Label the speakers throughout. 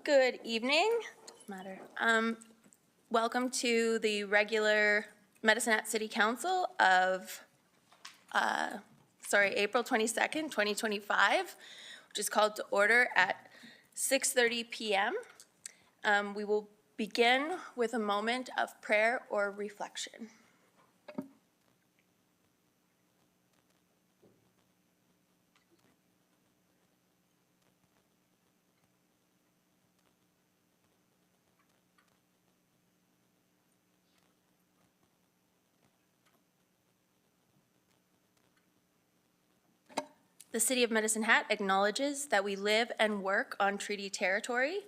Speaker 1: Good evening. Doesn't matter. Welcome to the regular Medicine Hat City Council of, April 22nd, 2025, which is called to order at 6:30 p.m. We will begin with a moment of prayer or reflection. The City of Medicine Hat acknowledges that we live and work on treaty territory.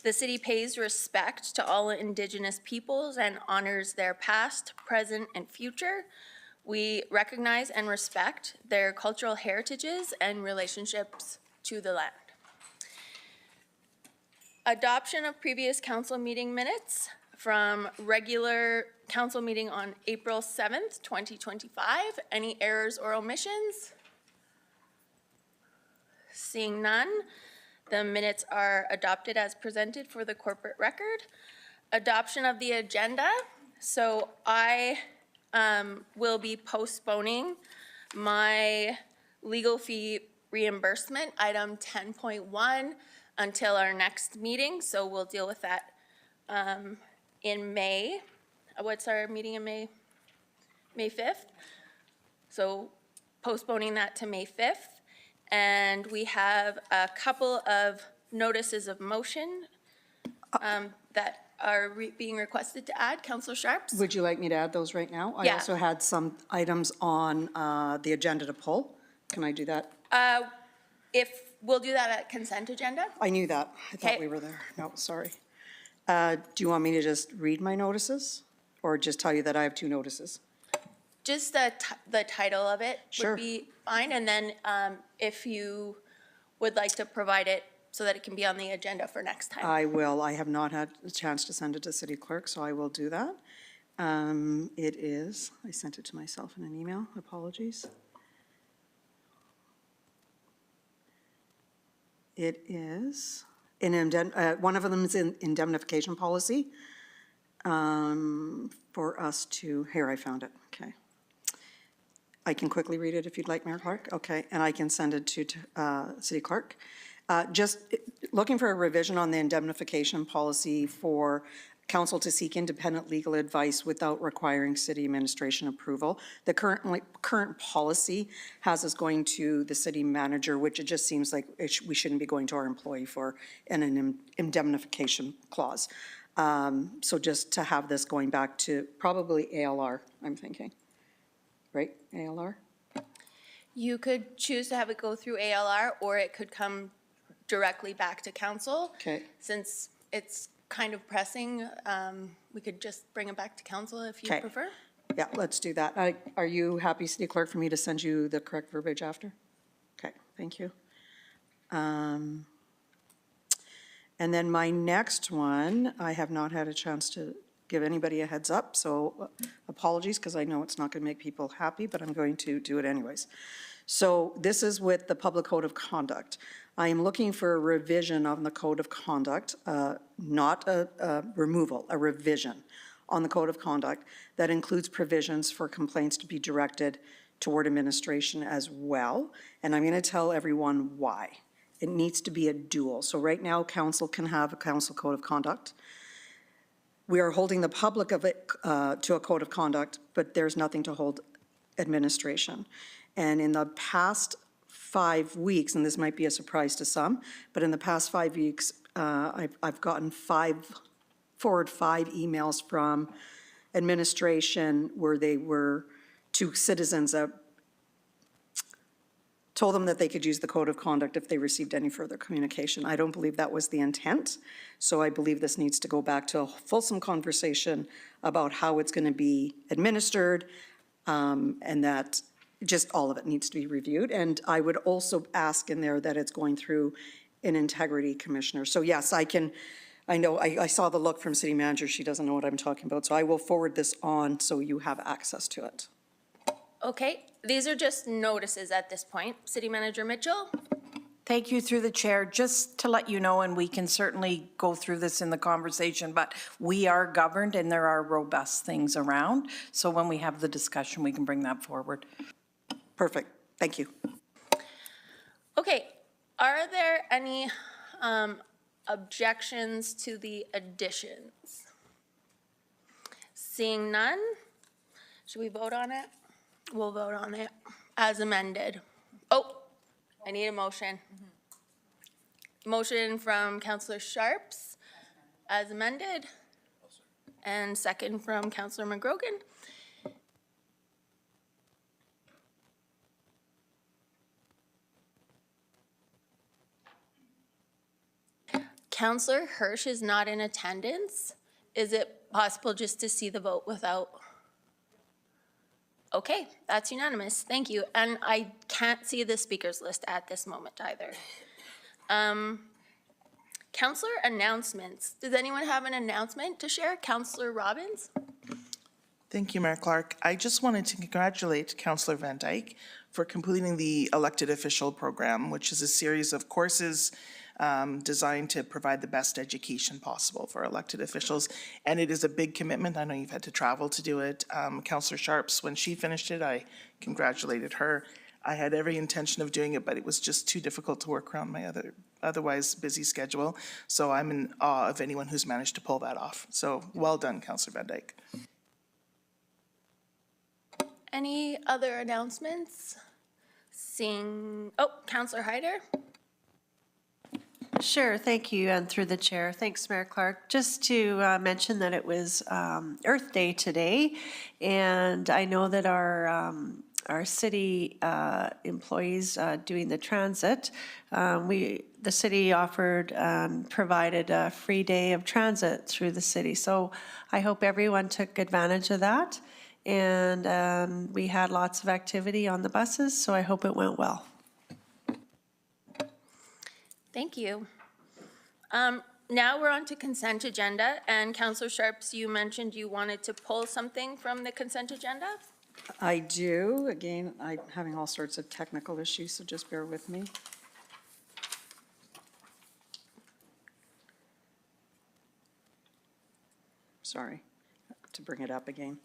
Speaker 1: The city pays respect to all Indigenous peoples and honors their past, present, and future. We recognize and respect their cultural heritages and relationships to the land. Adoption of previous council meeting minutes from regular council meeting on April 7th, 2025. Any errors or omissions? Seeing none, the minutes are adopted as presented for the corporate record. Adoption of the agenda. So I will be postponing my legal fee reimbursement, item 10.1, until our next meeting. So we'll deal with that in May. What's our meeting in May? May 5th. So postponing that to May 5th. And we have a couple of notices of motion that are being requested to add. Councilor Sharps?
Speaker 2: Would you like me to add those right now?
Speaker 1: Yeah.
Speaker 2: I also had some items on the agenda to pull. Can I do that?
Speaker 1: If we'll do that at consent agenda.
Speaker 2: I knew that. I thought we were there. No, sorry. Do you want me to just read my notices or just tell you that I have two notices?
Speaker 1: Just the title of it
Speaker 2: Sure.
Speaker 1: would be fine, and then if you would like to provide it so that it can be on the agenda for next time.
Speaker 2: I will. I have not had a chance to send it to City Clerk, so I will do that. It is, I sent it to myself in an email. Apologies. It is, one of them is in indemnification policy for us to, here I found it, okay. I can quickly read it if you'd like, Mayor Clark. Okay, and I can send it to City Clerk. Just looking for a revision on the indemnification policy for council to seek independent legal advice without requiring city administration approval. The current policy has us going to the city manager, which it just seems like we shouldn't be going to our employee for an indemnification clause. So just to have this going back to probably ALR, I'm thinking. Right, ALR?
Speaker 1: You could choose to have it go through ALR, or it could come directly back to council.
Speaker 2: Okay.
Speaker 1: Since it's kind of pressing, we could just bring it back to council if you prefer.
Speaker 2: Yeah, let's do that. Are you happy, City Clerk, for me to send you the correct verbiage after? Okay, thank you. And then my next one, I have not had a chance to give anybody a heads up, so apologies, because I know it's not going to make people happy, but I'm going to do it anyways. So this is with the Public Code of Conduct. I am looking for a revision on the Code of Conduct, not a removal, a revision on the Code of Conduct that includes provisions for complaints to be directed toward administration as well. And I'm going to tell everyone why. It needs to be a dual. So right now, council can have a council code of conduct. We are holding the public of it to a code of conduct, but there's nothing to hold administration. And in the past 5 weeks, and this might be a surprise to some, but in the past 5 weeks, I've gotten forward five emails from administration where they were to citizens that told them that they could use the code of conduct if they received any further communication. I don't believe that was the intent, so I believe this needs to go back to a fulsome conversation about how it's going to be administered, and that just all of it needs to be reviewed. And I would also ask in there that it's going through an integrity commissioner. So yes, I know I saw the look from city manager. She doesn't know what I'm talking about, so I will forward this on so you have access to it.
Speaker 1: Okay, these are just notices at this point. City Manager Mitchell?
Speaker 3: Thank you through the chair. Just to let you know, and we can certainly go through this in the conversation, but we are governed and there are robust things around. So when we have the discussion, we can bring that forward.
Speaker 2: Perfect. Thank you.
Speaker 1: Okay, are there any objections to the additions? Seeing none, should we vote on it? We'll vote on it as amended. Oh, I need a motion. Motion from Councilor Sharps as amended, and second from Councilor McGrogan. Councilor Hirsch is not in attendance. Is it possible just to see the vote without? Okay, that's unanimous. Thank you. And I can't see the speakers list at this moment either. Councilor announcements. Does anyone have an announcement to share? Councilor Robbins?
Speaker 4: Thank you, Mayor Clark. I just wanted to congratulate Councilor Van Dyke for completing the elected official program, which is a series of courses designed to provide the best education possible for elected officials. And it is a big commitment. I know you've had to travel to do it. Councilor Sharps, when she finished it, I congratulated her. I had every intention of doing it, but it was just too difficult to work around my otherwise busy schedule. So I'm in awe of anyone who's managed to pull that off. So well done, Councilor Van Dyke.
Speaker 1: Any other announcements? Councilor Hyder?
Speaker 5: Sure, thank you, and through the chair. Thanks, Mayor Clark. Just to mention that it was Earth Day today, and I know that our city employees doing the transit, the city offered, provided a free day of transit through the city. So I hope everyone took advantage of that. And we had lots of activity on the buses, so I hope it went well.
Speaker 1: Thank you. Now we're on to consent agenda, and Councilor Sharps, you mentioned you wanted to pull something from the consent agenda?
Speaker 2: I do. Again, I'm having all sorts of technical issues, so just bear with me. Sorry, I have to bring it up again.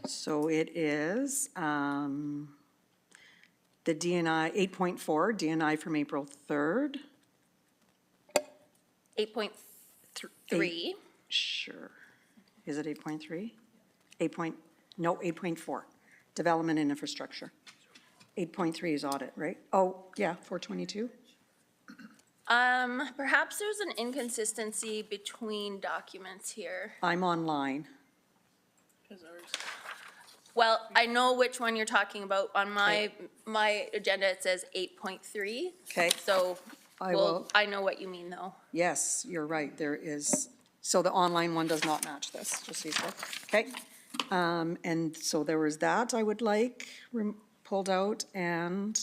Speaker 2: So it is the DNI 8.4, DNI from April 3rd.
Speaker 1: 8.3.
Speaker 2: Sure. Is it 8.3? 8.4, development and infrastructure. 8.3 is audit, right? Oh, yeah, 422.
Speaker 1: Perhaps there's an inconsistency between documents here.
Speaker 2: I'm online.
Speaker 1: Well, I know which one you're talking about. On my agenda, it says 8.3.
Speaker 2: Okay.
Speaker 1: So,
Speaker 2: I
Speaker 1: well,
Speaker 2: will-
Speaker 1: I know what you mean, though.
Speaker 2: Yes, you're right, there is, so the online one does not match this, just so you know. Okay, and so there was that I would like pulled out, and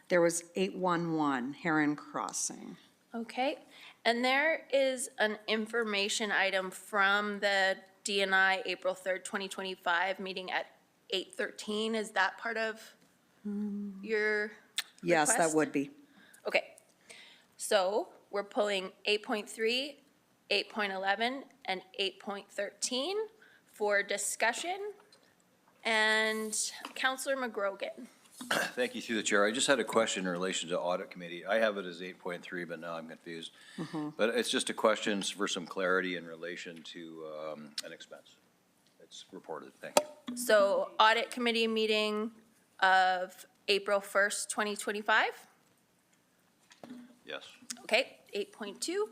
Speaker 2: there was 811 Heron Crossing.
Speaker 1: Okay, and there is an information item from the DNI April 3rd, 2025 meeting at 8:13. Is that part of your
Speaker 2: Yes, that
Speaker 1: request?
Speaker 2: would be.
Speaker 1: Okay, so we're pulling 8.3, 8.11, and 8.13 for discussion. And Councilor McGrogan.
Speaker 6: Thank you, through the chair. I just had a question in relation to audit committee. I have it as 8.3, but now I'm confused. But it's just a question for some clarity in relation to an expense. It's reported. Thank you.
Speaker 1: So audit committee meeting of April 1st, 2025.
Speaker 6: Yes.
Speaker 1: Okay, 8.2.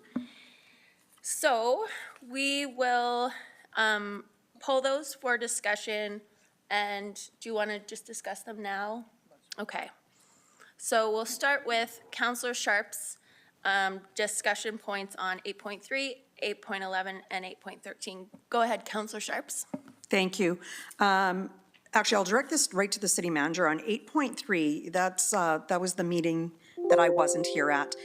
Speaker 1: So we will pull those for discussion, and do you want to just discuss them now? Okay. So we'll start with Councilor Sharp's discussion points on 8.3, 8.11, and 8.13. Go ahead, Councilor Sharps.
Speaker 2: Thank you. Actually, I'll direct this right to the city manager on 8.3. That was the meeting that I wasn't here at.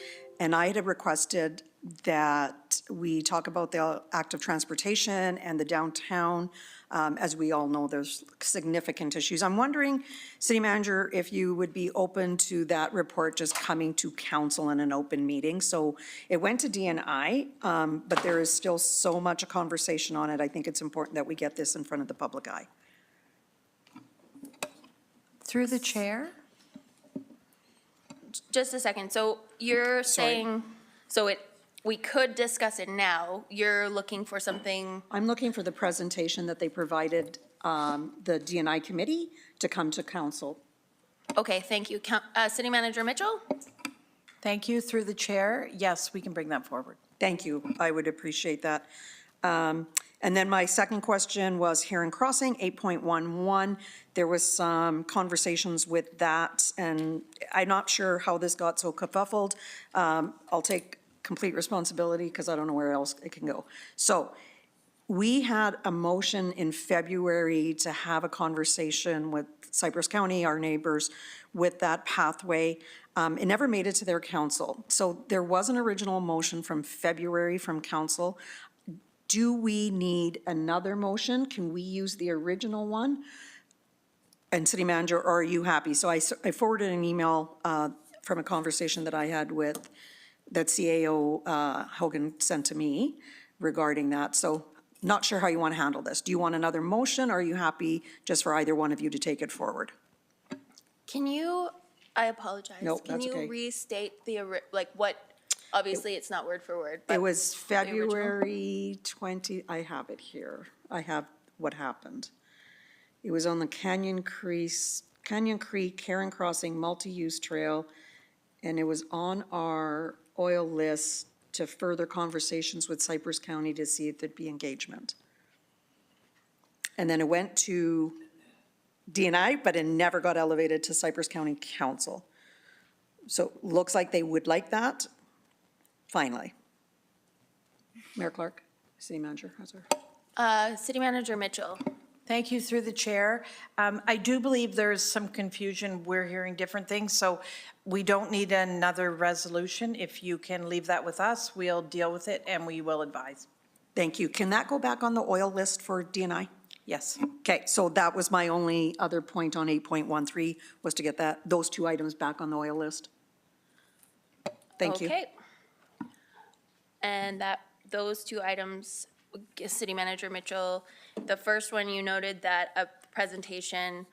Speaker 2: And I had requested that we talk about the active transportation and the downtown. As we all know, there's significant issues. I'm wondering, City Manager, if you would be open to that report just coming to council in an open meeting. So it went to DNI, but there is still so much a conversation on it. I think it's important that we get this in front of the public eye.
Speaker 3: Through the chair?
Speaker 1: Just a second. So you're saying, we could discuss it now. You're looking for something,
Speaker 2: I'm looking for the presentation that they provided the DNI committee to come to council.
Speaker 1: okay, thank you. City Manager Mitchell?
Speaker 3: Thank you. Through the chair, yes, we can bring that forward.
Speaker 2: Thank you. I would appreciate that. And then my second question was Heron Crossing, 8.11. There was some conversations with that, and I'm not sure how this got so kerfuffled. I'll take complete responsibility because I don't know where else it can go. So we had a motion in February to have a conversation with Cypress County, our neighbors, with that pathway. It never made it to their council. So there was an original motion from February from council. Do we need another motion? Can we use the original one? And City Manager, or are you happy? So I forwarded an email from a conversation that I had with, that CAO Hogan sent to me regarding that. So not sure how you want to handle this. Do you want another motion, or are you happy just for either one of you to take it forward?
Speaker 1: Can you, I apologize.
Speaker 2: Nope, that's okay.
Speaker 1: Can you restate what, obviously it's not word for word,
Speaker 2: It
Speaker 1: but
Speaker 2: was
Speaker 1: the original?
Speaker 2: February 20, I have it here. I have what happened. It was on the Canyon Creek, Heron Crossing Multi-Use Trail, and it was on our oil list to further conversations with Cypress County to see if there'd be engagement. And then it went to DNI, but it never got elevated to Cypress County Council. So looks like they would like that, finally. Mayor Clark, City Manager,
Speaker 1: City Manager Mitchell?
Speaker 3: Thank you. Through the chair. I do believe there's some confusion. We're hearing different things, so we don't need another resolution. If you can leave that with us, we'll deal with it and we will advise.
Speaker 2: Thank you. Can that go back on the oil list for DNI?
Speaker 3: Yes.
Speaker 2: Okay, so that was my only other point on 8.13, was to get those two items back on the oil list. Thank you.
Speaker 1: Okay. And those two items, City Manager Mitchell, the first one, you noted that a presentation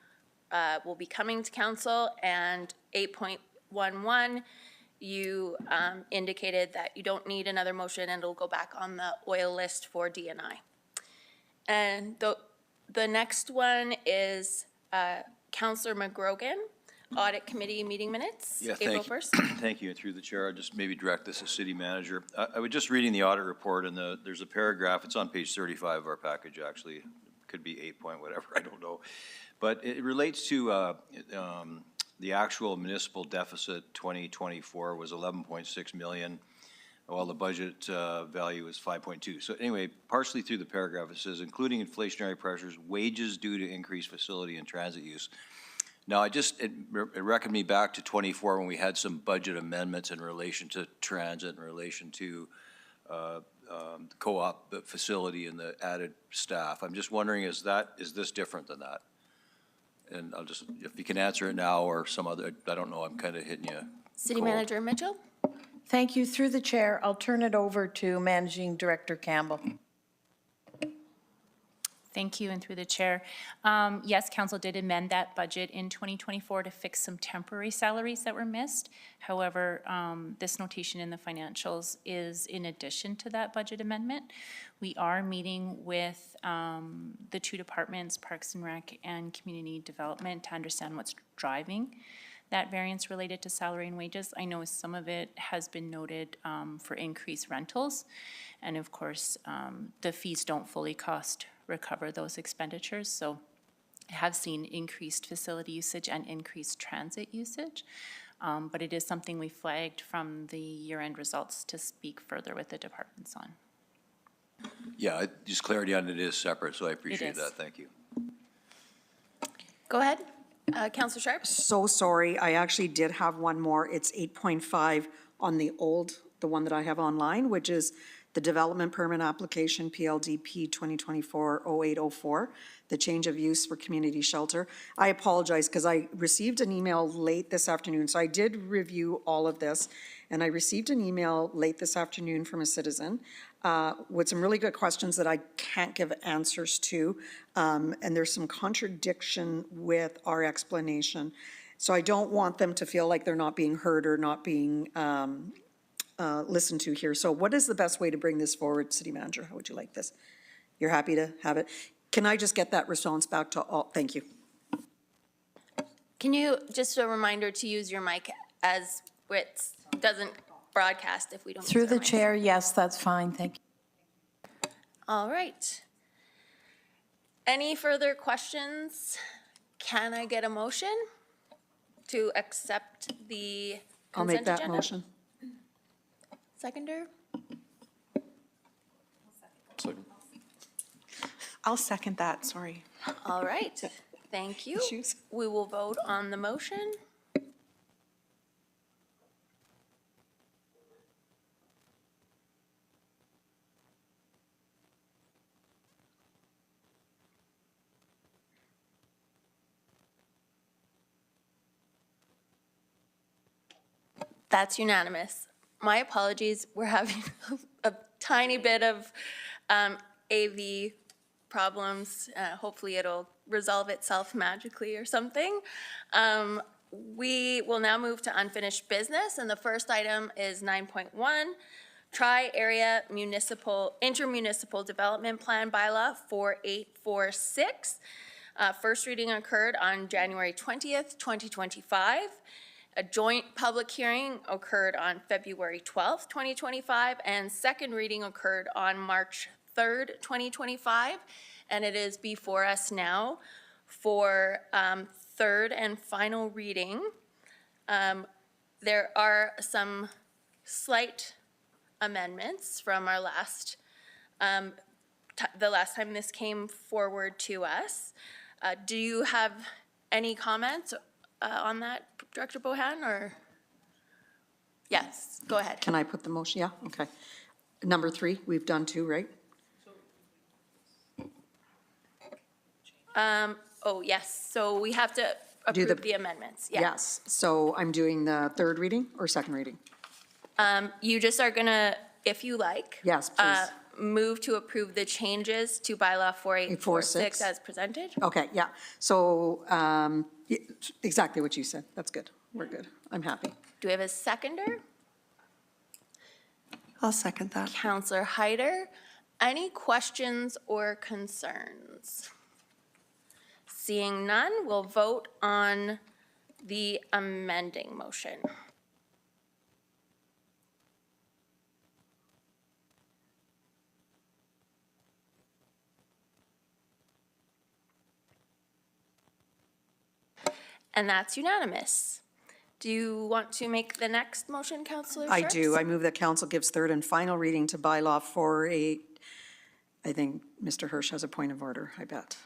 Speaker 1: will be coming to council, and 8.11, you indicated that you don't need another motion and it'll go back on the oil list for DNI. And the next one is Councilor McGrogan, Audit Committee meeting minutes,
Speaker 6: Yeah,
Speaker 1: April
Speaker 6: thank you.
Speaker 1: 1st.
Speaker 6: Thank you. And through the chair, I'll just maybe direct this to City Manager. I was just reading the audit report, and there's a paragraph, it's on page 35 of our package, actually. Could be 8 point whatever, I don't know. But it relates to the actual municipal deficit 2024 was 11.6 million, while the budget value is 5.2. So anyway, partially through the paragraph, it says, including inflationary pressures, wages due to increased facility and transit use. Now, it reckoned me back to 24 when we had some budget amendments in relation to transit, in relation to the co-op, the facility and the added staff. I'm just wondering, is this different than that? And if you can answer it now or some other, I don't know, I'm kind of hitting you.
Speaker 1: City
Speaker 6: cold.
Speaker 1: Manager Mitchell?
Speaker 3: Thank you. Through the chair, I'll turn it over to Managing Director Campbell.
Speaker 7: Thank you, and through the chair. Yes, council did amend that budget in 2024 to fix some temporary salaries that were missed. However, this notation in the financials is in addition to that budget amendment. We are meeting with the two departments, Parks and Rec and Community Development, to understand what's driving that variance related to salary and wages. I know some of it has been noted for increased rentals. And of course, the fees don't fully recover those expenditures. So I have seen increased facility usage and increased transit usage. But it is something we flagged from the year-end results to speak further with the departments on.
Speaker 6: Yeah, just clarity on it is separate, so I appreciate
Speaker 7: is.
Speaker 6: that. Thank you.
Speaker 1: Go ahead. Councilor Sharp?
Speaker 2: So sorry, I actually did have one more. It's 8.5 on the old the one that I have online, which is the development permit application PLDP 2024-0804, the change of use for community shelter. I apologize because I received an email late this afternoon, so I did review all of this, and I received an email late this afternoon from a citizen with some really good questions that I can't give answers to, and there's some contradiction with our explanation. So I don't want them to feel like they're not being heard or not being listened to here. So what is the best way to bring this forward, City Manager? How would you like this? You're happy to have it? Can I just get that response back to all? Thank you.
Speaker 1: Can you, just a reminder to use your mic as it doesn't broadcast if we don't.
Speaker 3: Through
Speaker 1: use our
Speaker 3: the
Speaker 1: mics.
Speaker 3: chair, yes, that's fine, thank you.
Speaker 1: All right. Any further questions? Can I get a motion to accept the
Speaker 2: I'll make
Speaker 1: consent
Speaker 2: that
Speaker 1: agenda?
Speaker 2: motion.
Speaker 1: Seconder?
Speaker 8: I'll second that, sorry.
Speaker 1: All right, thank you.
Speaker 2: Issues?
Speaker 1: We will vote on the motion. That's unanimous. My apologies, we're having a tiny bit of AV problems. Hopefully it'll resolve itself magically or something. We will now move to unfinished business, and the first item is 9.1, Tri-Area Municipal, Intermunicipal Development Plan Bylaw 4846. First reading occurred on January 20th, 2025. A joint public hearing occurred on February 12th, 2025, and second reading occurred on March 3rd, 2025. And it is before us now for third and final reading. There are some slight amendments from our last, the last time this came forward to us. Do you have any comments on that, Director Bohan, or? Yes, go ahead.
Speaker 2: Can I put the motion? Yeah, okay. Number 3, we've done 2, right?
Speaker 1: Oh, yes, so we have to
Speaker 2: Do
Speaker 1: approve the amendments, yeah.
Speaker 2: Yes, so I'm doing the third reading or second reading?
Speaker 1: You just are gonna, if you like.
Speaker 2: Yes, please.
Speaker 1: Move to approve the changes to bylaw 4846 as presented.
Speaker 2: Okay, yeah, so exactly what you said. That's good. We're good. I'm happy.
Speaker 1: Do we have a seconder?
Speaker 5: I'll second that.
Speaker 1: Councillor Hyder, any questions or concerns? Seeing none, we'll vote on the amending motion. And that's unanimous. Do you want to make the next motion, Councillor
Speaker 2: I
Speaker 1: Sharps?
Speaker 2: do. I move that council gives third and final reading to bylaw 48. I think Mr. Hirsch has a point of order, I bet.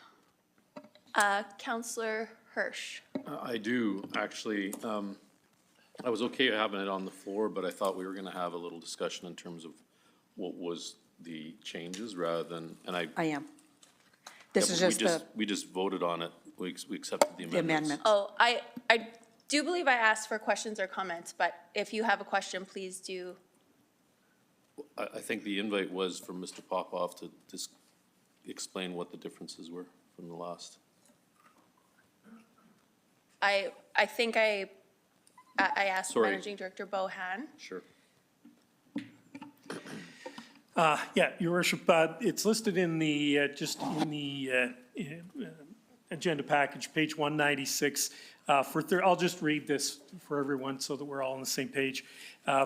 Speaker 1: Councillor Hirsch.
Speaker 9: I do, actually. I was okay having it on the floor, but I thought we were going to have a little discussion in terms of what was the changes rather than, and I.
Speaker 2: I am. This is
Speaker 9: Yeah,
Speaker 2: just
Speaker 9: we just voted on it. We accepted the
Speaker 2: the
Speaker 9: amendments.
Speaker 2: amendment.
Speaker 1: Oh, I do believe I asked for questions or comments, but if you have a question, please do.
Speaker 9: I think the invite was for Mr. Popoff to just explain what the differences were from the last.
Speaker 1: I think I asked
Speaker 9: Sorry.
Speaker 1: Managing Director Bohan.
Speaker 9: Sure.
Speaker 10: Yeah, Your Worship, it's listed in the, just in the agenda package, page 196. I'll just read this for everyone so that we're all on the same page.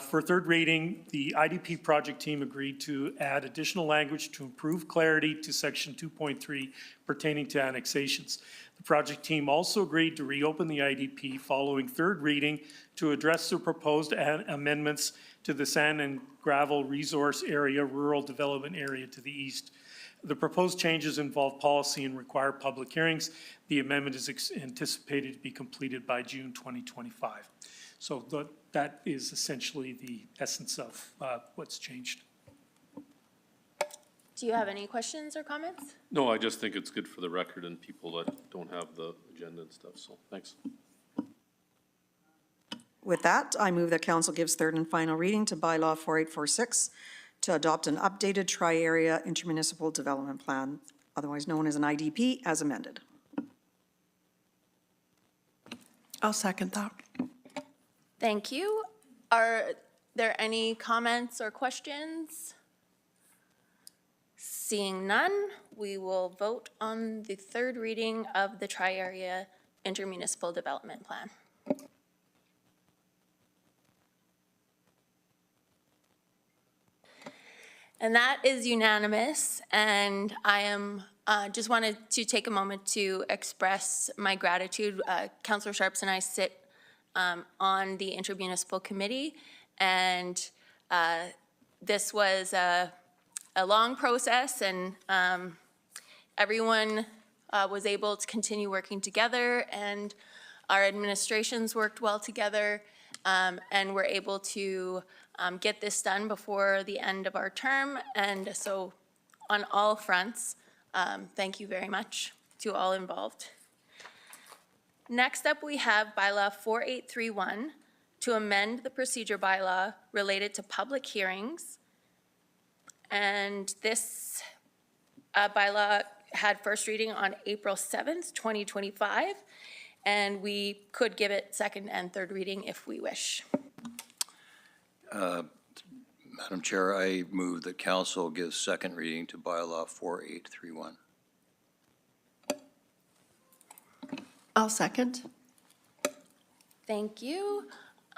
Speaker 10: For third reading, the IDP project team agreed to add additional language to improve clarity to section 2.3 pertaining to annexations. The project team also agreed to reopen the IDP following third reading to address the proposed amendments to the sand and gravel resource area, rural development area to the east. The proposed changes involve policy and require public hearings. The amendment is anticipated to be completed by June 2025. So that is essentially the essence of what's changed.
Speaker 1: Do you have any questions or comments?
Speaker 9: No, I just think it's good for the record and people that don't have the agenda and stuff, so thanks.
Speaker 2: With that, I move that council gives third and final reading to bylaw 4846 to adopt an updated tri-area intermunicipal development plan, otherwise known as an IDP, as amended.
Speaker 8: I'll second that.
Speaker 1: Thank you. Are there any comments or questions? Seeing none, we will vote on the third reading of the tri-area intermunicipal development plan. And that is unanimous, and I am, just wanted to take a moment to express my gratitude. Councilor Sharps and I sit on the intermunicipal committee, and this was a long process, and everyone was able to continue working together, and our administrations worked well together, and were able to get this done before the end of our term. And so on all fronts, thank you very much to all involved. Next up, we have bylaw 4831 to amend the procedure bylaw related to public hearings. And this bylaw had first reading on April 7th, 2025, and we could give it second and third reading if we wish.
Speaker 6: Madam Chair, I move that council gives second reading to bylaw 4831.
Speaker 5: I'll second.
Speaker 1: Thank you.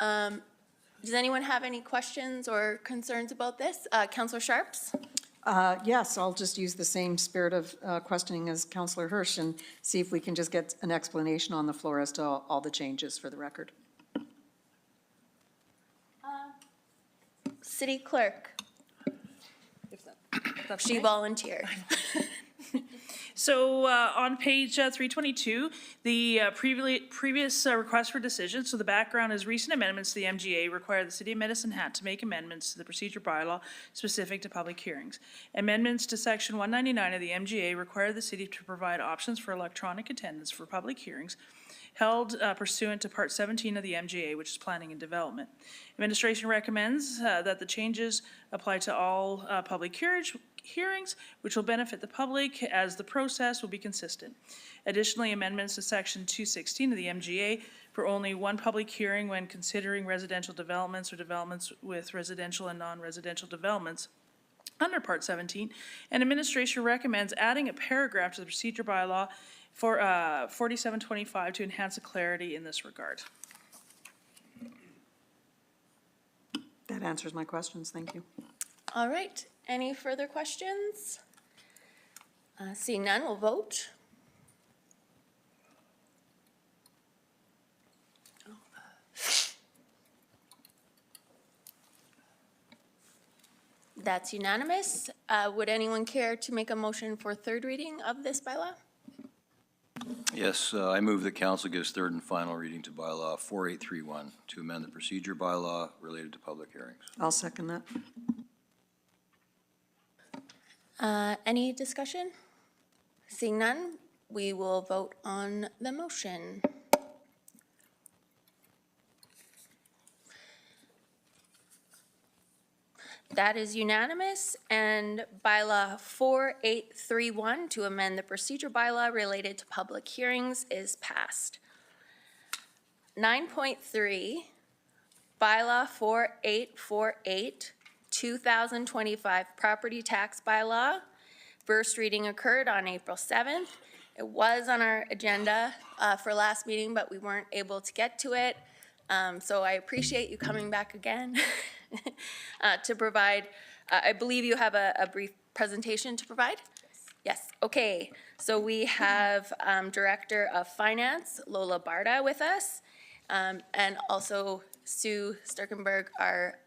Speaker 1: Does anyone have any questions or concerns about this? Councilor Sharps?
Speaker 2: Yes, I'll just use the same spirit of questioning as Councillor Hirsch and see if we can just get an explanation on the floor as to all the changes for the record.
Speaker 1: City Clerk? She volunteered.
Speaker 11: So on page 322, the previous request for decision, so the background is recent amendments to the MGA require the City of Medicine Hat to make amendments to the procedure bylaw specific to public hearings. Amendments to section 199 of the MGA require the city to provide options for electronic attendance for public hearings held pursuant to Part 17 of the MGA, which is Planning and Development. Administration recommends that the changes apply to all public hearings, which will benefit the public as the process will be consistent. Additionally, amendments to Section 216 of the MGA for only one public hearing when considering residential developments or developments with residential and non-residential developments under Part 17, and administration recommends adding a paragraph to the procedure bylaw for 4725 to enhance the clarity in this regard.
Speaker 2: That answers my questions. Thank you.
Speaker 1: All right. Any further questions? Seeing none, we'll vote. That's unanimous. Would anyone care to make a motion for third reading of this bylaw?
Speaker 6: Yes, I move that council gives third and final reading to bylaw 4831 to amend the procedure bylaw related to public hearings.
Speaker 2: I'll second that.
Speaker 1: Any discussion? Seeing none, we will vote on the motion. That is unanimous, and bylaw 4831 to amend the procedure bylaw related to public hearings is passed. 9.3, bylaw 4848, 2025 property tax bylaw. First reading occurred on April 7th. It was on our agenda for last meeting, but we weren't able to get to it. So I appreciate you coming back again to provide, I believe you have a brief presentation to provide? Yes, okay. So we have Director of Finance, Lola Barda, with us, and also Sue Sturkenberg, our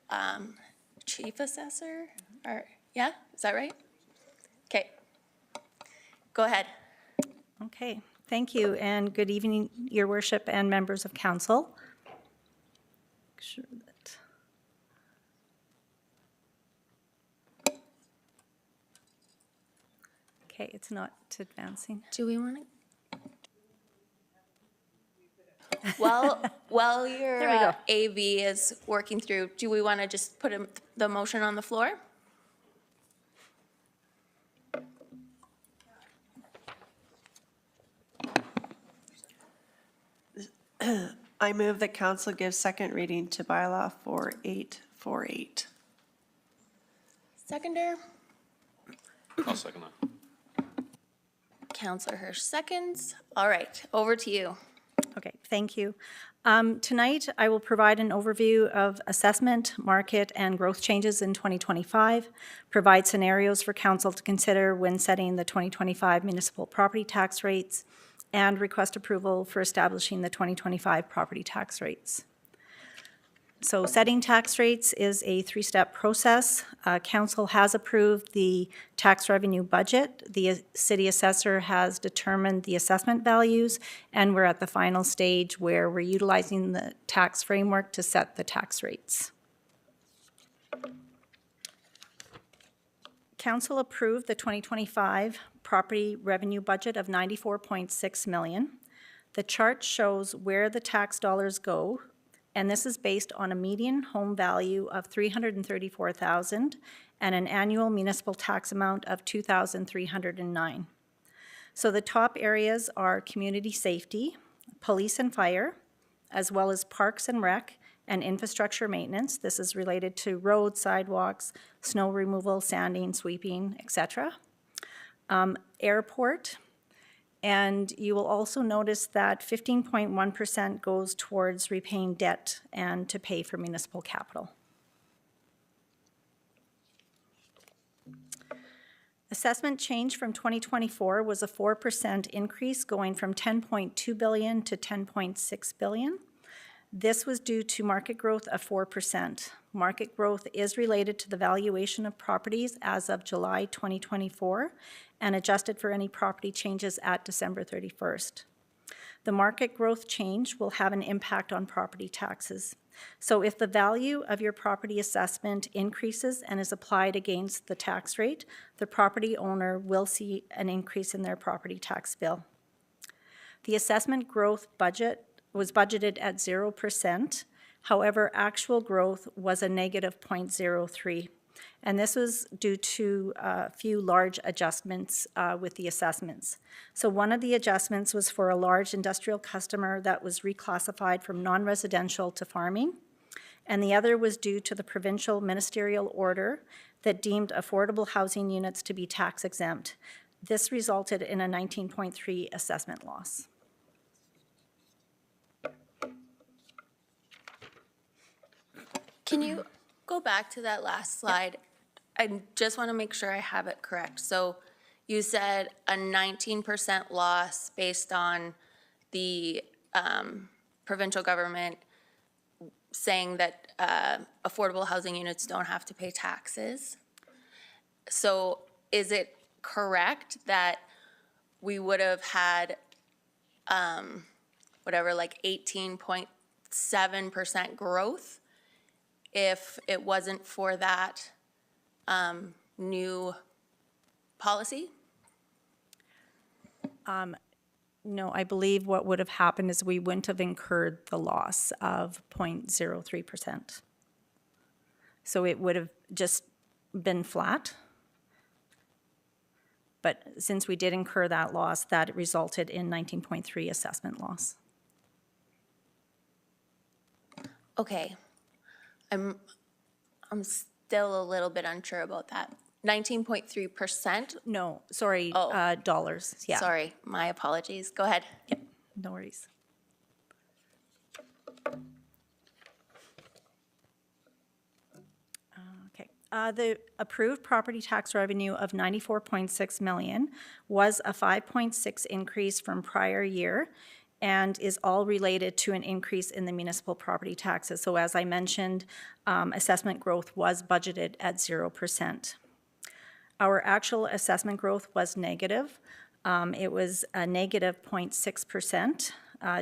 Speaker 1: Chief Assessor, yeah, is that right? Okay, go ahead.
Speaker 12: Okay, thank you, and good evening, Your Worship and members of council. sure that. Okay, it's not advancing.
Speaker 1: Do we want to? While your
Speaker 12: There we go.
Speaker 1: AV is working through, do we want to just put the motion on the floor?
Speaker 5: I move that council give second reading to bylaw 4848.
Speaker 1: Seconder,
Speaker 9: I'll second that.
Speaker 1: Councilor Hirsch seconds. All right, over to you.
Speaker 12: Okay, thank you. Tonight, I will provide an overview of assessment, market, and growth changes in 2025, provide scenarios for council to consider when setting the 2025 municipal property tax rates, and request approval for establishing the 2025 property tax rates. So setting tax rates is a three-step process. Council has approved the tax revenue budget. The city assessor has determined the assessment values, and we're at the final stage where we're utilizing the tax framework to set the tax rates. Council approved the 2025 property revenue budget of $94.6 million. The chart shows where the tax dollars go, and this is based on a median home value of $334,000 and an annual municipal tax amount of $2,309. So the top areas are community safety, police and fire, as well as parks and rec and infrastructure maintenance. This is related to roads, sidewalks, snow removal, sanding, sweeping, etc. Airport. And you will also notice that 15.1% goes towards repaying debt and to pay for municipal capital. Assessment change from 2024 was a 4% increase, going from $10.2 billion to $10.6 billion. This was due to market growth of 4%. Market growth is related to the valuation of properties as of July 2024 and adjusted for any property changes at December 31st. The market growth change will have an impact on property taxes. So if the value of your property assessment increases and is applied against the tax rate, the property owner will see an increase in their property tax bill. The assessment growth budget was budgeted at 0%. However, actual growth was a negative 0.03. And this was due to a few large adjustments with the assessments. So one of the adjustments was for a large industrial customer that was reclassified from non-residential to farming. And the other was due to the provincial ministerial order that deemed affordable housing units to be tax exempt. This resulted in a 19.3 assessment loss.
Speaker 1: Can you go back to that last slide? I just want to make sure I have it correct. So you said a 19% loss based on the provincial government saying that affordable housing units don't have to pay taxes. So is it correct that we would have had whatever, like 18.7% growth if it wasn't for that new policy?
Speaker 12: No, I believe what would have happened is we wouldn't have incurred the loss of 0.03%. So it would have just been flat. But since we did incur that loss, that resulted in 19.3 assessment loss.
Speaker 1: Okay. I'm still a little bit unsure about that. 19.3%?
Speaker 12: No, sorry,
Speaker 1: Oh.
Speaker 12: dollars, yeah.
Speaker 1: Sorry, my apologies. Go ahead.
Speaker 12: Yep, no worries. Okay, the approved property tax revenue of $94.6 million was a 5.6 increase from prior year and is all related to an increase in the municipal property taxes. So as I mentioned, assessment growth was budgeted at 0%. Our actual assessment growth was negative. It was a negative 0.6%.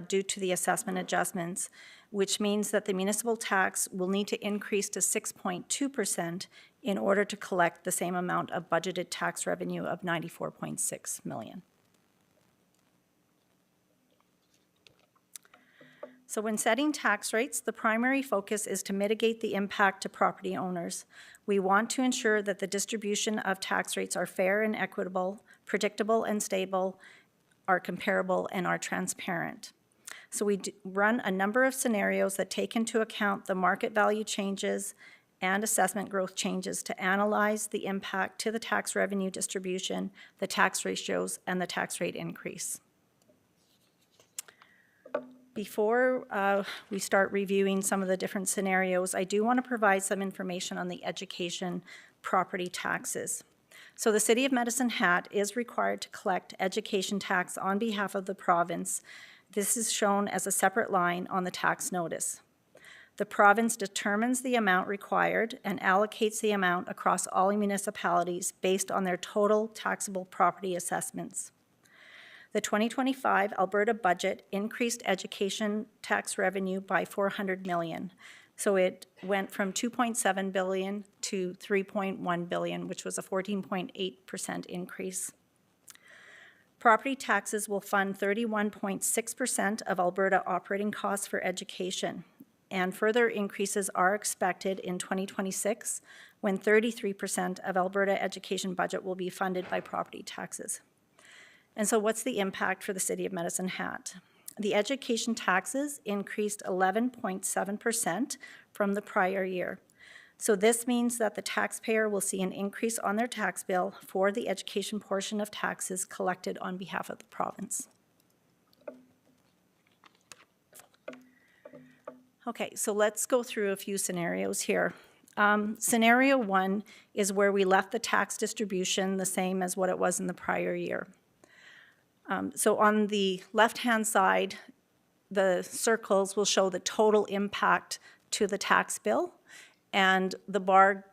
Speaker 12: due to the assessment adjustments, which means that the municipal tax will need to increase to 6.2% in order to collect the same amount of budgeted tax revenue of 94.6 million. So when setting tax rates, the primary focus is to mitigate the impact to property owners. We want to ensure that the distribution of tax rates are fair and equitable, predictable and stable, are comparable, and are transparent. So we run a number of scenarios that take into account the market value changes and assessment growth changes to analyze the impact to the tax revenue distribution, the tax ratios, and the tax rate increase. Before we start reviewing some of the different scenarios, I do want to provide some information on the education property taxes. So the City of Medicine Hat is required to collect education tax on behalf of the province. This is shown as a separate line on the tax notice. The province determines the amount required and allocates the amount across all municipalities based on their total taxable property assessments. The 2025 Alberta budget increased education tax revenue by 400 million. So it went from 2.7 billion to 3.1 billion, which was a 14.8% increase. Property taxes will fund 31.6% of Alberta operating costs for education, and further increases are expected in 2026 when 33% of Alberta education budget will be funded by property taxes. And so what's the impact for the City of Medicine Hat? The education taxes increased 11.7% from the prior year. So this means that the taxpayer will see an increase on their tax bill for the education portion of taxes collected on behalf of the province. Okay, so let's go through a few scenarios here. Scenario 1 is where we left the tax distribution the same as what it was in the prior year. So on the left-hand side, the circles will show the total impact to the tax bill, and the bar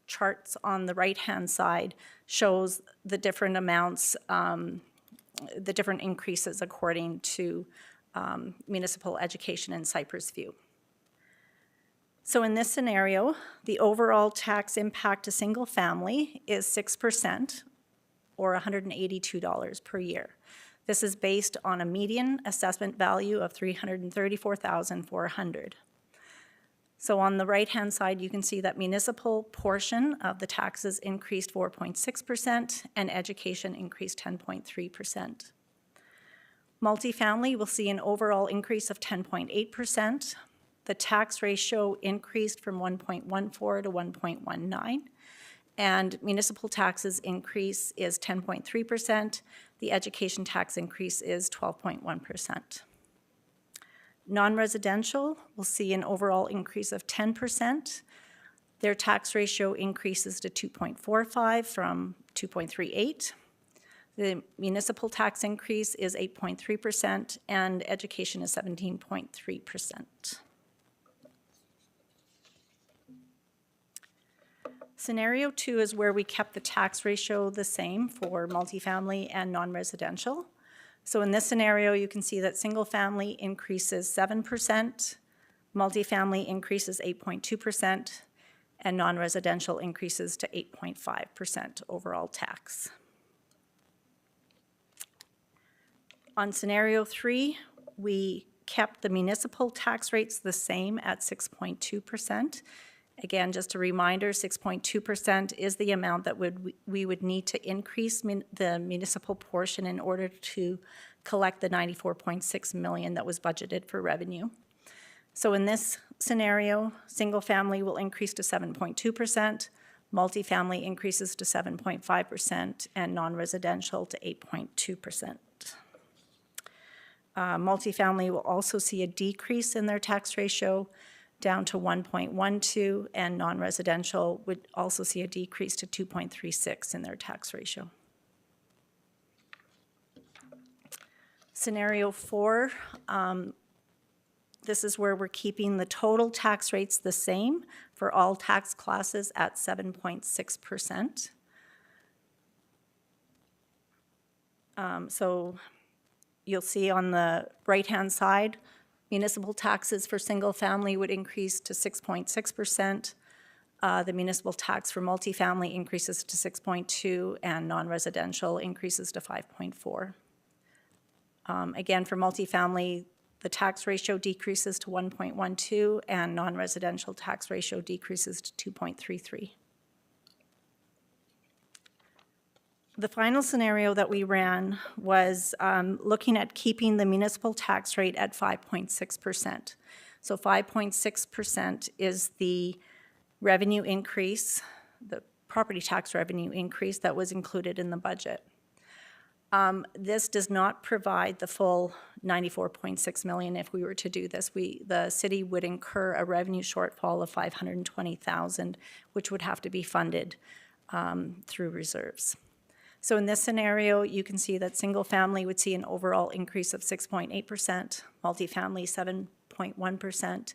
Speaker 12: charts on the right-hand side shows the different amounts, the different increases according to municipal education in Cypress View. So in this scenario, the overall tax impact to single family is 6%, or $182 per year. This is based on a median assessment value of $334,400. So on the right-hand side, you can see that municipal portion of the taxes increased 4.6% and education increased 10.3%. Multifamily will see an overall increase of 10.8%. The tax ratio increased from 1.14 to 1.19. And municipal taxes increase is 10.3%. The education tax increase is 12.1%. Non-residential will see an overall increase of 10%. Their tax ratio increases to 2.45 from 2.38. The municipal tax increase is 8.3%, and education is 17.3%. Scenario 2 is where we kept the tax ratio the same for multifamily and non-residential. So in this scenario, you can see that single family increases 7%, multifamily increases 8.2%, and non-residential increases to 8.5% overall tax. On scenario 3, we kept the municipal tax rates the same at 6.2%. Again, just a reminder, 6.2% is the amount that we would need to increase the municipal portion in order to collect the 94.6 million that was budgeted for revenue. So in this scenario, single family will increase to 7.2%, multifamily increases to 7.5%, and non-residential to 8.2%. Multifamily will also see a decrease in their tax ratio down to 1.12, and non-residential would also see a decrease to 2.36 in their tax ratio. Scenario 4, this is where we're keeping the total tax rates the same for all tax classes at 7.6%. So you'll see on the right-hand side, municipal taxes for single-family would increase to 6.6%. The municipal tax for multifamily increases to 6.2%, and non-residential increases to 5.4%. Again, for multifamily, the tax ratio decreases to 1.12, and non-residential tax ratio decreases to 2.33. The final scenario that we ran was looking at keeping the municipal tax rate at 5.6%. So 5.6% is the revenue increase, the property tax revenue increase that was included in the budget. This does not provide the full 94.6 million. If we were to do this, the city would incur a revenue shortfall of 520,000, which would have to be funded through reserves. So in this scenario, you can see that single family would see an overall increase of 6.8%, multifamily 7.1%.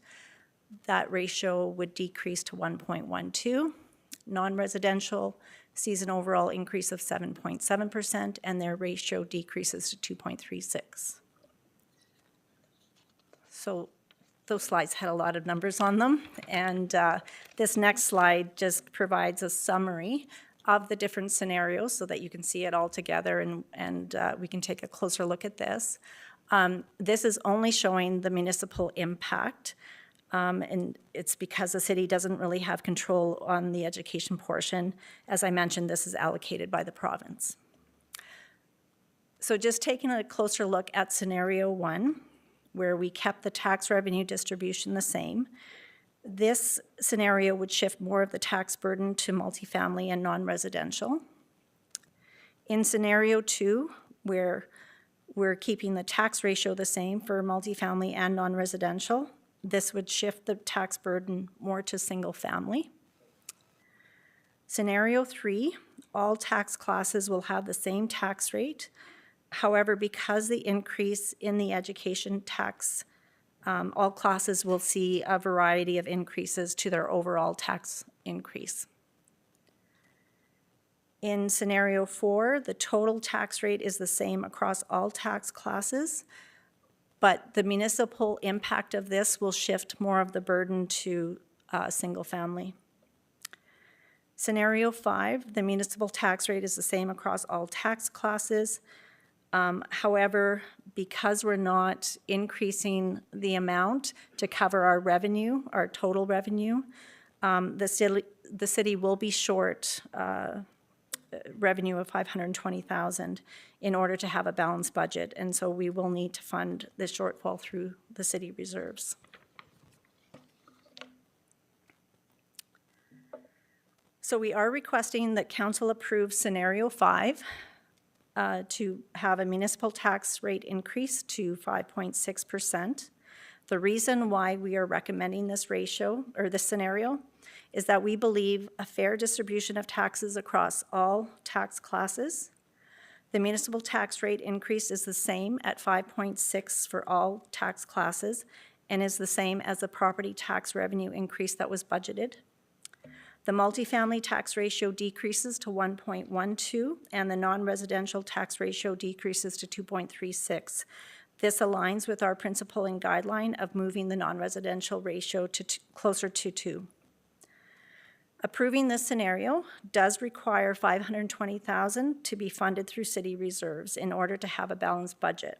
Speaker 12: That ratio would decrease to 1.12. Non-residential sees an overall increase of 7.7%, and their ratio decreases to 2.36. So those slides had a lot of numbers on them, and this next slide just provides a summary of the different scenarios so that you can see it all together, and we can take a closer look at this. This is only showing the municipal impact, and it's because the city doesn't really have control on the education portion. As I mentioned, this is allocated by the province. So just taking a closer look at scenario 1, where we kept the tax revenue distribution the same, this scenario would shift more of the tax burden to multifamily and non-residential. In scenario 2, where we're keeping the tax ratio the same for multifamily and non-residential, this would shift the tax burden more to single family. Scenario 3, all tax classes will have the same tax rate. However, because the increase in the education tax, all classes will see a variety of increases to their overall tax increase. In scenario 4, the total tax rate is the same across all tax classes, but the municipal impact of this will shift more of the burden to single family. Scenario 5, the municipal tax rate is the same across all tax classes. However, because we're not increasing the amount to cover our revenue, our total revenue, the city will be short revenue of 520,000 in order to have a balanced budget, and so we will need to fund the shortfall through the city reserves. So we are requesting that council approve scenario 5 to have a municipal tax rate increase to 5.6%. The reason why we are recommending this ratio, or this scenario, is that we believe a fair distribution of taxes across all tax classes. The municipal tax rate increase is the same at 5.6 for all tax classes and is the same as the property tax revenue increase that was budgeted. The multifamily tax ratio decreases to 1.12 and the non-residential tax ratio decreases to 2.36. This aligns with our principle and guideline of moving the non-residential ratio to closer to 2. Approving this scenario does require 520,000 to be funded through city reserves in order to have a balanced budget.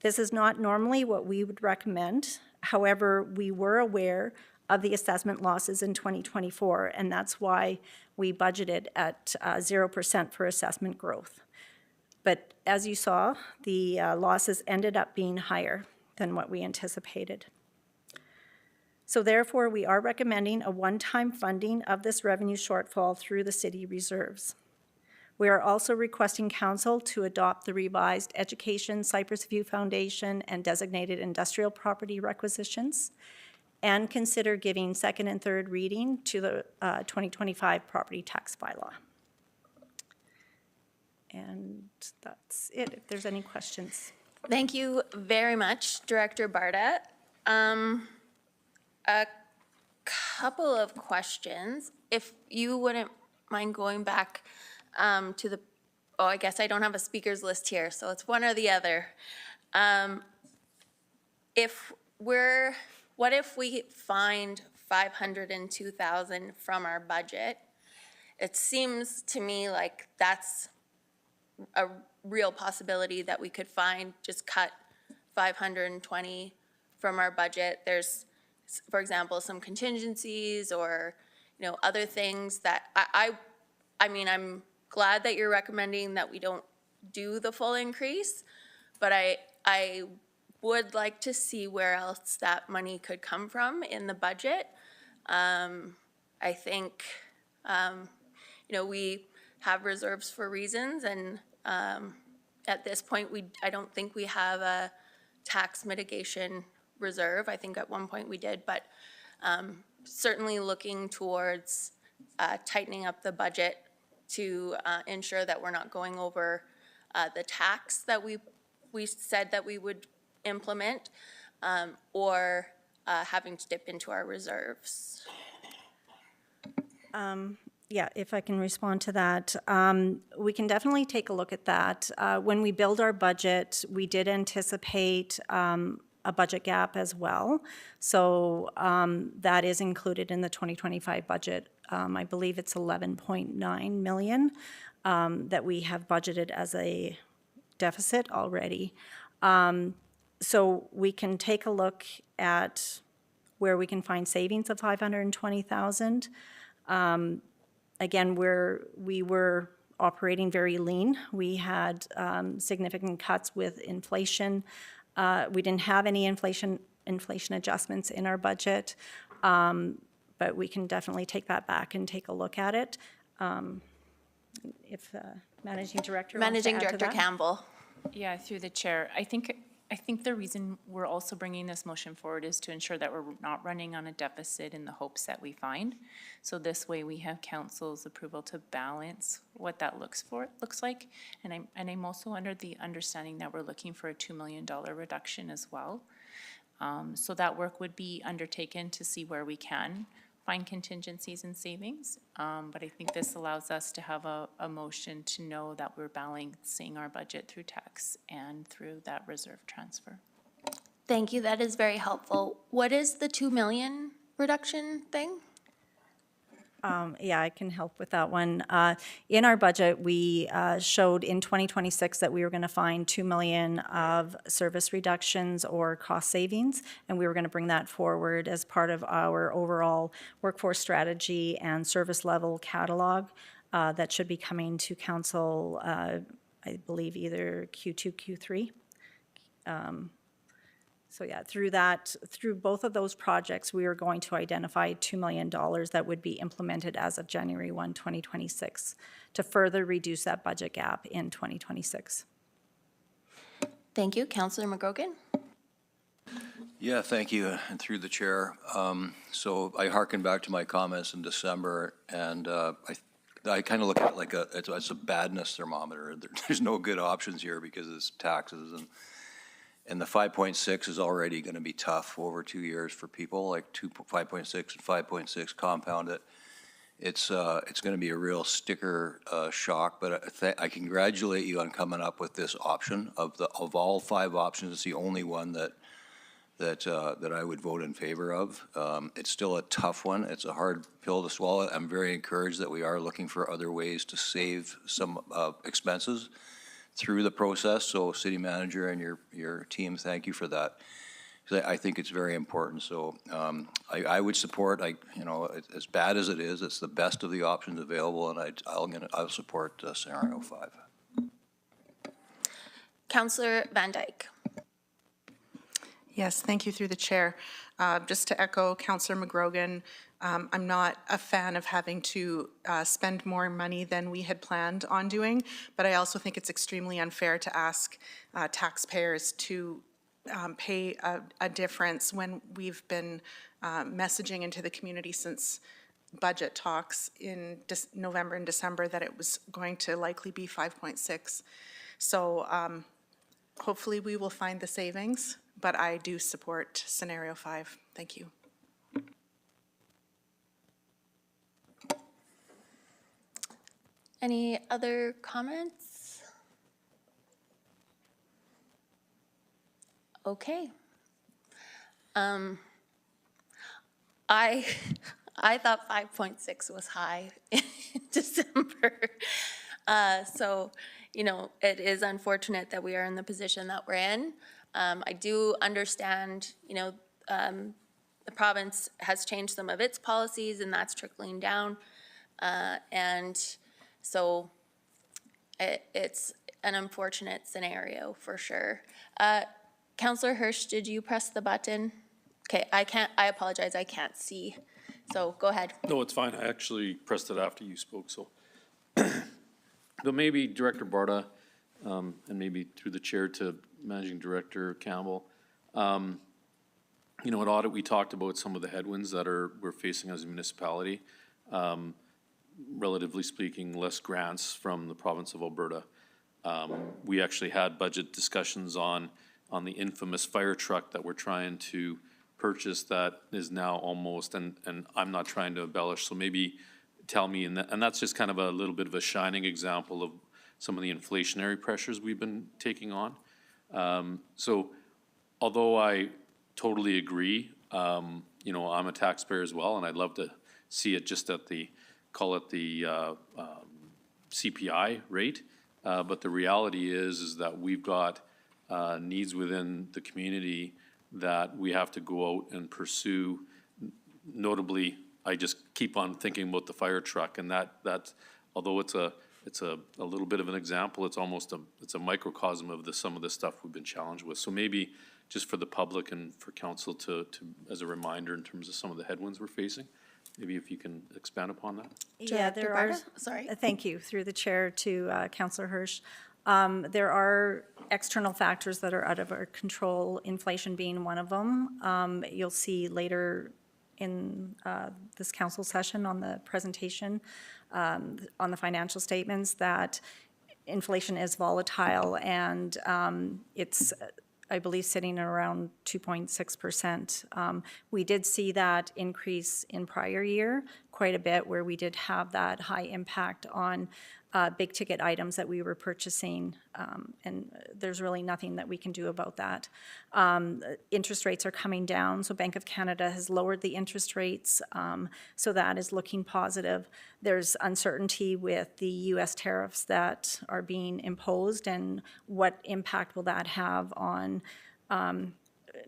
Speaker 12: This is not normally what we would recommend. However, we were aware of the assessment losses in 2024, and that's why we budgeted at 0% for assessment growth. But as you saw, the losses ended up being higher than what we anticipated. So therefore, we are recommending a one-time funding of this revenue shortfall through the city reserves. We are also requesting council to adopt the revised Education, Cypress View Foundation, and designated industrial property requisitions, and consider giving second and third reading to the 2025 property tax bylaw. And that's it, if there's any questions.
Speaker 1: Thank you very much, Director Barda. A couple of questions. If you wouldn't mind going back to the oh, I guess I don't have a speakers list here, so it's one or the other. What if we find 502,000 from our budget? It seems to me like that's a real possibility that we could find, just cut 520 from our budget. There's, for example, some contingencies or, other things that I mean, I'm glad that you're recommending that we don't do the full increase, but I would like to see where else that money could come from in the budget. I think, we have reserves for reasons, and at this point, I don't think we have a tax mitigation reserve. I think at one point we did, but certainly looking towards tightening up the budget to ensure that we're not going over the tax that we said that we would implement, or having to dip into our reserves.
Speaker 12: Yeah, if I can respond to that. We can definitely take a look at that. When we build our budget, we did anticipate a budget gap as well. So that is included in the 2025 budget. I believe it's 11.9 million that we have budgeted as a deficit already. So we can take a look at where we can find savings of 520,000. Again, we were operating very lean. We had significant cuts with inflation. We didn't have any inflation adjustments in our budget, but we can definitely take that back and take a look at it. If Managing Director wants to
Speaker 1: Managing
Speaker 12: add to
Speaker 1: Director
Speaker 12: that.
Speaker 1: Campbell.
Speaker 7: Yeah, through the chair. I think the reason we're also bringing this motion forward is to ensure that we're not running on a deficit in the hopes that we find. So this way we have council's approval to balance what that looks like. And I'm also under the understanding that we're looking for a $2 million reduction as well. So that work would be undertaken to see where we can find contingencies and savings. But I think this allows us to have a motion to know that we're balancing our budget through tax and through that reserve transfer.
Speaker 1: Thank you, that is very helpful. What is the 2 million reduction thing?
Speaker 12: Yeah, I can help with that one. In our budget, we showed in 2026 that we were going to find 2 million of service reductions or cost savings, and we were going to bring that forward as part of our overall workforce strategy and service level catalog that should be coming to council, I believe, either Q2, Q3. So yeah, through both of those projects, we are going to identify $2 million that would be implemented as of January 1, 2026, to further reduce that budget gap in 2026.
Speaker 1: Thank you. Councilor McGrogan?
Speaker 6: Yeah, thank you, and through the chair. So I hearken back to my comments in December, and I kind of look at it like it's a badness thermometer. There's no good options here because it's taxes, and the 5.6 is already going to be tough over 2 years for people, like 5.6 and 5.6 compound it. It's going to be a real sticker shock, but I congratulate you on coming up with this option. Of all 5 options, it's the only one that I would vote in favor of. It's still a tough one. It's a hard pill to swallow. I'm very encouraged that we are looking for other ways to save some expenses through the process. So city manager and your team, thank you for that. I think it's very important. So I would support, as bad as it is, it's the best of the options available, and I'll support scenario 5.
Speaker 1: Councilor Van Dyke.
Speaker 8: Yes, thank you through the chair. Just to echo Councilor McGrogan, I'm not a fan of having to spend more money than we had planned on doing, but I also think it's extremely unfair to ask taxpayers to pay a difference when we've been messaging into the community since budget talks in November and December that it was going to likely be 5.6. So hopefully we will find the savings, but I do support scenario 5. Thank you.
Speaker 1: Any other comments? Okay. I, I thought 5.6 was high in December. So, you know, it is unfortunate that we are in the position that we're in. I do understand, you know, the province has changed some of its policies and that's trickling down. And so it's an unfortunate scenario for sure. Councillor Hirsch, did you press the button? Okay, I apologize, I can't see. So go ahead.
Speaker 9: No, it's fine. I actually pressed it after you spoke, so. But maybe Director Barta, and maybe through the chair to Managing Director Campbell. You know, at audit, we talked about some of the headwinds that we're facing as a municipality. Relatively speaking, less grants from the province of Alberta. We actually had budget discussions on the infamous fire truck that we're trying to purchase that is now almost, and I'm not trying to embellish, so maybe tell me, and that's just kind of a little bit of a shining example of some of the inflationary pressures we've been taking on. So although I totally agree, you know, I'm a taxpayer as well, and I'd love to see it just at the, call it the CPI rate. But the reality is that we've got needs within the community that we have to go out and pursue. Notably, I just keep on thinking about the fire truck, and that although it's a little bit of an example, it's almost a microcosm of some of the stuff we've been challenged with. So maybe just for the public and for council to as a reminder in terms of some of the headwinds we're facing, maybe if you can expand upon that.
Speaker 12: Yeah,
Speaker 1: Director
Speaker 12: there are.
Speaker 1: Barta? Sorry.
Speaker 12: Thank you, through the chair to Councillor Hirsch. There are external factors that are out of our control, inflation being one of them. You'll see later in this council session on the presentation on the financial statements that inflation is volatile and it's, I believe, sitting at around 2.6%. We did see that increase in prior year quite a bit, where we did have that high impact on big ticket items that we were purchasing, and there's really nothing that we can do about that. Interest rates are coming down, so Bank of Canada has lowered the interest rates, so that is looking positive. There's uncertainty with the U.S. tariffs that are being imposed, and what impact will that have on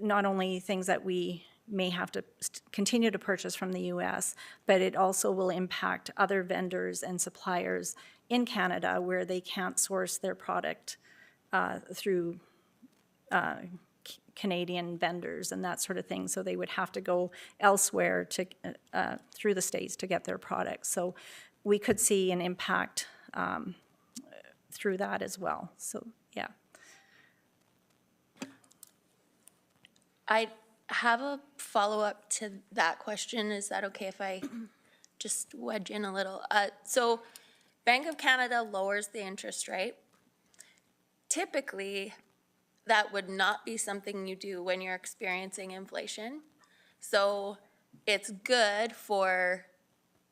Speaker 12: not only things that we may have to continue to purchase from the U.S., but it also will impact other vendors and suppliers in Canada where they can't source their product through Canadian vendors and that sort of thing. So they would have to go elsewhere to through the States to get their products. So we could see an impact through that as well. So, yeah.
Speaker 1: I have a follow-up to that question. Is that okay if I just wedge in a little? So Bank of Canada lowers the interest rate. Typically, that would not be something you do when you're experiencing inflation. So it's good for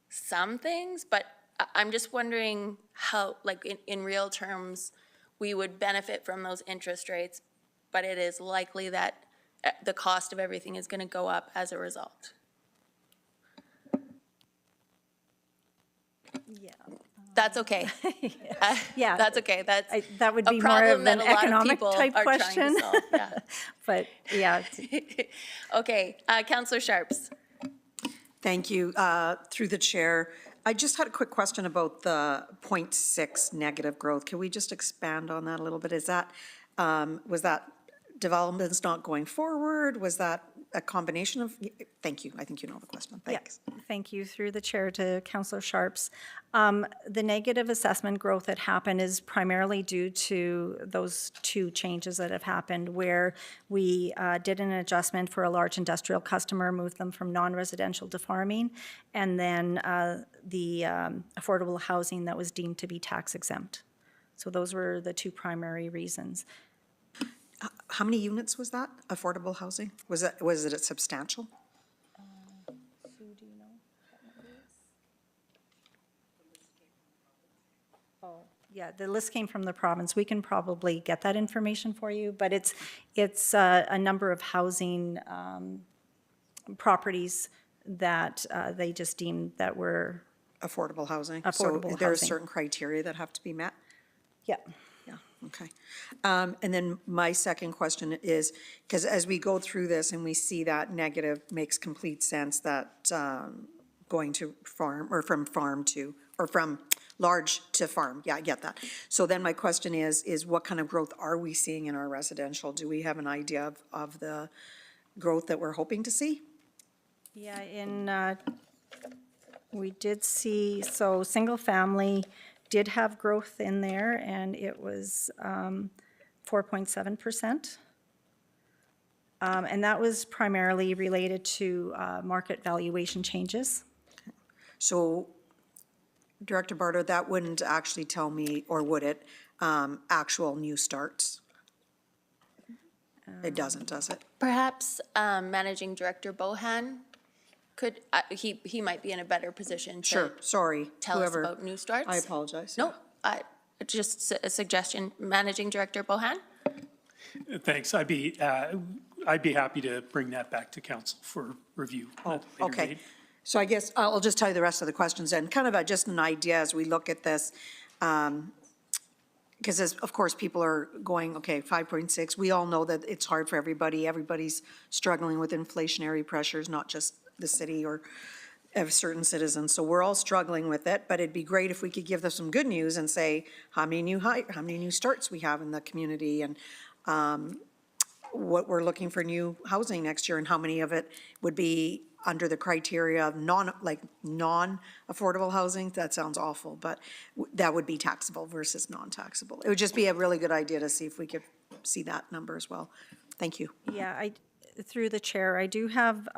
Speaker 1: some things, but I'm just wondering how, like in real terms, we would benefit from those interest rates, but it is likely that the cost of everything is going to go up as a result.
Speaker 12: Yeah.
Speaker 1: That's okay.
Speaker 12: Yeah.
Speaker 1: That's okay. That's
Speaker 12: that would
Speaker 1: a
Speaker 12: be more of
Speaker 1: problem that
Speaker 12: an
Speaker 1: a lot of
Speaker 12: economic
Speaker 1: people
Speaker 12: type
Speaker 1: are trying to
Speaker 12: question.
Speaker 1: solve. Yeah.
Speaker 12: But, yeah.
Speaker 1: Okay, Councillor Sharps.
Speaker 2: Thank you. Through the chair, I just had a quick question about the 0.6 negative growth. Can we just expand on that a little bit? Is that, was that developments not going forward? Was that a combination of, thank you. I think you know the question. Thanks.
Speaker 12: Yeah, thank you. Through the chair to Councillor Sharps. The negative assessment growth that happened is primarily due to those two changes that have happened where we did an adjustment for a large industrial customer, moved them from non-residential to farming, and then the affordable housing that was deemed to be tax exempt. So those were the two primary reasons.
Speaker 2: How many units was that, affordable housing? Was it substantial?
Speaker 12: Sue, do you know what number it is? Oh, Yeah, the list came from the province. We can probably get that information for you, but it's a number of housing properties that they just deemed that were,
Speaker 2: Affordable housing.
Speaker 12: Affordable
Speaker 2: So there's
Speaker 12: housing.
Speaker 2: certain criteria that have to be met?
Speaker 12: yeah.
Speaker 2: Yeah, okay. And then my second question is, because as we go through this and we see that negative, makes complete sense that going to farm, or from farm to, or from large to farm, yeah, I get that. So then my question is what kind of growth are we seeing in our residential? Do we have an idea of the growth that we're hoping to see?
Speaker 12: Yeah, we did see, so single family did have growth in there, and it was 4.7%. And that was primarily related to market valuation changes.
Speaker 2: So, Director Barter, that wouldn't actually tell me, or would it, actual new starts? It doesn't, does it?
Speaker 1: Perhaps Managing Director Bohan could, he might be in a better position
Speaker 2: Sure,
Speaker 1: to
Speaker 2: sorry.
Speaker 1: tell us
Speaker 2: whoever-
Speaker 1: about new starts.
Speaker 2: I apologize.
Speaker 1: No, just a suggestion. Managing Director Bohan?
Speaker 10: Thanks. I'd be happy to bring that back to council for review at a later
Speaker 2: Okay.
Speaker 10: date.
Speaker 2: So I guess I'll just tell you the rest of the questions and kind of just an idea as we look at this. Because of course, people are going, okay, 5.6, we all know that it's hard for everybody. Everybody's struggling with inflationary pressures, not just the city or of certain citizens. So we're all struggling with it, but it'd be great if we could give them some good news and say how many new starts we have in the community, and what we're looking for new housing next year, and how many of it would be under the criteria of non-affordable housing. That sounds awful, but that would be taxable versus non-taxable. It would just be a really good idea to see if we could see that number as well. Thank you.
Speaker 12: Yeah, through the chair, I do have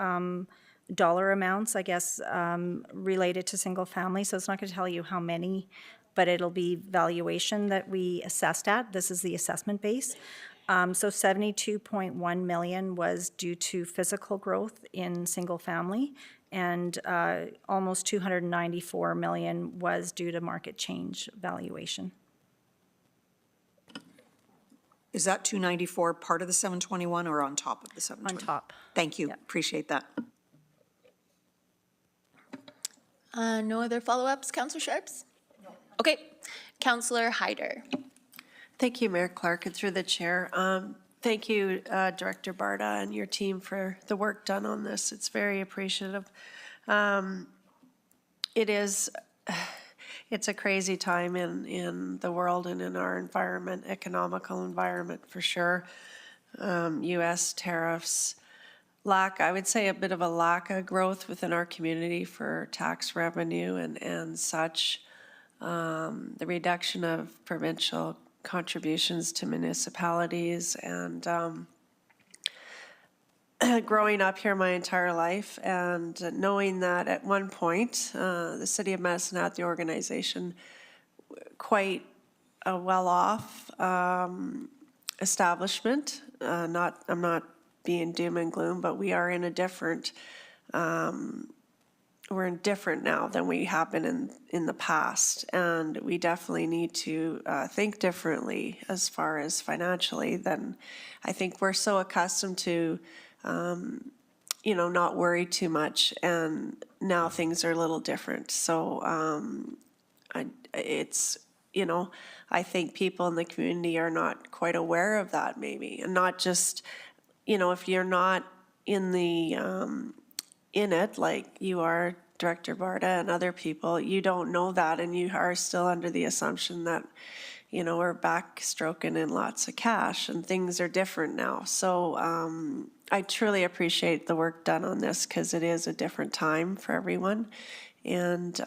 Speaker 12: dollar amounts, I guess, related to single family, so it's not going to tell you how many, but it'll be valuation that we assessed at. This is the assessment base. So 72.1 million was due to physical growth in single family, and almost 294 million was due to market change valuation.
Speaker 2: Is that 294 part of the 721 or on top of the 721?
Speaker 12: On top.
Speaker 2: Thank you,
Speaker 12: Yeah.
Speaker 2: appreciate that.
Speaker 1: No other follow-ups, Councillor Sharps? No. Okay, Councillor Hyder.
Speaker 5: Thank you, Mayor Clark, and through the chair. Thank you, Director Barta and your team for the work done on this. It's very appreciative. It's a crazy time in the world and in our environment, economical environment for sure. U.S. tariffs, I would say a bit of a lack of growth within our community for tax revenue and such. The reduction of provincial contributions to municipalities, and growing up here my entire life and knowing that at one point the City of Medicine had the organization quite a well-off establishment. I'm not being doom and gloom, but we are in a different we're different now than we have been in the past, and we definitely need to think differently as far as financially. Then I think we're so accustomed to, not worry too much, and now things are a little different. So I think people in the community are not quite aware of that maybe, and not just, if you're not in it like you are, Director Barta, and other people, you don't know that, and you are still under the assumption that, we're backstroking in lots of cash, and things are different now. So I truly appreciate the work done on this, because it is a different time for everyone, and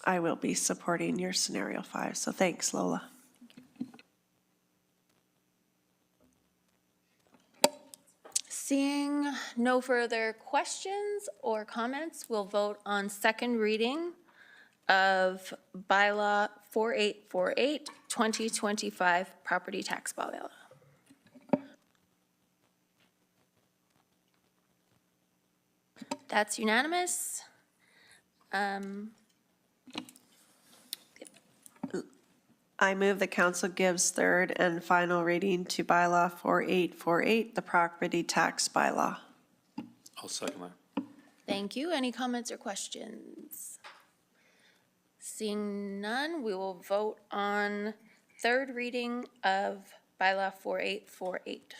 Speaker 5: I will be supporting your scenario 5. So thanks, Lola.
Speaker 1: Seeing no further questions or comments, we'll vote on second reading of Bylaw 4848, 2025 Property Tax Bylaw. That's unanimous.
Speaker 5: I move the council gives third and final reading to bylaw 4848, the property tax bylaw.
Speaker 9: I'll second that.
Speaker 1: Thank you. Any comments or questions? Seeing none, we will vote on third reading of bylaw 4848.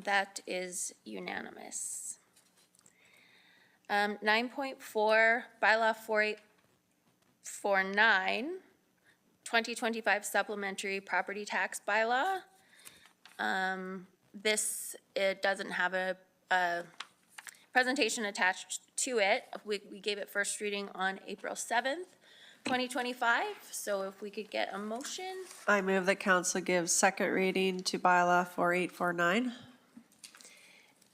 Speaker 1: That is unanimous. 9.4, bylaw 4849, 2025 supplementary property tax bylaw. This, it doesn't have a presentation attached to it. We gave it first reading on April 7th, 2025. So if we could get a motion.
Speaker 5: I move that council gives second reading to bylaw 4849.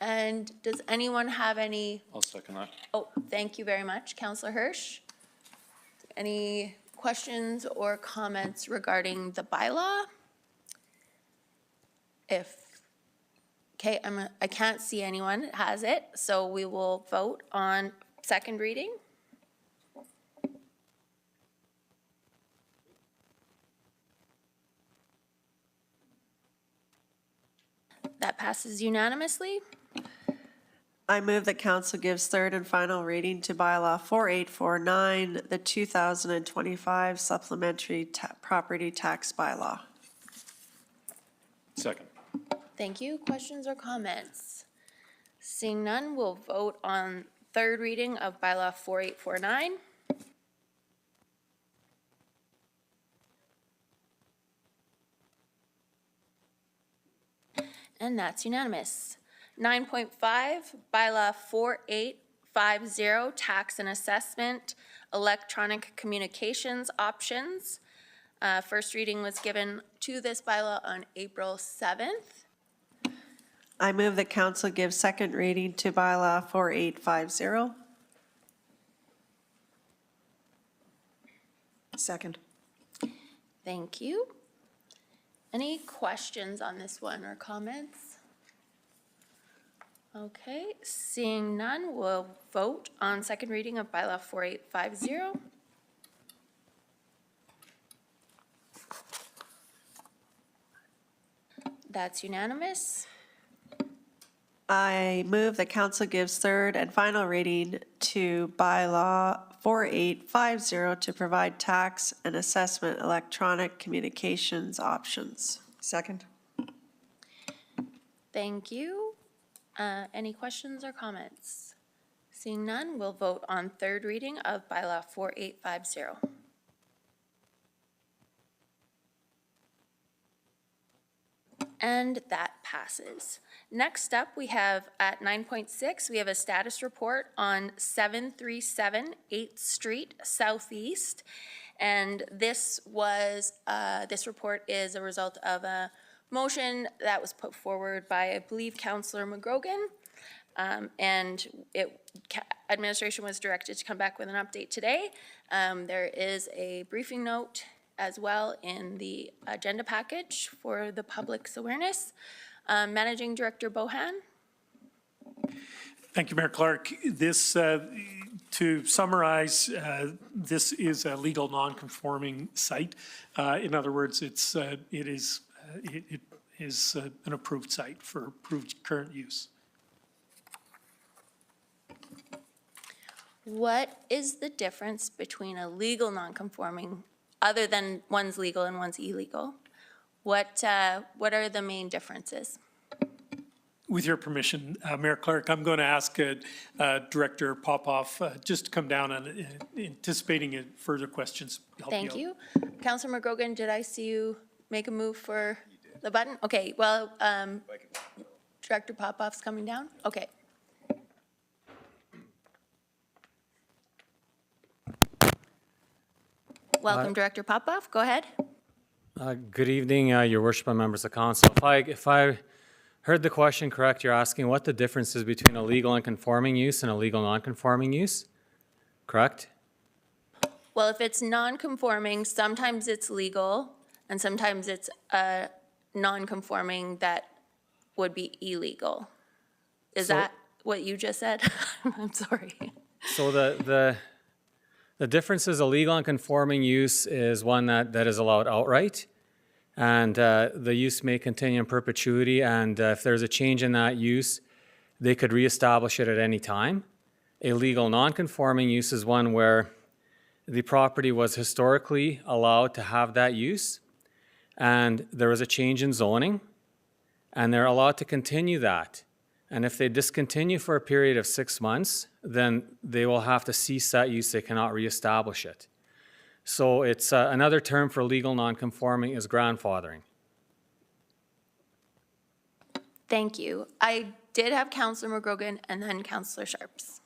Speaker 1: And does anyone have any,
Speaker 9: I'll second that.
Speaker 1: oh, thank you very much, Councilor Hirsch. Any questions or comments regarding the bylaw? Okay, I can't see anyone that has it, so we will vote on second reading. That passes unanimously.
Speaker 5: I move that council gives third and final reading to bylaw 4849, the 2025 supplementary property tax bylaw.
Speaker 9: Second.
Speaker 1: Thank you. Questions or comments? Seeing none, we'll vote on third reading of bylaw 4849. And that's unanimous. 9.5, bylaw 4850, tax and assessment, electronic communications options. First reading was given to this bylaw on April 7th.
Speaker 5: I move that council give second reading to bylaw 4850.
Speaker 2: Second.
Speaker 1: Thank you. Any questions on this one or comments? Okay, seeing none, we'll vote on second reading of bylaw 4850. That's unanimous.
Speaker 5: I move that council gives third and final reading to bylaw 4850 to provide tax and assessment electronic communications options.
Speaker 2: Second.
Speaker 1: Thank you. Any questions or comments? Seeing none, we'll vote on third reading of bylaw 4850. And that passes. Next up, we have at 9.6, we have a status report on 737 8th Street Southeast. And this report is a result of a motion that was put forward by, I believe, Councilor McGrogan. And administration was directed to come back with an update today. There is a briefing note as well in the agenda package for the public's awareness. Managing Director Bohan.
Speaker 10: Thank you, Mayor Clark. This, to summarize, this is a legal non-conforming site. In other words, it is an approved site for approved current use.
Speaker 1: What is the difference between a legal non-conforming, other than one's legal and one's illegal? What are the main differences?
Speaker 10: With your permission, Mayor Clark, I'm going to ask Director Popoff just to come down and anticipating further questions.
Speaker 1: Thank you. Councilor McGrogan, did I see you make a move for the button? Okay, well, Director Popoff's coming down? Okay. Welcome, Director Popoff. Go ahead.
Speaker 13: Good evening, Your Worship and members of council. If I heard the question correct, you're asking what the difference is between a legal and conforming use and a legal non-conforming use, correct?
Speaker 1: Well, if it's non-conforming, sometimes it's legal, and sometimes it's non-conforming that would be illegal. Is that what you just said? I'm sorry.
Speaker 13: So the difference is a legal and conforming use is one that is allowed outright. And the use may continue in perpetuity, and if there's a change in that use, they could reestablish it at any time. A legal non-conforming use is one where the property was historically allowed to have that use, and there was a change in zoning, and they're allowed to continue that. And if they discontinue for a period of 6 months, then they will have to cease that use. They cannot reestablish it. So it's another term for legal non-conforming is grandfathering.
Speaker 1: Thank you. I did have Councilor McGrogan and then Councilor Sharps.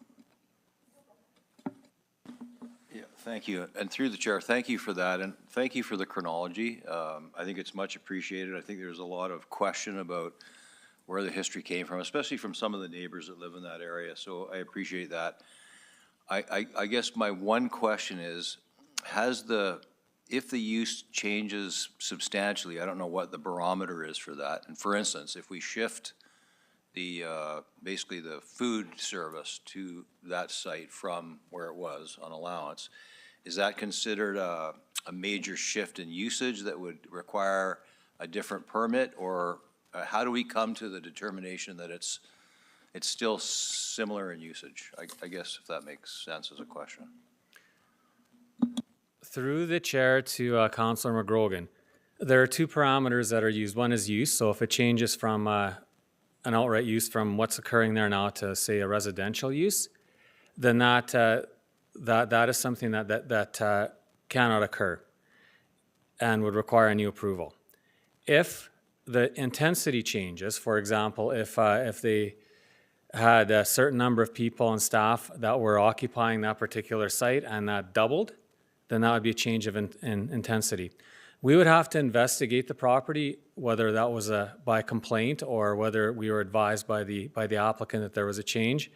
Speaker 6: Yeah, thank you. And through the chair, thank you for that, and thank you for the chronology. I think it's much appreciated. I think there's a lot of question about where the history came from, especially from some of the neighbors that live in that area, so I appreciate that. I guess my one question is, if the use changes substantially, I don't know what the barometer is for that. And for instance, if we shift basically the food service to that site from where it was on allowance, is that considered a major shift in usage that would require a different permit? Or how do we come to the determination that it's still similar in usage? I guess if that makes sense as a question.
Speaker 13: Through the chair to Councilor McGrogan, there are two parameters that are used. One is use, so if it changes from an outright use from what's occurring there now to, say, a residential use, then that is something that cannot occur and would require a new approval. If the intensity changes, for example, if they had a certain number of people and staff that were occupying that particular site and that doubled, then that would be a change of intensity. We would have to investigate the property, whether that was by complaint or whether we were advised by the applicant that there was a change.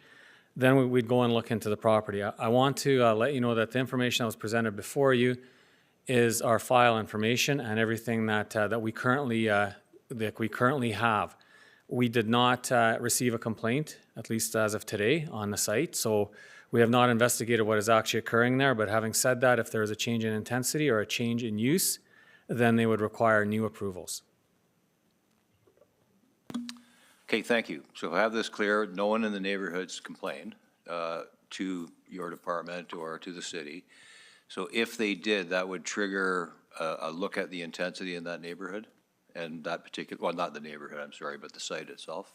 Speaker 13: Then we'd go and look into the property. I want to let you know that the information that was presented before you is our file information and everything that we currently have. We did not receive a complaint, at least as of today, on the site. So we have not investigated what is actually occurring there. But having said that, if there is a change in intensity or a change in use, then they would require new approvals.
Speaker 6: Okay, thank you. So if I have this clear, no one in the neighborhoods complained to your department or to the city. So if they did, that would trigger a look at the intensity in that neighborhood? And that particular, well, not the neighborhood, I'm sorry, but the site itself?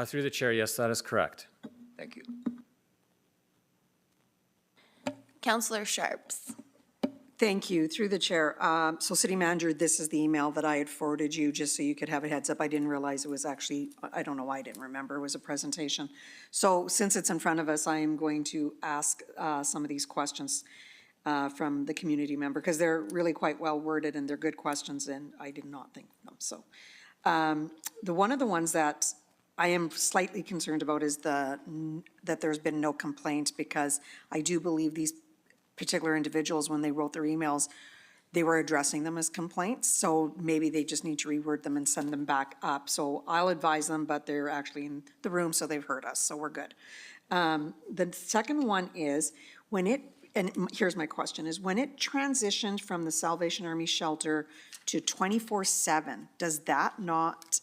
Speaker 13: Through the chair, yes, that is correct.
Speaker 6: Thank you.
Speaker 1: Councilor Sharps.
Speaker 2: Thank you. Through the chair. So City Manager, this is the email that I had forwarded you just so you could have a heads up. I didn't realize it was actually, I don't know why I didn't remember, it was a presentation. So since it's in front of us, I am going to ask some of these questions from the community member, because they're really quite well worded and they're good questions, and I did not think of them. So one of the ones that I am slightly concerned about is that there's been no complaints, because I do believe these particular individuals, when they wrote their emails, they were addressing them as complaints. So maybe they just need to reword them and send them back up. So I'll advise them, but they're actually in the room, so they've heard us, so we're good. The second one is and here's my question, is when it transitioned from the Salvation Army shelter to 24/7, does that not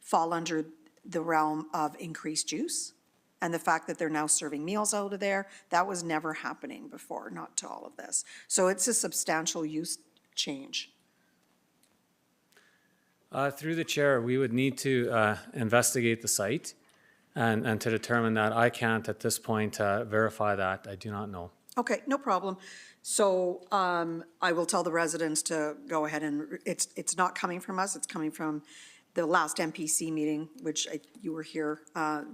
Speaker 2: fall under the realm of increased use? And the fact that they're now serving meals out of there, that was never happening before, not to all of this. So it's a substantial use change.
Speaker 13: Through the chair, we would need to investigate the site and to determine that. I can't at this point verify that. I do not know.
Speaker 2: Okay, no problem. So I will tell the residents to go ahead and, it's not coming from us, it's coming from the last MPC meeting, which you were here.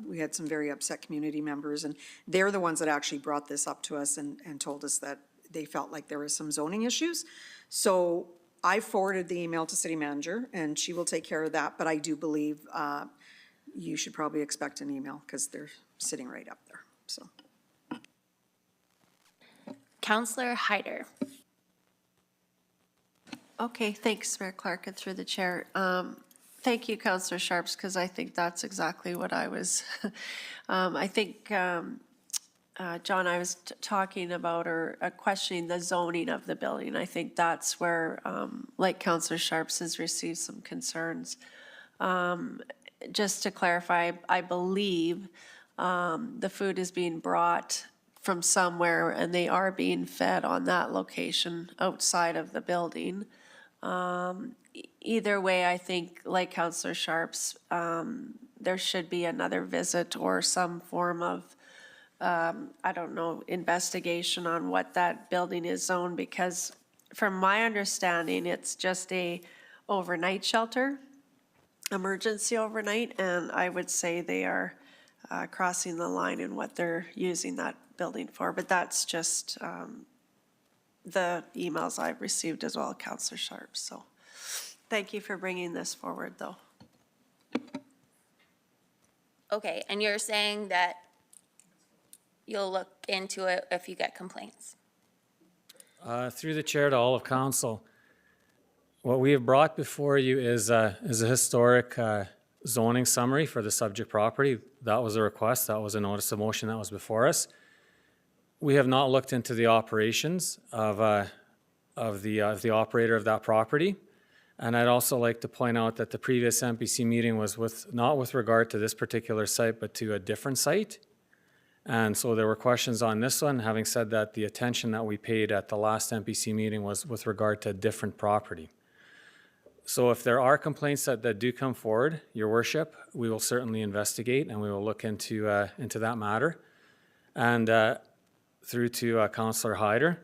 Speaker 2: We had some very upset community members, and they're the ones that actually brought this up to us and told us that they felt like there was some zoning issues. So I forwarded the email to City Manager, and she will take care of that, but I do believe you should probably expect an email, because they're sitting right up there, so.
Speaker 1: Councilor Hyder.
Speaker 5: Okay, thanks, Mayor Clark, and through the chair. Thank you, Councillor Sharps, because I think that's exactly what I was, I think, John, I was talking about or questioning the zoning of the building. I think that's where, like Councillor Sharps has received some concerns. Just to clarify, I believe the food is being brought from somewhere and they are being fed on that location outside of the building. Either way, I think, like Councillor Sharps, there should be another visit or some form of, I don't know, investigation on what that building is zoned, because from my understanding, it's just a overnight shelter, emergency overnight, and I would say they are crossing the line in what they're using that building for, but that's just the emails I've received as well, Councillor Sharp. So thank you for bringing this forward, though.
Speaker 1: Okay, and you're saying that you'll look into it if you get complaints?
Speaker 13: Through the chair to all of council, what we have brought before you is a historic zoning summary for the subject property. That was a request, that was a notice of motion that was before us. We have not looked into the operations of the operator of that property. And I'd also like to point out that the previous MPC meeting was not with regard to this particular site, but to a different site. And so there were questions on this one. Having said that, the attention that we paid at the last MPC meeting was with regard to a different property. So if there are complaints that do come forward, Your Worship, we will certainly investigate and we will look into that matter. And through to Councillor Hyder,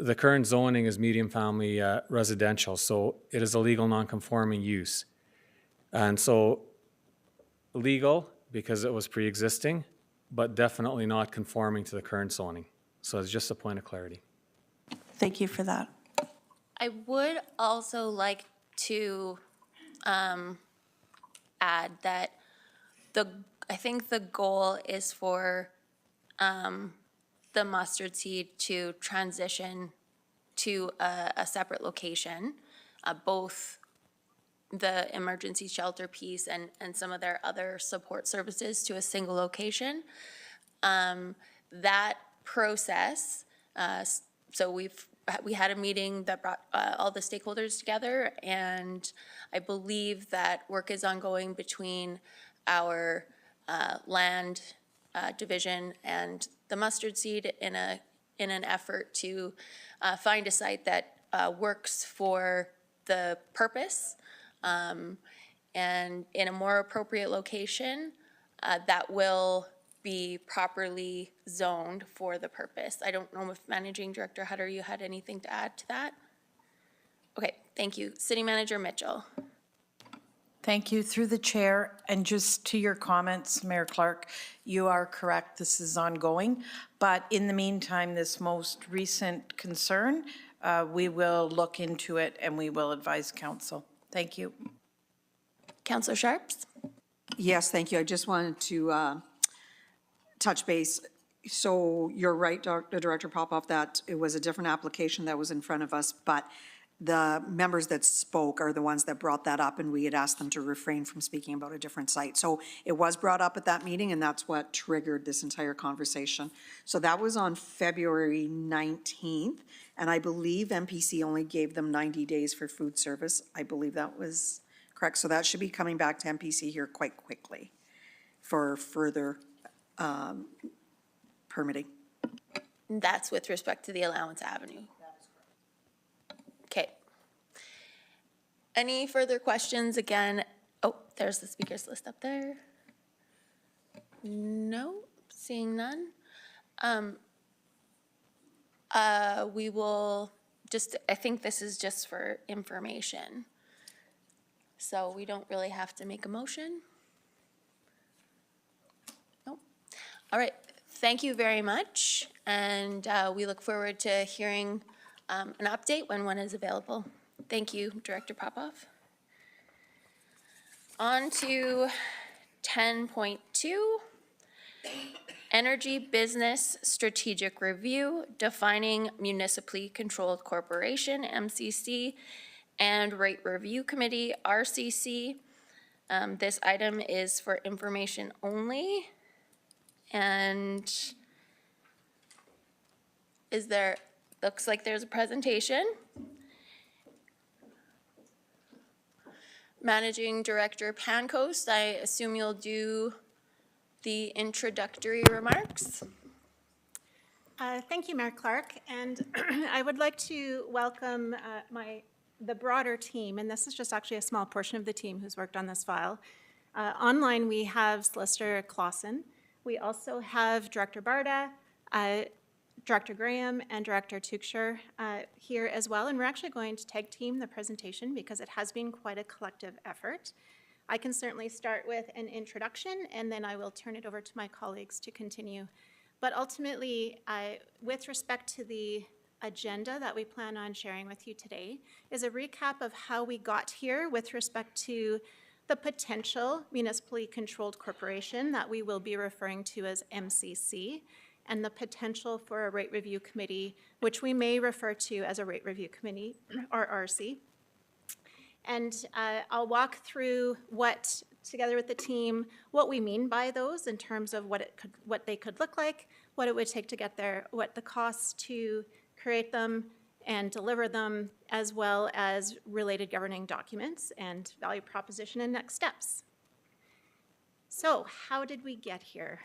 Speaker 13: the current zoning is medium family residential, so it is a legal non-conforming use. And so legal because it was pre-existing, but definitely not conforming to the current zoning. So it's just a point of clarity.
Speaker 5: Thank you for that.
Speaker 1: I would also like to add that I think the goal is for the mustard seed to transition to a separate location, both the emergency shelter piece and some of their other support services to a single location. That process, so we had a meeting that brought all the stakeholders together, and I believe that work is ongoing between our land division and the mustard seed in an effort to find a site that works for the purpose and in a more appropriate location that will be properly zoned for the purpose. I don't know if Managing Director Hutter, you had anything to add to that? Okay, thank you. City Manager Mitchell.
Speaker 3: Thank you. Through the chair, and just to your comments, Mayor Clark, you are correct, this is ongoing. But in the meantime, this most recent concern, we will look into it and we will advise council. Thank you.
Speaker 1: Councillor Sharps?
Speaker 2: Yes, thank you. I just wanted to touch base. So you're right, Director Popoff, that it was a different application that was in front of us, but the members that spoke are the ones that brought that up, and we had asked them to refrain from speaking about a different site. So it was brought up at that meeting, and that's what triggered this entire conversation. So that was on February 19th, and I believe MPC only gave them 90 days for food service. I believe that was correct. So that should be coming back to MPC here quite quickly for further permitting.
Speaker 1: That's with respect to the Allowance Avenue. Okay. Any further questions? Again, oh, there's the speakers list up there. No, seeing none. We will just, I think this is just for information. So we don't really have to make a motion. Nope. All right, thank you very much. And we look forward to hearing an update when one is available. Thank you, Director Popoff. On to 10.2, Energy Business Strategic Review, defining municipally controlled corporation, MCC, and Rate Review Committee, RCC. This item is for information only. And looks like there's a presentation. Managing Director Pancoast, I assume you'll do the introductory remarks.
Speaker 14: Thank you, Mayor Clark, and I would like to welcome the broader team, and this is just actually a small portion of the team who's worked on this file. Online, we have Solicitor Clausen. We also have Director Barda, Director Graham, and Director Tuchscher here as well, and we're actually going to tag team the presentation because it has been quite a collective effort. I can certainly start with an introduction, and then I will turn it over to my colleagues to continue. But ultimately, with respect to the agenda that we plan on sharing with you today, is a recap of how we got here with respect to the potential municipally controlled corporation that we will be referring to as MCC, and the potential for a rate review committee, which we may refer to as a rate review committee, or RC. And I'll walk through what, together with the team, what we mean by those in terms of what they could look like, what it would take to get there, what the costs to create them and deliver them, as well as related governing documents and value proposition and next steps. So how did we get here?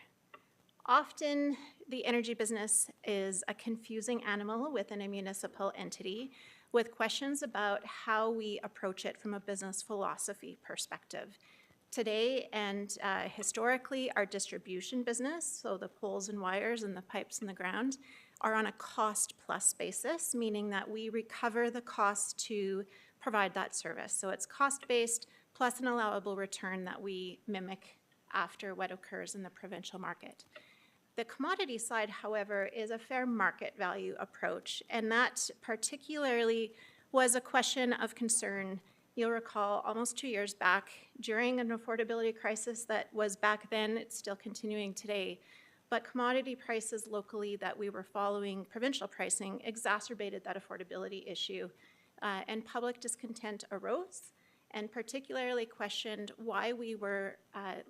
Speaker 14: Often, the energy business is a confusing animal within a municipal entity with questions about how we approach it from a business philosophy perspective. Today and historically, our distribution business, so the poles and wires and the pipes in the ground, are on a cost-plus basis, meaning that we recover the cost to provide that service. So it's cost-based plus an allowable return that we mimic after what occurs in the provincial market. The commodity side, however, is a fair market value approach, and that particularly was a question of concern. You'll recall almost 2 years back, during an affordability crisis that was back then, it's still continuing today, but commodity prices locally that we were following provincial pricing exacerbated that affordability issue, and public discontent arose, and particularly questioned why we were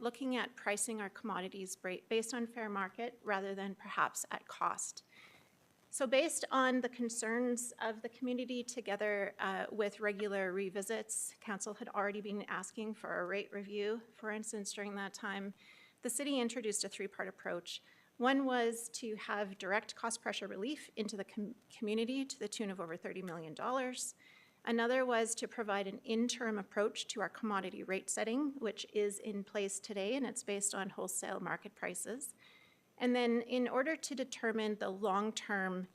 Speaker 14: looking at pricing our commodities based on fair market rather than perhaps at cost. So based on the concerns of the community together with regular revisits, council had already been asking for a rate review. For instance, during that time, the city introduced a three-part approach. One was to have direct cost pressure relief into the community to the tune of over $30 million. Another was to provide an interim approach to our commodity rate setting, which is in place today, and it's based on wholesale market prices. And then in order to determine the long-term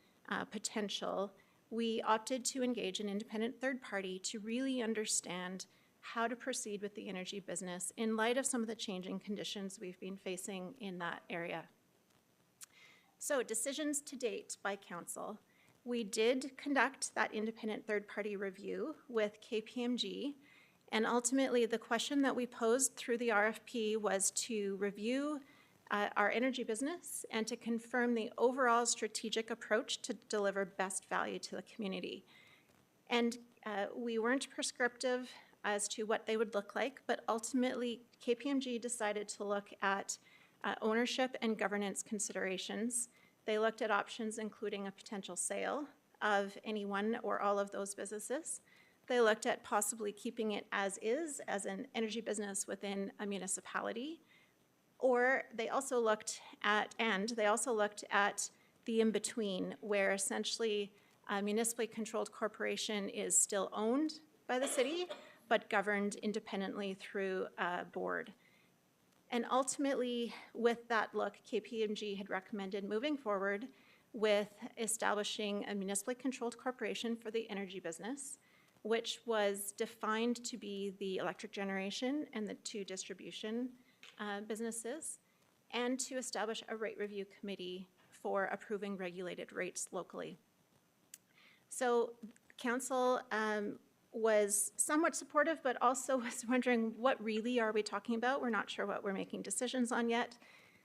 Speaker 14: potential, we opted to engage an independent third party to really understand how to proceed with the energy business in light of some of the changing conditions we've been facing in that area. So decisions to date by council. We did conduct that independent third-party review with KPMG, and ultimately the question that we posed through the RFP was to review our energy business and to confirm the overall strategic approach to deliver best value to the community. And we weren't prescriptive as to what they would look like, but ultimately KPMG decided to look at ownership and governance considerations. They looked at options including a potential sale of any one or all of those businesses. They looked at possibly keeping it as is, as an energy business within a municipality. Or they also looked at the in-between, where essentially a municipally controlled corporation is still owned by the city, but governed independently through a board. And ultimately, with that look, KPMG had recommended moving forward with establishing a municipally controlled corporation for the energy business, which was defined to be the electric generation and the two distribution businesses, and to establish a rate review committee for approving regulated rates locally. So council was somewhat supportive, but also was wondering, what really are we talking about? We're not sure what we're making decisions on yet.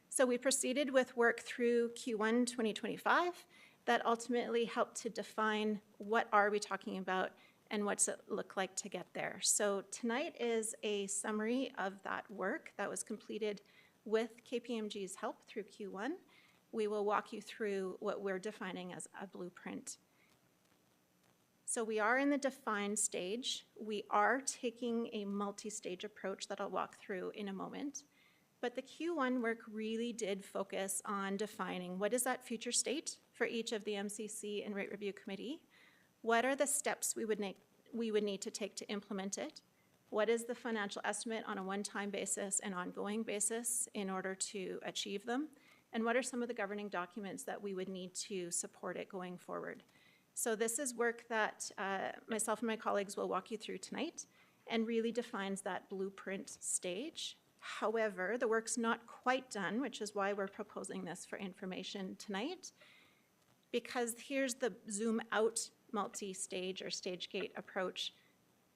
Speaker 14: So we proceeded with work through Q1 2025 that ultimately helped to define what are we talking about and what's it look like to get there. So tonight is a summary of that work that was completed with KPMG's help through Q1. We will walk you through what we're defining as a blueprint. So we are in the define stage. We are taking a multi-stage approach that I'll walk through in a moment. But the Q1 work really did focus on defining what is that future state for each of the MCC and Rate Review Committee. What are the steps we would need to take to implement it? What is the financial estimate on a one-time basis and ongoing basis in order to achieve them? And what are some of the governing documents that we would need to support it going forward? So this is work that myself and my colleagues will walk you through tonight and really defines that blueprint stage. However, the work's not quite done, which is why we're proposing this for information tonight, because here's the zoom out multi-stage or stage gate approach.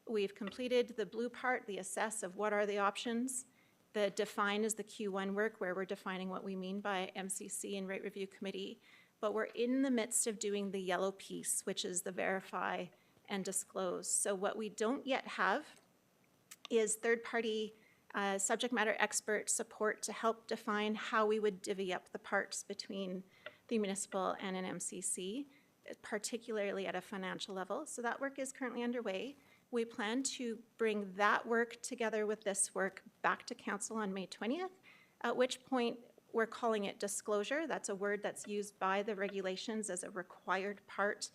Speaker 14: We've completed the blue part, the assess of what are the options. The define is the Q1 work where we're defining what we mean by MCC and Rate Review Committee, but we're in the midst of doing the yellow piece, which is the verify and disclose. So what we don't yet have is third-party subject matter expert support to help define how we would divvy up the parts between the municipal and an MCC, particularly at a financial level. So that work is currently underway. We plan to bring that work together with this work back to council on May 20th, at which point we're calling it disclosure. That's a word that's used by the regulations as a required part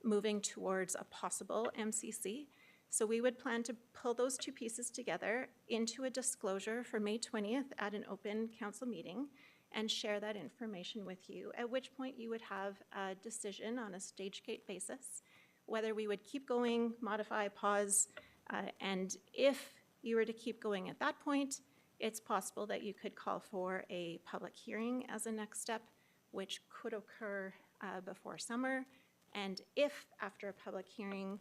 Speaker 14: moving towards a possible MCC. So we would plan to pull those two pieces together into a disclosure for May 20th at an open council meeting and share that information with you, at which point you would have a decision on a stage gate basis, whether we would keep going, modify, pause, and if you were to keep going at that point, it's possible that you could call for a public hearing as a next step, which could occur before summer. And if after a public hearing,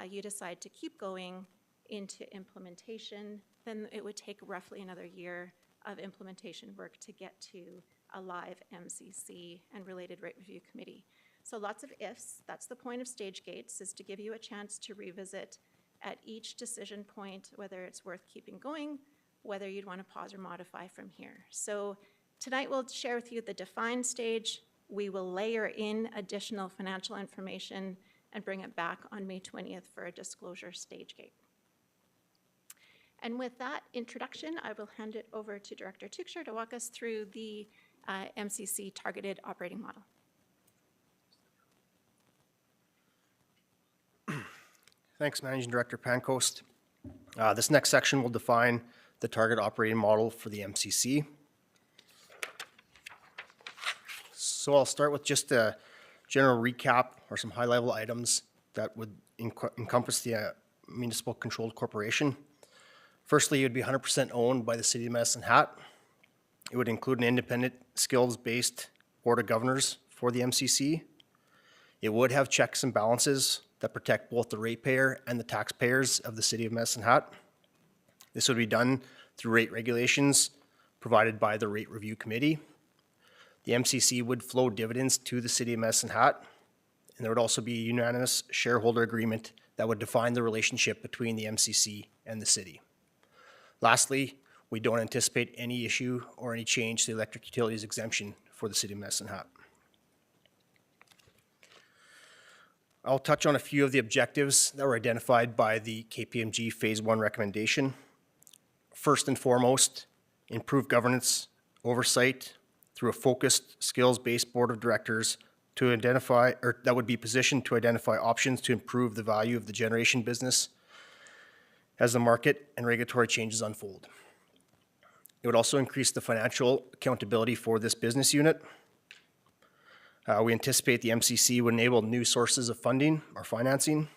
Speaker 14: you decide to keep going into implementation, then it would take roughly another year of implementation work to get to a live MCC and related rate review committee. So lots of ifs. That's the point of stage gates, is to give you a chance to revisit at each decision point whether it's worth keeping going, whether you'd want to pause or modify from here. So tonight we'll share with you the define stage. We will layer in additional financial information and bring it back on May 20th for a disclosure stage gate. And with that introduction, I will hand it over to Director Tuchscher to walk us through the MCC targeted operating model.
Speaker 15: Thanks, Managing Director Pancoast. This next section will define the target operating model for the MCC. So I'll start with just a general recap or some high-level items that would encompass the municipal controlled corporation. Firstly, it would be 100% owned by the City of Medicine Hat. It would include an independent, skills-based board of governors for the MCC. It would have checks and balances that protect both the ratepayer and the taxpayers of the City of Medicine Hat. This would be done through rate regulations provided by the Rate Review Committee. The MCC would flow dividends to the City of Medicine Hat, and there would also be a unanimous shareholder agreement that would define the relationship between the MCC and the city. Lastly, we don't anticipate any issue or any change to the electric utilities exemption for the City of Medicine Hat. I'll touch on a few of the objectives that were identified by the KPMG Phase 1 recommendation. First and foremost, improve governance oversight through a focused, skills-based board of directors to identify, or that would be positioned to identify options to improve the value of the generation business as the market and regulatory changes unfold. It would also increase the financial accountability for this business unit. We anticipate the MCC would enable new sources of funding or financing,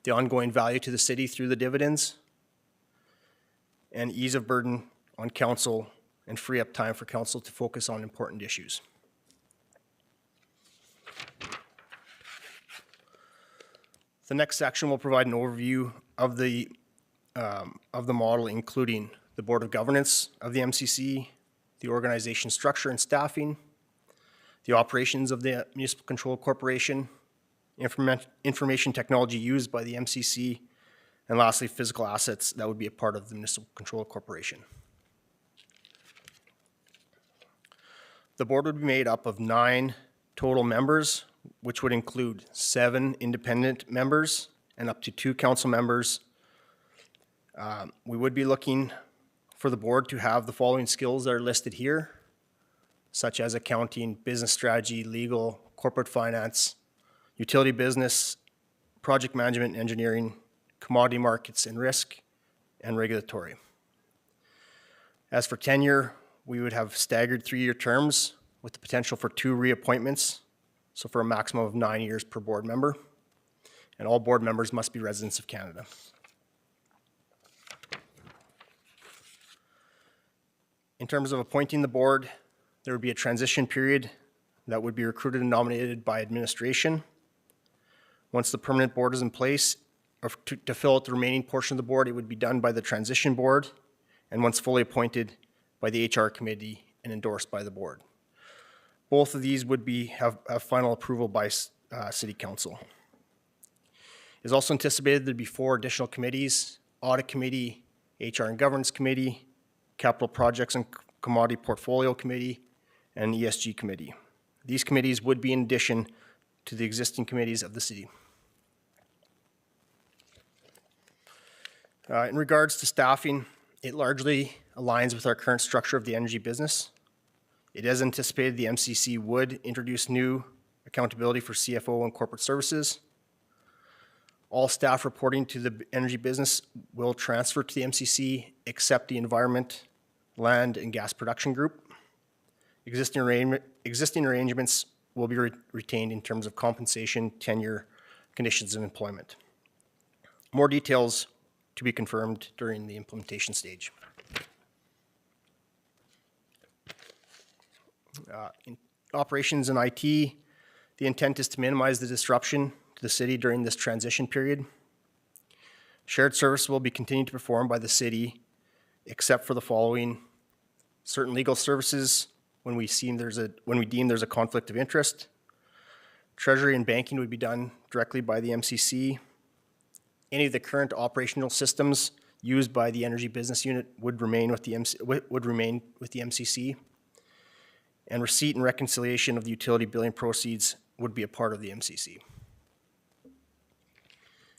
Speaker 15: the ongoing value to the city through the dividends, and ease of burden on council and free up time for council to focus on important issues. The next section will provide an overview of the model, including the Board of Governance of the MCC, the organization structure and staffing, the operations of the Municipal Control Corporation, information technology used by the MCC, and lastly, physical assets that would be a part of the Municipal Control Corporation. The board would be made up of 9 total members, which would include 7 independent members and up to 2 council members. We would be looking for the board to have the following skills that are listed here, such as accounting, business strategy, legal, corporate finance, utility business, project management, engineering, commodity markets and risk, and regulatory. As for tenure, we would have staggered 3-year terms with the potential for 2 reappointments, so for a maximum of 9 years per board member. And all board members must be residents of Canada. In terms of appointing the board, there would be a transition period that would be recruited and nominated by administration. Once the permanent board is in place, or to fill out the remaining portion of the board, it would be done by the transition board, and once fully appointed, by the HR committee and endorsed by the board. Both of these would have final approval by City Council. It is also anticipated there'd be 4 additional committees: Audit Committee, HR and Governance Committee, Capital Projects and Commodity Portfolio Committee, and ESG Committee. These committees would be in addition to the existing committees of the city. In regards to staffing, it largely aligns with our current structure of the energy business. It is anticipated the MCC would introduce new accountability for CFO and corporate services. All staff reporting to the energy business will transfer to the MCC except the environment, land, and gas production group. Existing arrangements will be retained in terms of compensation, tenure, conditions of employment. More details to be confirmed during the implementation stage. In operations and IT, the intent is to minimize the disruption to the city during this transition period. Shared service will be continued to perform by the city, except for the following: certain legal services when we deem there's a conflict of interest. Treasury and banking would be done directly by the MCC. Any of the current operational systems used by the energy business unit would remain with the MCC. And receipt and reconciliation of the utility billing proceeds would be a part of the MCC.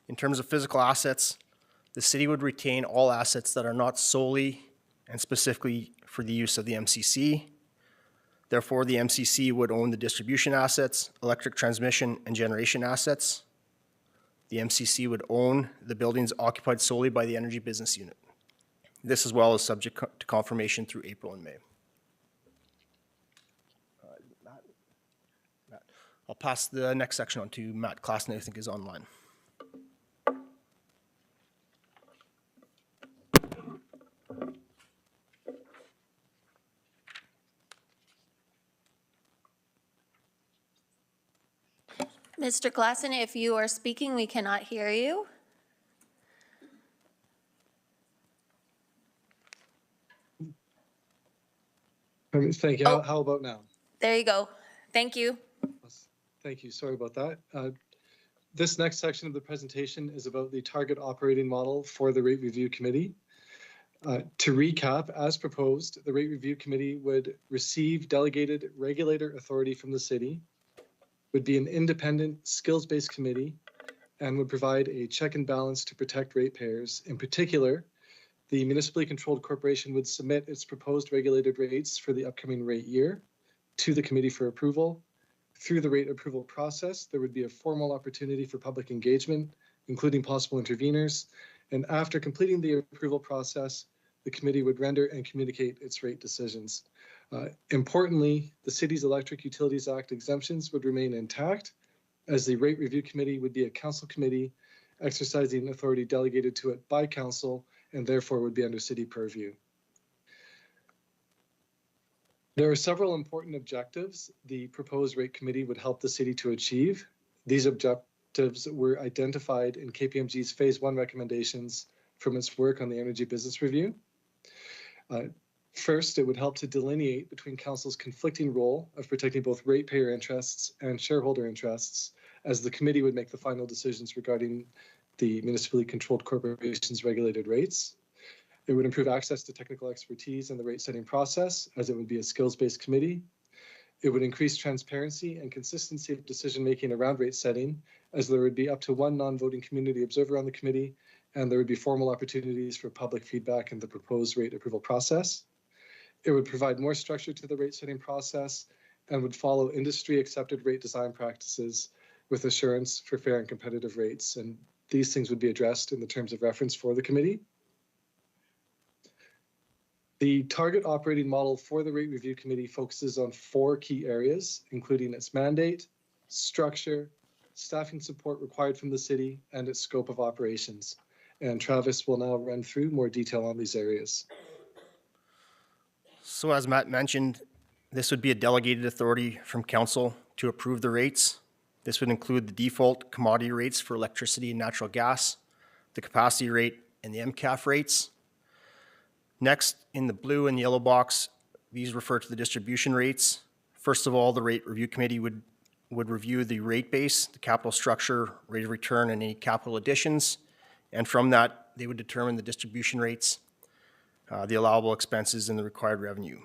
Speaker 15: In terms of physical assets, the city would retain all assets that are not solely and specifically for the use of the MCC. Therefore, the MCC would own the distribution assets, electric transmission, and generation assets. The MCC would own the buildings occupied solely by the energy business unit. This as well is subject to confirmation through April and May. I'll pass the next section on to Matt Klassen, I think is online.
Speaker 1: Mr. Klassen, if you are speaking, we cannot hear you.
Speaker 16: Thank you.
Speaker 1: Oh.
Speaker 16: How about now?
Speaker 1: There you go. Thank you.
Speaker 16: Thank you. Sorry about that. This next section of the presentation is about the target operating model for the Rate Review Committee. To recap, as proposed, the Rate Review Committee would receive delegated regulator authority from the city, would be an independent, skills-based committee, and would provide a check and balance to protect ratepayers. In particular, the municipally controlled corporation would submit its proposed regulated rates for the upcoming rate year to the committee for approval. Through the rate approval process, there would be a formal opportunity for public engagement, including possible interveners. And after completing the approval process, the committee would render and communicate its rate decisions. Importantly, the City's Electric Utilities Act exemptions would remain intact, as the Rate Review Committee would be a council committee exercising authority delegated to it by council, and therefore would be under city purview. There are several important objectives the proposed rate committee would help the city to achieve. These objectives were identified in KPMG's Phase 1 recommendations from its work on the Energy Business Review. First, it would help to delineate between council's conflicting role of protecting both ratepayer interests and shareholder interests, as the committee would make the final decisions regarding the municipally controlled corporation's regulated rates. It would improve access to technical expertise in the rate setting process, as it would be a skills-based committee. It would increase transparency and consistency of decision-making around rate setting, as there would be up to one non-voting community observer on the committee, and there would be formal opportunities for public feedback in the proposed rate approval process. It would provide more structure to the rate setting process and would follow industry-accepted rate design practices with assurance for fair and competitive rates. And these things would be addressed in the terms of reference for the committee. The target operating model for the Rate Review Committee focuses on 4 key areas, including its mandate, structure, staffing support required from the city, and its scope of operations. And Travis will now run through more detail on these areas.
Speaker 15: So as Matt mentioned, this would be a delegated authority from council to approve the rates. This would include the default commodity rates for electricity and natural gas, the capacity rate, and the MCAF rates. Next, in the blue and yellow box, these refer to the distribution rates. First of all, the Rate Review Committee would review the rate base, the capital structure, rate of return, and any capital additions. And from that, they would determine the distribution rates, the allowable expenses, and the required revenue.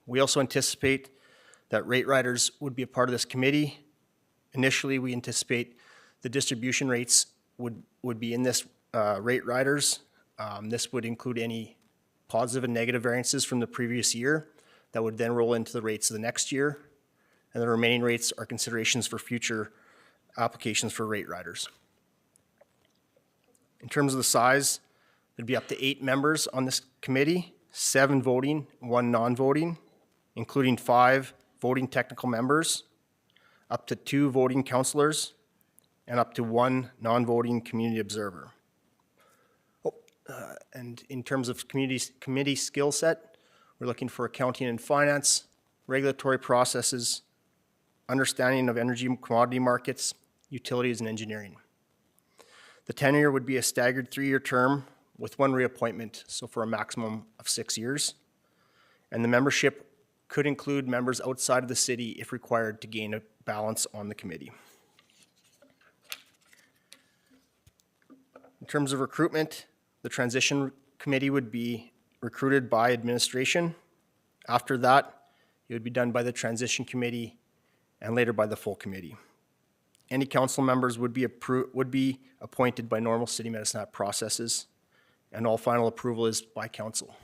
Speaker 15: We also anticipate that rate riders would be a part of this committee. Initially, we anticipate the distribution rates would be in this rate riders. This would include any positive and negative variances from the previous year that would then roll into the rates of the next year. And the remaining rates are considerations for future applications for rate riders. In terms of the size, there'd be up to 8 members on this committee, 7 voting, 1 non-voting, including 5 voting technical members, up to 2 voting councilors, and up to 1 non-voting community observer. And in terms of committee skill set, we're looking for accounting and finance, regulatory processes, understanding of energy and commodity markets, utilities, and engineering. The tenure would be a staggered 3-year term with 1 reappointment, so for a maximum of 6 years. And the membership could include members outside of the city if required to gain a balance on the committee. In terms of recruitment, the transition committee would be recruited by administration. After that, it would be done by the transition committee and later by the full committee. Any council members would be appointed by normal City Medicine Hat processes, and all final approval is by council.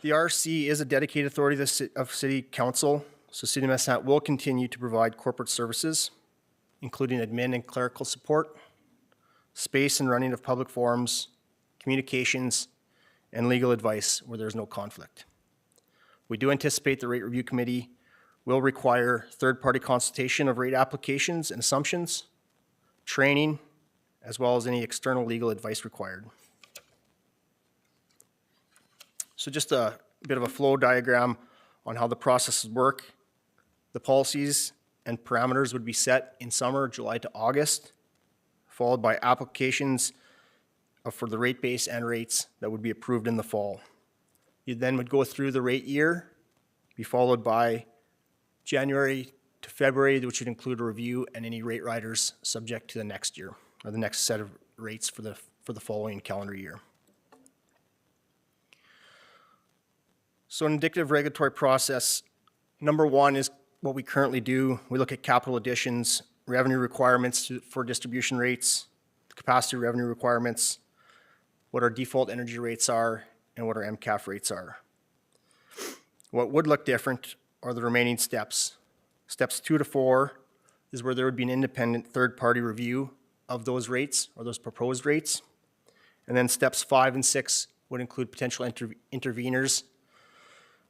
Speaker 15: The RC is a dedicated authority of City Council, so City Medicine Hat will continue to provide corporate services, including admin and clerical support, space and running of public forums, communications, and legal advice where there's no conflict. We do anticipate the Rate Review Committee will require third-party consultation of rate applications and assumptions, training, as well as any external legal advice required. So just a bit of a flow diagram on how the processes work. The policies and parameters would be set in summer, July to August, followed by applications for the rate base and rates that would be approved in the fall. You then would go through the rate year, be followed by January to February, which would include a review and any rate riders subject to the next year, or the next set of rates for the following calendar year. So an indicative regulatory process, number 1 is what we currently do. We look at capital additions, revenue requirements for distribution rates, capacity revenue requirements, what our default energy rates are, and what our MCAF rates are. What would look different are the remaining steps. Steps 2 to 4 is where there would be an independent third-party review of those rates or those proposed rates. And then steps 5 and 6 would include potential interveners.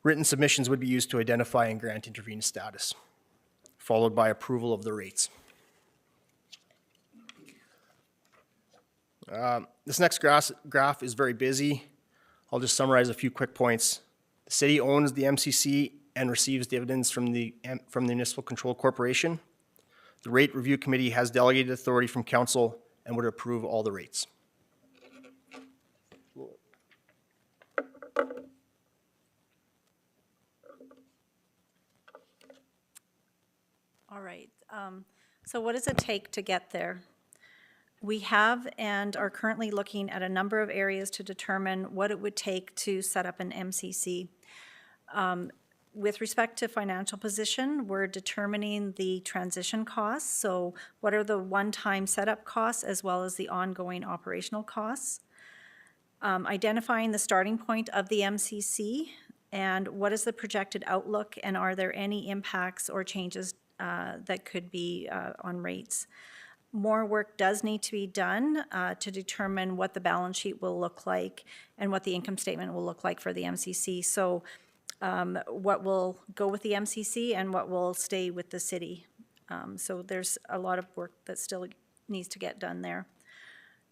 Speaker 15: Written submissions would be used to identify and grant intervened status, followed by approval of the rates. This next graph is very busy. I'll just summarize a few quick points. The city owns the MCC and receives dividends from the Municipal Controlled Corporation. The Rate Review Committee has delegated authority from council and would approve all the rates.
Speaker 12: All right. So what does it take to get there? We have and are currently looking at a number of areas to determine what it would take to set up an MCC. With respect to financial position, we're determining the transition costs. So what are the one-time setup costs as well as the ongoing operational costs? Identifying the starting point of the MCC and what is the projected outlook, and are there any impacts or changes that could be on rates? More work does need to be done to determine what the balance sheet will look like and what the income statement will look like for the MCC. So what will go with the MCC and what will stay with the city. So there's a lot of work that still needs to get done there.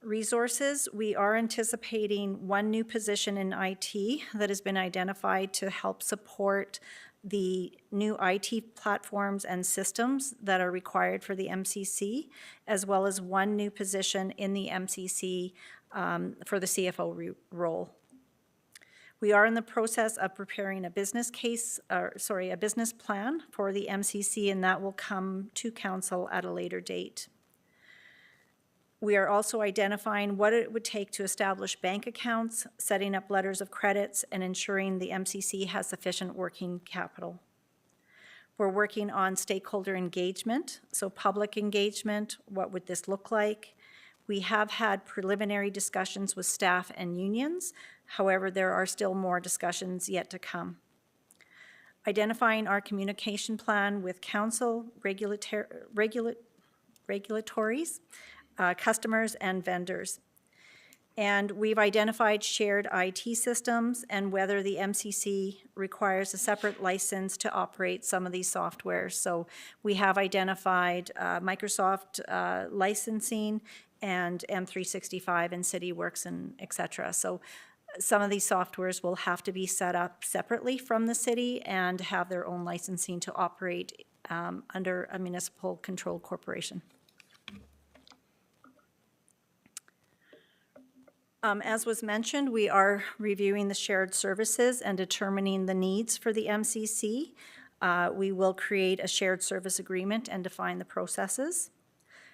Speaker 12: Resources, we are anticipating one new position in IT that has been identified to help support the new IT platforms and systems that are required for the MCC, as well as one new position in the MCC for the CFO role. We are in the process of preparing a business plan for the MCC, and that will come to council at a later date. We are also identifying what it would take to establish bank accounts, setting up letters of credits, and ensuring the MCC has sufficient working capital. We're working on stakeholder engagement, so public engagement, what would this look like? We have had preliminary discussions with staff and unions. However, there are still more discussions yet to come. Identifying our communication plan with council, regulatories, customers, and vendors. And we've identified shared IT systems and whether the MCC requires a separate license to operate some of these softwares. So we have identified Microsoft licensing and M365 and CityWorks and et cetera. So some of these softwares will have to be set up separately from the city and have their own licensing to operate under a municipal controlled corporation. As was mentioned, we are reviewing the shared services and determining the needs for the MCC. We will create a shared service agreement and define the processes.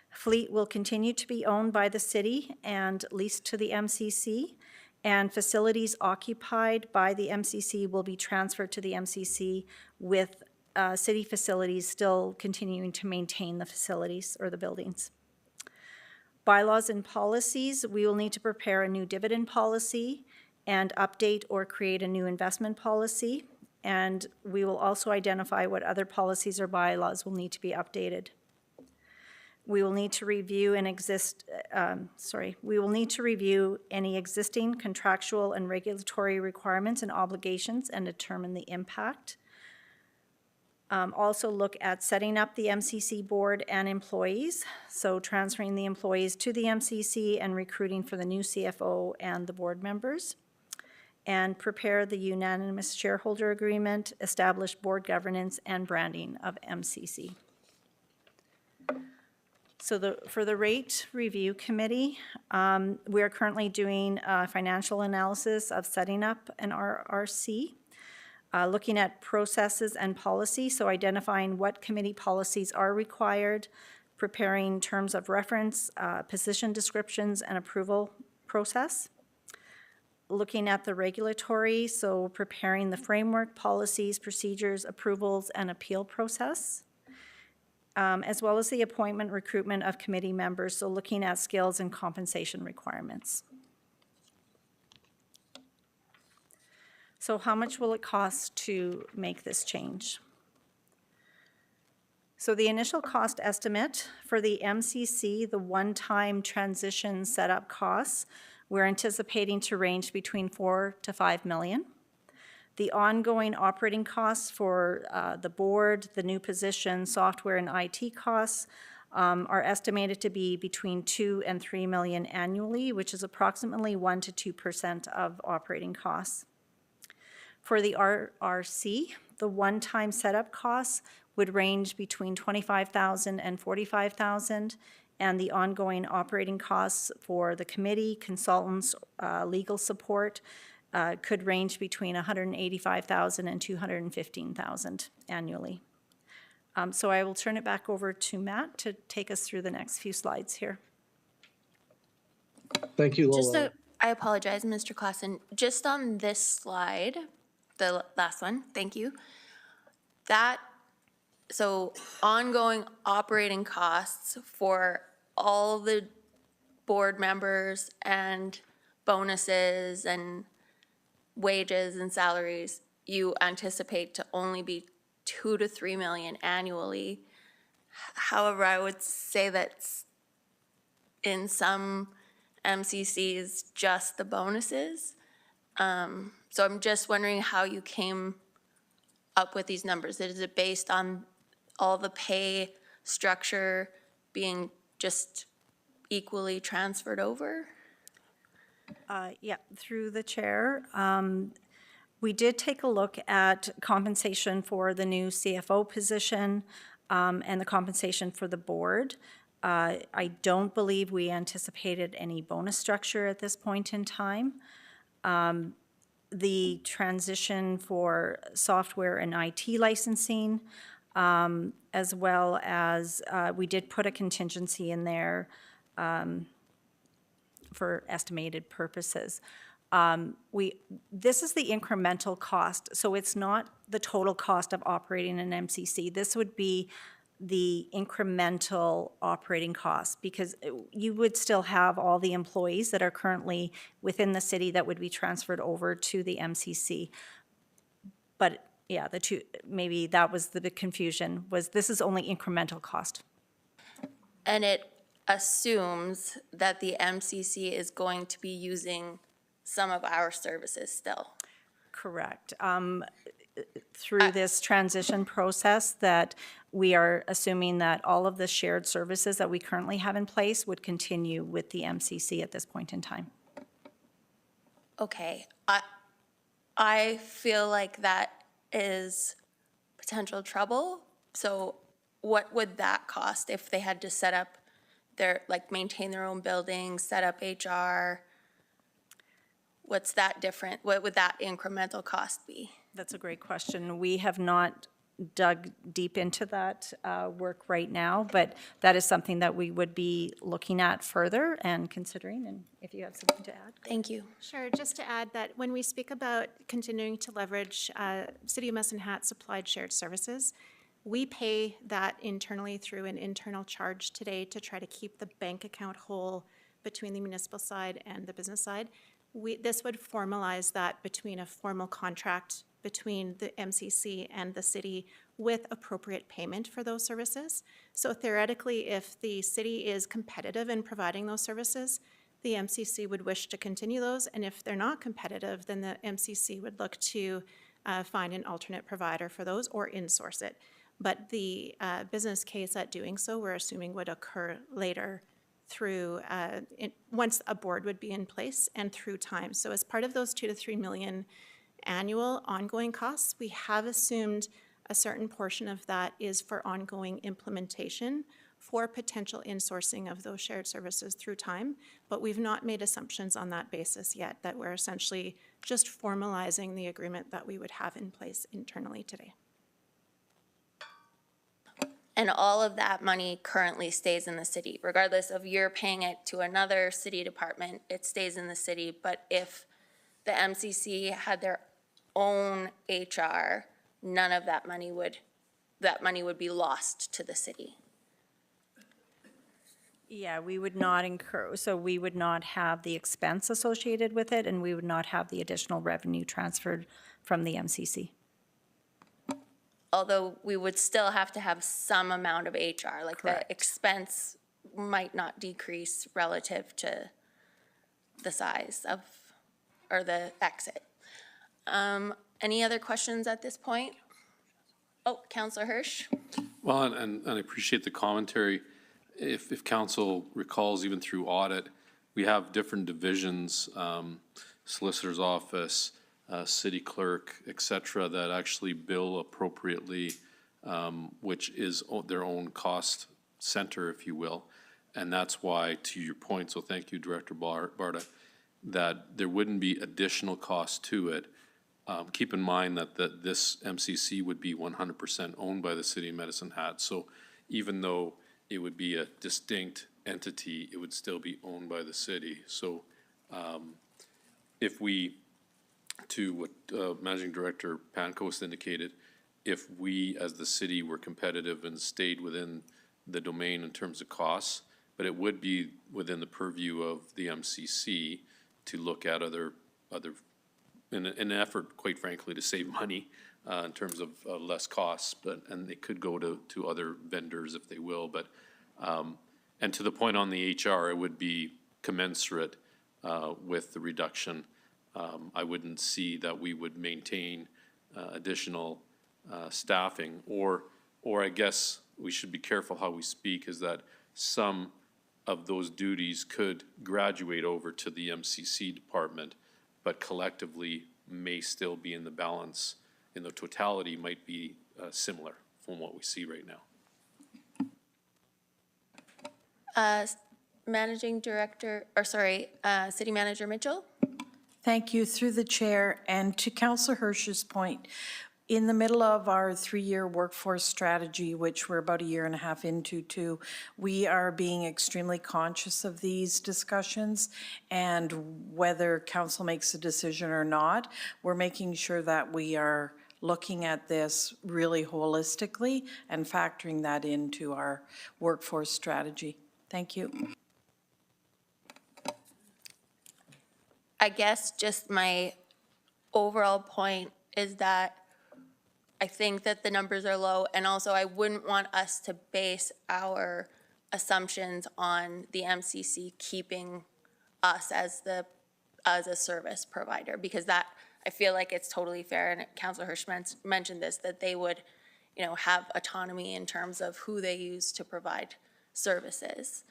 Speaker 12: Fleet will continue to be owned by the city and leased to the MCC, and facilities occupied by the MCC will be transferred to the MCC with city facilities still continuing to maintain the facilities or the buildings. Bylaws and policies, we will need to prepare a new dividend policy and update or create a new investment policy. And we will also identify what other policies or bylaws will need to be updated. We will need to review any existing contractual and regulatory requirements and obligations and determine the impact. Also look at setting up the MCC board and employees, so transferring the employees to the MCC and recruiting for the new CFO and the board members. And prepare the unanimous shareholder agreement, establish board governance and branding of MCC. So for the rate review committee, we are currently doing a financial analysis of setting up an RRC. Looking at processes and policy, so identifying what committee policies are required, preparing terms of reference, position descriptions, and approval process. Looking at the regulatory, so preparing the framework, policies, procedures, approvals, and appeal process. As well as the appointment, recruitment of committee members, so looking at skills and compensation requirements. So how much will it cost to make this change? So the initial cost estimate for the MCC, the one-time transition setup costs, we're anticipating to range between $4 to $5 million. The ongoing operating costs for the board, the new position, software, and IT costs are estimated to be between $2 and $3 million annually, which is approximately 1% to 2% of operating costs. For the RRC, the one-time setup costs would range between $25,000 and $45,000, and the ongoing operating costs for the committee, consultants, legal support could range between 185,000 and 215,000 annually. So I will turn it back over to Matt to take us through the next few slides here.
Speaker 16: Thank you, Lola.
Speaker 1: I apologize, Mr. Klassen. Just on this slide, the last one, thank you. So ongoing operating costs for all the board members and bonuses and wages and salaries, you anticipate to only be 2 to 3 million annually. However, I would say that's in some MCCs just the bonuses. So I'm just wondering how you came up with these numbers. Is it based on all the pay structure being just equally transferred over?
Speaker 12: Yeah, through the chair. We did take a look at compensation for the new CFO position and the compensation for the board. I don't believe we anticipated any bonus structure at this point in time. The transition for software and IT licensing, as well as we did put a contingency in there for estimated purposes. This is the incremental cost, so it's not the total cost of operating an MCC. This would be the incremental operating costs, because you would still have all the employees that are currently within the city that would be transferred over to the MCC. But yeah, the two, maybe that was the big confusion, was this is only incremental cost.
Speaker 1: And it assumes that the MCC is going to be using some of our services still.
Speaker 12: Correct. Through this transition process, that we are assuming that all of the shared services that we currently have in place would continue with the MCC at this point in time.
Speaker 1: Okay, I feel like that is potential trouble. So what would that cost if they had to set up their, like, maintain their own building, set up HR? What's that different? What would that incremental cost be?
Speaker 12: That's a great question. We have not dug deep into that work right now, but that is something that we would be looking at further and considering, and if you have something to add.
Speaker 1: Thank you.
Speaker 14: Sure, just to add that when we speak about continuing to leverage City of Medicine Hat supplied shared services, we pay that internally through an internal charge today to try to keep the bank account whole between the municipal side and the business side. This would formalize that between a formal contract between the MCC and the city with appropriate payment for those services. So theoretically, if the city is competitive in providing those services, the MCC would wish to continue those, and if they're not competitive, then the MCC would look to find an alternate provider for those or insource it. But the business case at doing so, we're assuming, would occur later through, once a board would be in place and through time. So as part of those 2 to 3 million annual ongoing costs, we have assumed a certain portion of that is for ongoing implementation for potential insourcing of those shared services through time, but we've not made assumptions on that basis yet, that we're essentially just formalizing the agreement that we would have in place internally today.
Speaker 1: And all of that money currently stays in the city, regardless of you're paying it to another city department, it stays in the city. But if the MCC had their own HR, none of that money would be lost to the city.
Speaker 12: Yeah, we would not incur, so we would not have the expense associated with it, and we would not have the additional revenue transferred from the MCC.
Speaker 1: Although we would still have to have some amount of HR, like
Speaker 12: Correct.
Speaker 1: the expense might not decrease relative to the size of, or the exit. Any other questions at this point? Oh, Councilor Hirsch?
Speaker 9: Well, and I appreciate the commentary. If council recalls, even through audit, we have different divisions, solicitor's office, city clerk, et cetera, that actually bill appropriately, which is their own cost center, if you will. And that's why, to your point, so thank you, Director Barta, that there wouldn't be additional cost to it. Keep in mind that this MCC would be 100% owned by the City of Medicine Hat. So even though it would be a distinct entity, it would still be owned by the city. So if we, to what Managing Director Pancoast indicated, if we as the city were competitive and stayed within the domain in terms of costs, but it would be within the purview of the MCC to look at other in an effort, quite frankly, to save money in terms of less costs, and they could go to other vendors if they will. But and to the point on the HR, it would be commensurate with the reduction. I wouldn't see that we would maintain additional staffing, or I guess we should be careful how we speak, is that some of those duties could graduate over to the MCC department, but collectively may still be in the balance, in the totality might be similar from what we see right now.
Speaker 1: Managing Director, City Manager Mitchell?
Speaker 3: Thank you. Through the chair, and to Councillor Hirsch's point, in the middle of our 3-year workforce strategy, which we're about 1.5 years into too, we are being extremely conscious of these discussions, and whether council makes a decision or not, we're making sure that we are looking at this really holistically and factoring that into our workforce strategy. Thank you.
Speaker 1: I guess just my overall point is that I think that the numbers are low, and also I wouldn't want us to base our assumptions on the MCC keeping us as a service provider, because that, I feel like it's totally fair, and Councillor Hirsch mentioned this, that they would, have autonomy in terms of who they use to provide services.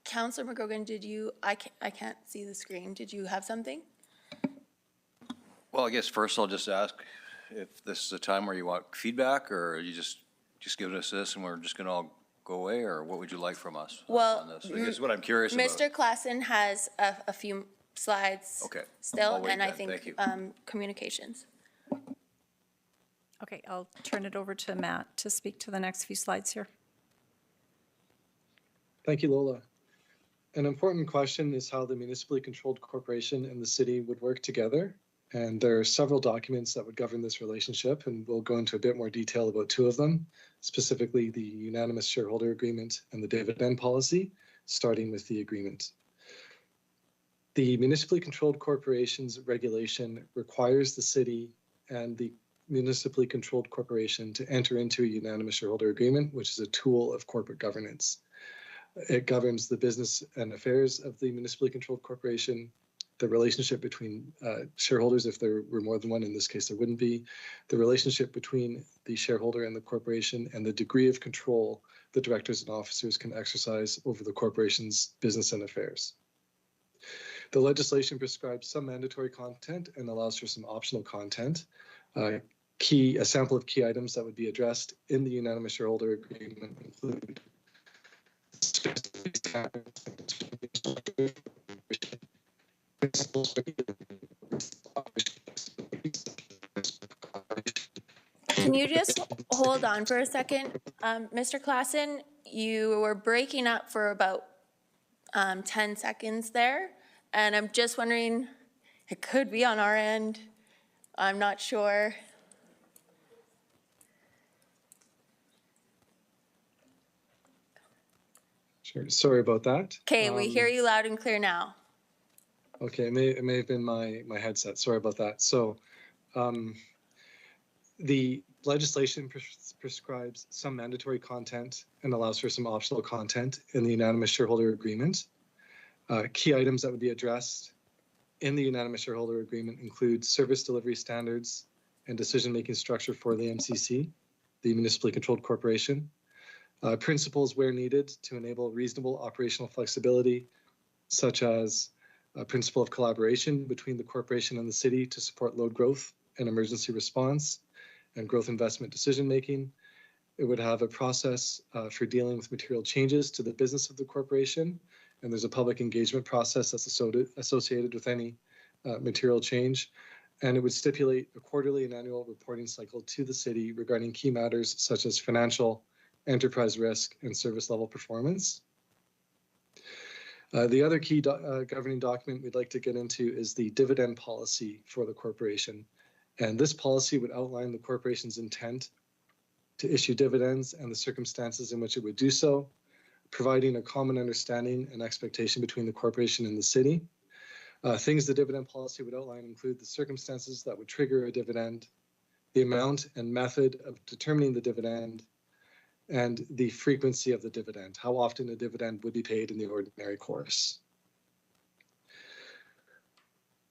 Speaker 1: Councillor McGrogan, did you, I can't see the screen, did you have something?
Speaker 6: Well, I guess first I'll just ask if this is a time where you want feedback, or are you just giving us this and we're just gonna all go away, or what would you like from us on this? I guess what I'm curious about.
Speaker 1: Mr. Klassen has a few slides
Speaker 6: Okay.
Speaker 1: still,
Speaker 6: I'll wait
Speaker 1: and I
Speaker 6: then.
Speaker 1: think
Speaker 6: Thank you.
Speaker 1: communications.
Speaker 12: Okay, I'll turn it over to Matt to speak to the next few slides here.
Speaker 16: Thank you, Lola. An important question is how the municipally controlled corporation and the city would work together. And there are several documents that would govern this relationship, and we'll go into a bit more detail about 2 of them, specifically the unanimous shareholder agreement and the dividend policy, starting with the agreement. The municipally controlled corporation's regulation requires the city and the municipally controlled corporation to enter into a unanimous shareholder agreement, which is a tool of corporate governance. It governs the business and affairs of the municipally controlled corporation, the relationship between shareholders, if there were more than one, in this case there wouldn't be, the relationship between the shareholder and the corporation, and the degree of control the directors and officers can exercise over the corporation's business and affairs. The legislation prescribes some mandatory content and allows for some optional content. A sample of key items that would be addressed in the unanimous shareholder agreement include
Speaker 1: Can you just hold on for a second? Mr. Klassen, you were breaking up for about 10 seconds there, and I'm just wondering, it could be on our end, I'm not sure.
Speaker 16: Sure. Sorry about that.
Speaker 1: Okay, we hear you loud and clear now.
Speaker 16: Okay, it may have been my headset. Sorry about that. So the legislation prescribes some mandatory content and allows for some optional content in the unanimous shareholder agreement. Key items that would be addressed in the unanimous shareholder agreement include service delivery standards and decision-making structure for the MCC, the municipally controlled corporation, principles where needed to enable reasonable operational flexibility, such as a principle of collaboration between the corporation and the city to support load growth and emergency response and growth investment decision-making. It would have a process for dealing with material changes to the business of the corporation and there's a public engagement process that's associated with any material change. And it would stipulate a quarterly and annual reporting cycle to the city regarding key matters such as financial, enterprise risk, and service level performance. The other key governing document we'd like to get into is the dividend policy for the corporation. And this policy would outline the corporation's intent to issue dividends and the circumstances in which it would do so, providing a common understanding and expectation between the corporation and the city. Things the dividend policy would outline include the circumstances that would trigger a dividend, the amount and method of determining the dividend, and the frequency of the dividend, how often a dividend would be paid in the ordinary course.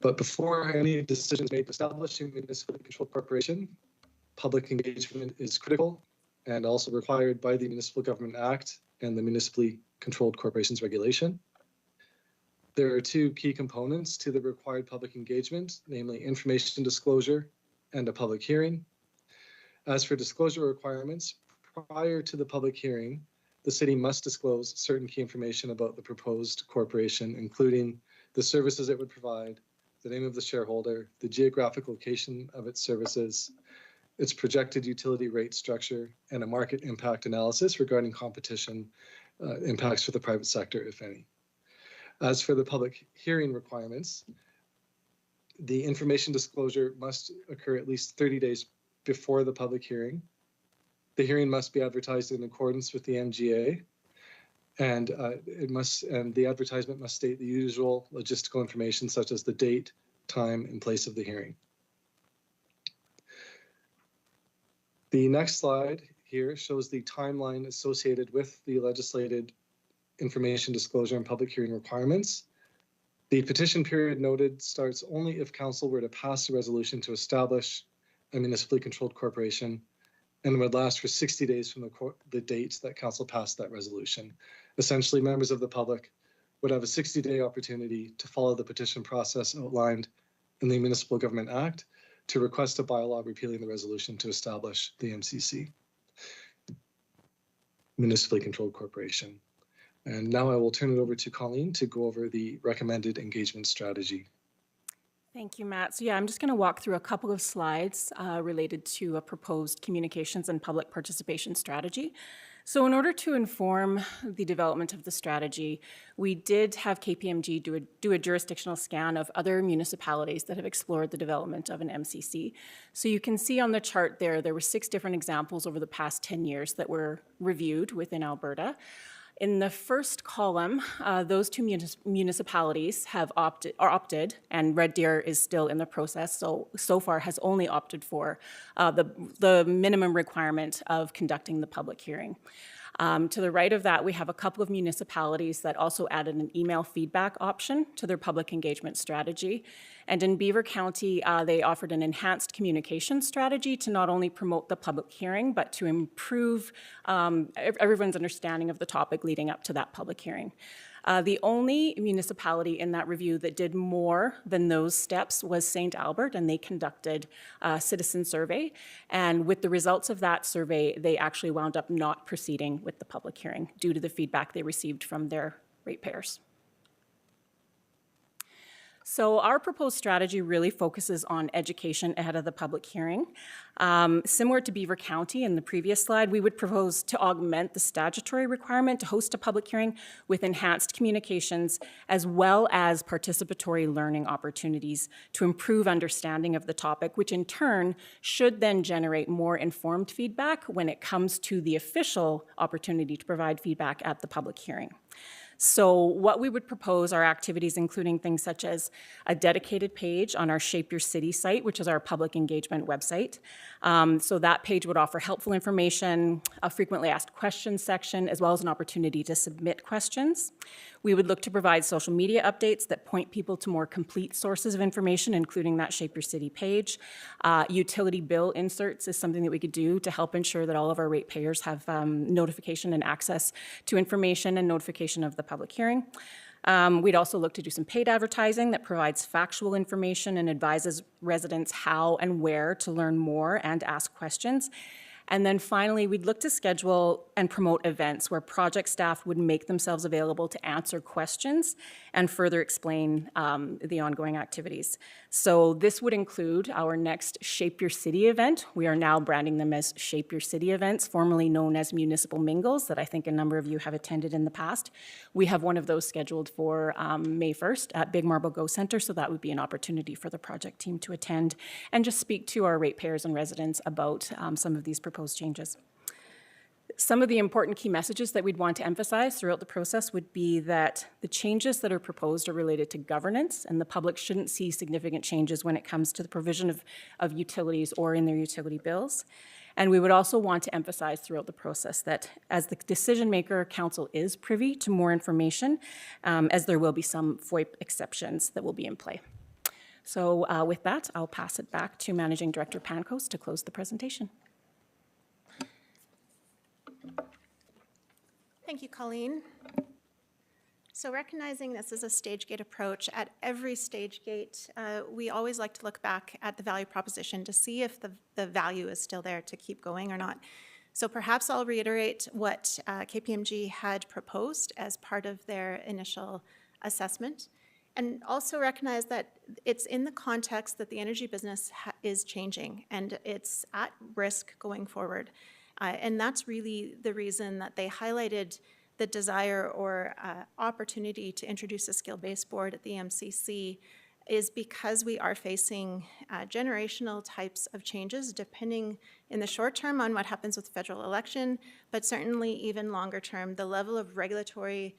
Speaker 16: But before any decisions made establishing a municipally controlled corporation, public engagement is critical and also required by the Municipal Government Act and the Municipally Controlled Corporations Regulation. There are two key components to the required public engagement, namely information disclosure and a public hearing. As for disclosure requirements, prior to the public hearing, the city must disclose certain key information about the proposed corporation, including the services it would provide, the name of the shareholder, the geographic location of its services, its projected utility rate structure, and a market impact analysis regarding competition impacts for the private sector, if any. As for the public hearing requirements, the information disclosure must occur at least 30 days before the public hearing. The hearing must be advertised in accordance with the MGA, and the advertisement must state the usual logistical information such as the date, time, and place of the hearing. The next slide here shows the timeline associated with the legislated information disclosure and public hearing requirements. The petition period noted starts only if council were to pass a resolution to establish a municipally controlled corporation, and would last for 60 days from the date that council passed that resolution. Essentially, members of the public would have a 60-day opportunity to follow the petition process outlined in the Municipal Government Act to request a bylaw repealing the resolution to establish the MCC, Municipally Controlled Corporation. And now I will turn it over to Colleen to go over the recommended engagement strategy.
Speaker 17: Thank you, Matt. So yeah, I'm just going to walk through a couple of slides related to a proposed communications and public participation strategy. So in order to inform the development of the strategy, we did have KPMG do a jurisdictional scan of other municipalities that have explored the development of an MCC. So you can see on the chart there were 6 different examples over the past 10 years that were reviewed within Alberta. In the first column, those 2 municipalities have opted, and Red Deer is still in the process, so far has only opted for the minimum requirement of conducting the public hearing. To the right of that, we have a couple of municipalities that also added an email feedback option to their public engagement strategy. And in Beaver County, they offered an enhanced communication strategy to not only promote the public hearing, but to improve everyone's understanding of the topic leading up to that public hearing. The only municipality in that review that did more than those steps was St. Albert, and they conducted a citizen survey. And with the results of that survey, they actually wound up not proceeding with the public hearing due to the feedback they received from their ratepayers. So our proposed strategy really focuses on education ahead of the public hearing. Similar to Beaver County in the previous slide, we would propose to augment the statutory requirement to host a public hearing with enhanced communications as well as participatory learning opportunities to improve understanding of the topic, which in turn should then generate more informed feedback when it comes to the official opportunity to provide feedback at the public hearing. So what we would propose are activities including things such as a dedicated page on our Shape Your City site, which is our public engagement website. So that page would offer helpful information, a frequently asked questions section, as well as an opportunity to submit questions. We would look to provide social media updates that point people to more complete sources of information, including that Shape Your City page. Utility bill inserts is something that we could do to help ensure that all of our ratepayers have notification and access to information and notification of the public hearing. We'd also look to do some paid advertising that provides factual information and advises residents how and where to learn more and ask questions. And then finally, we'd look to schedule and promote events where project staff would make themselves available to answer questions and further explain the ongoing activities. So this would include our next Shape Your City event. We are now branding them as Shape Your City events, formerly known as Municipal Mingles, that I think a number of you have attended in the past. We have one of those scheduled for May 1st at Big Marble Go Center, so that would be an opportunity for the project team to attend and just speak to our ratepayers and residents about some of these proposed changes. Some of the important key messages that we'd want to emphasize throughout the process would be that the changes that are proposed are related to governance, and the public shouldn't see significant changes when it comes to the provision of utilities or in their utility bills. And we would also want to emphasize throughout the process that as the decision maker, council is privy to more information, as there will be some FOIP exceptions that will be in play. So with that, I'll pass it back to Managing Director Pankos to close the presentation.
Speaker 14: Thank you, Colleen. So recognizing this is a stage gate approach, at every stage gate, we always like to look back at the value proposition to see if the value is still there to keep going or not. So perhaps I'll reiterate what KPMG had proposed as part of their initial assessment, and also recognize that it's in the context that the energy business is changing and it's at risk going forward. And that's really the reason that they highlighted the desire or opportunity to introduce a skill-based board at the MCC is because we are facing generational types of changes, depending in the short term on what happens with the federal election, but certainly even longer term, the level of regulatory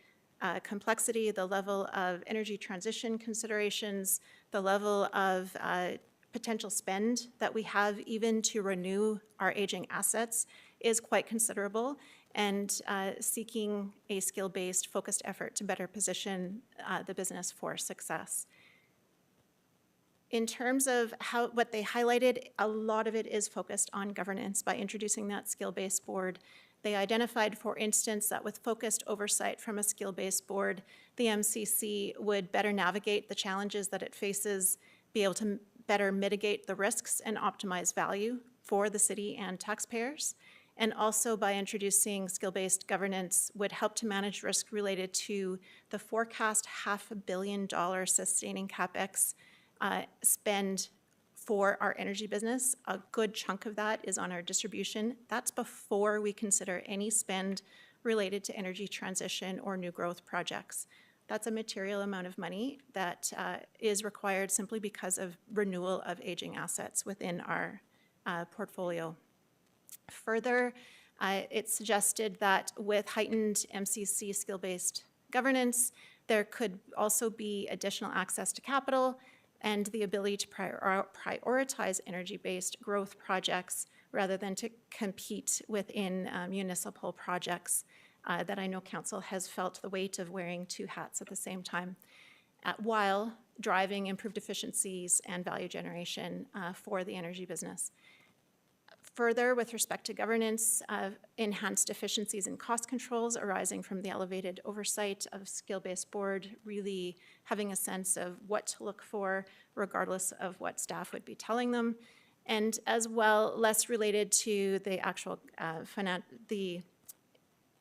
Speaker 14: complexity, the level of energy transition considerations, the level of potential spend that we have even to renew our aging assets is quite considerable, and seeking a skill-based focused effort to better position the business for success. In terms of what they highlighted, a lot of it is focused on governance. By introducing that skill-based board, they identified, for instance, that with focused oversight from a skill-based board, the MCC would better navigate the challenges that it faces, be able to better mitigate the risks and optimize value for the city and taxpayers. And also by introducing skill-based governance would help to manage risk related to the forecast $500 million sustaining CapEx spend for our energy business. A good chunk of that is on our distribution. That's before we consider any spend related to energy transition or new growth projects. That's a material amount of money that is required simply because of renewal of aging assets within our portfolio. Further, it suggested that with heightened MCC skill-based governance, there could also be additional access to capital and the ability to prioritize energy-based growth projects rather than to compete within municipal projects that I know Council has felt the weight of wearing two hats at the same time, while driving improved efficiencies and value generation for the energy business. Further, with respect to governance, enhanced efficiencies and cost controls arising from the elevated oversight of skill-based board, really having a sense of what to look for regardless of what staff would be telling them, and as well less related to the actual the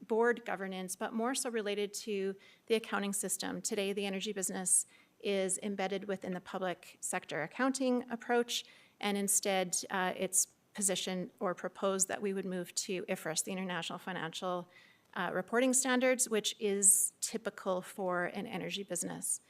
Speaker 14: board governance, but more so related to the accounting system. Today, the energy business is embedded within the public sector accounting approach, and instead it's position or propose that we would move to IFRS, the International Financial Reporting Standards, which is typical for an energy business.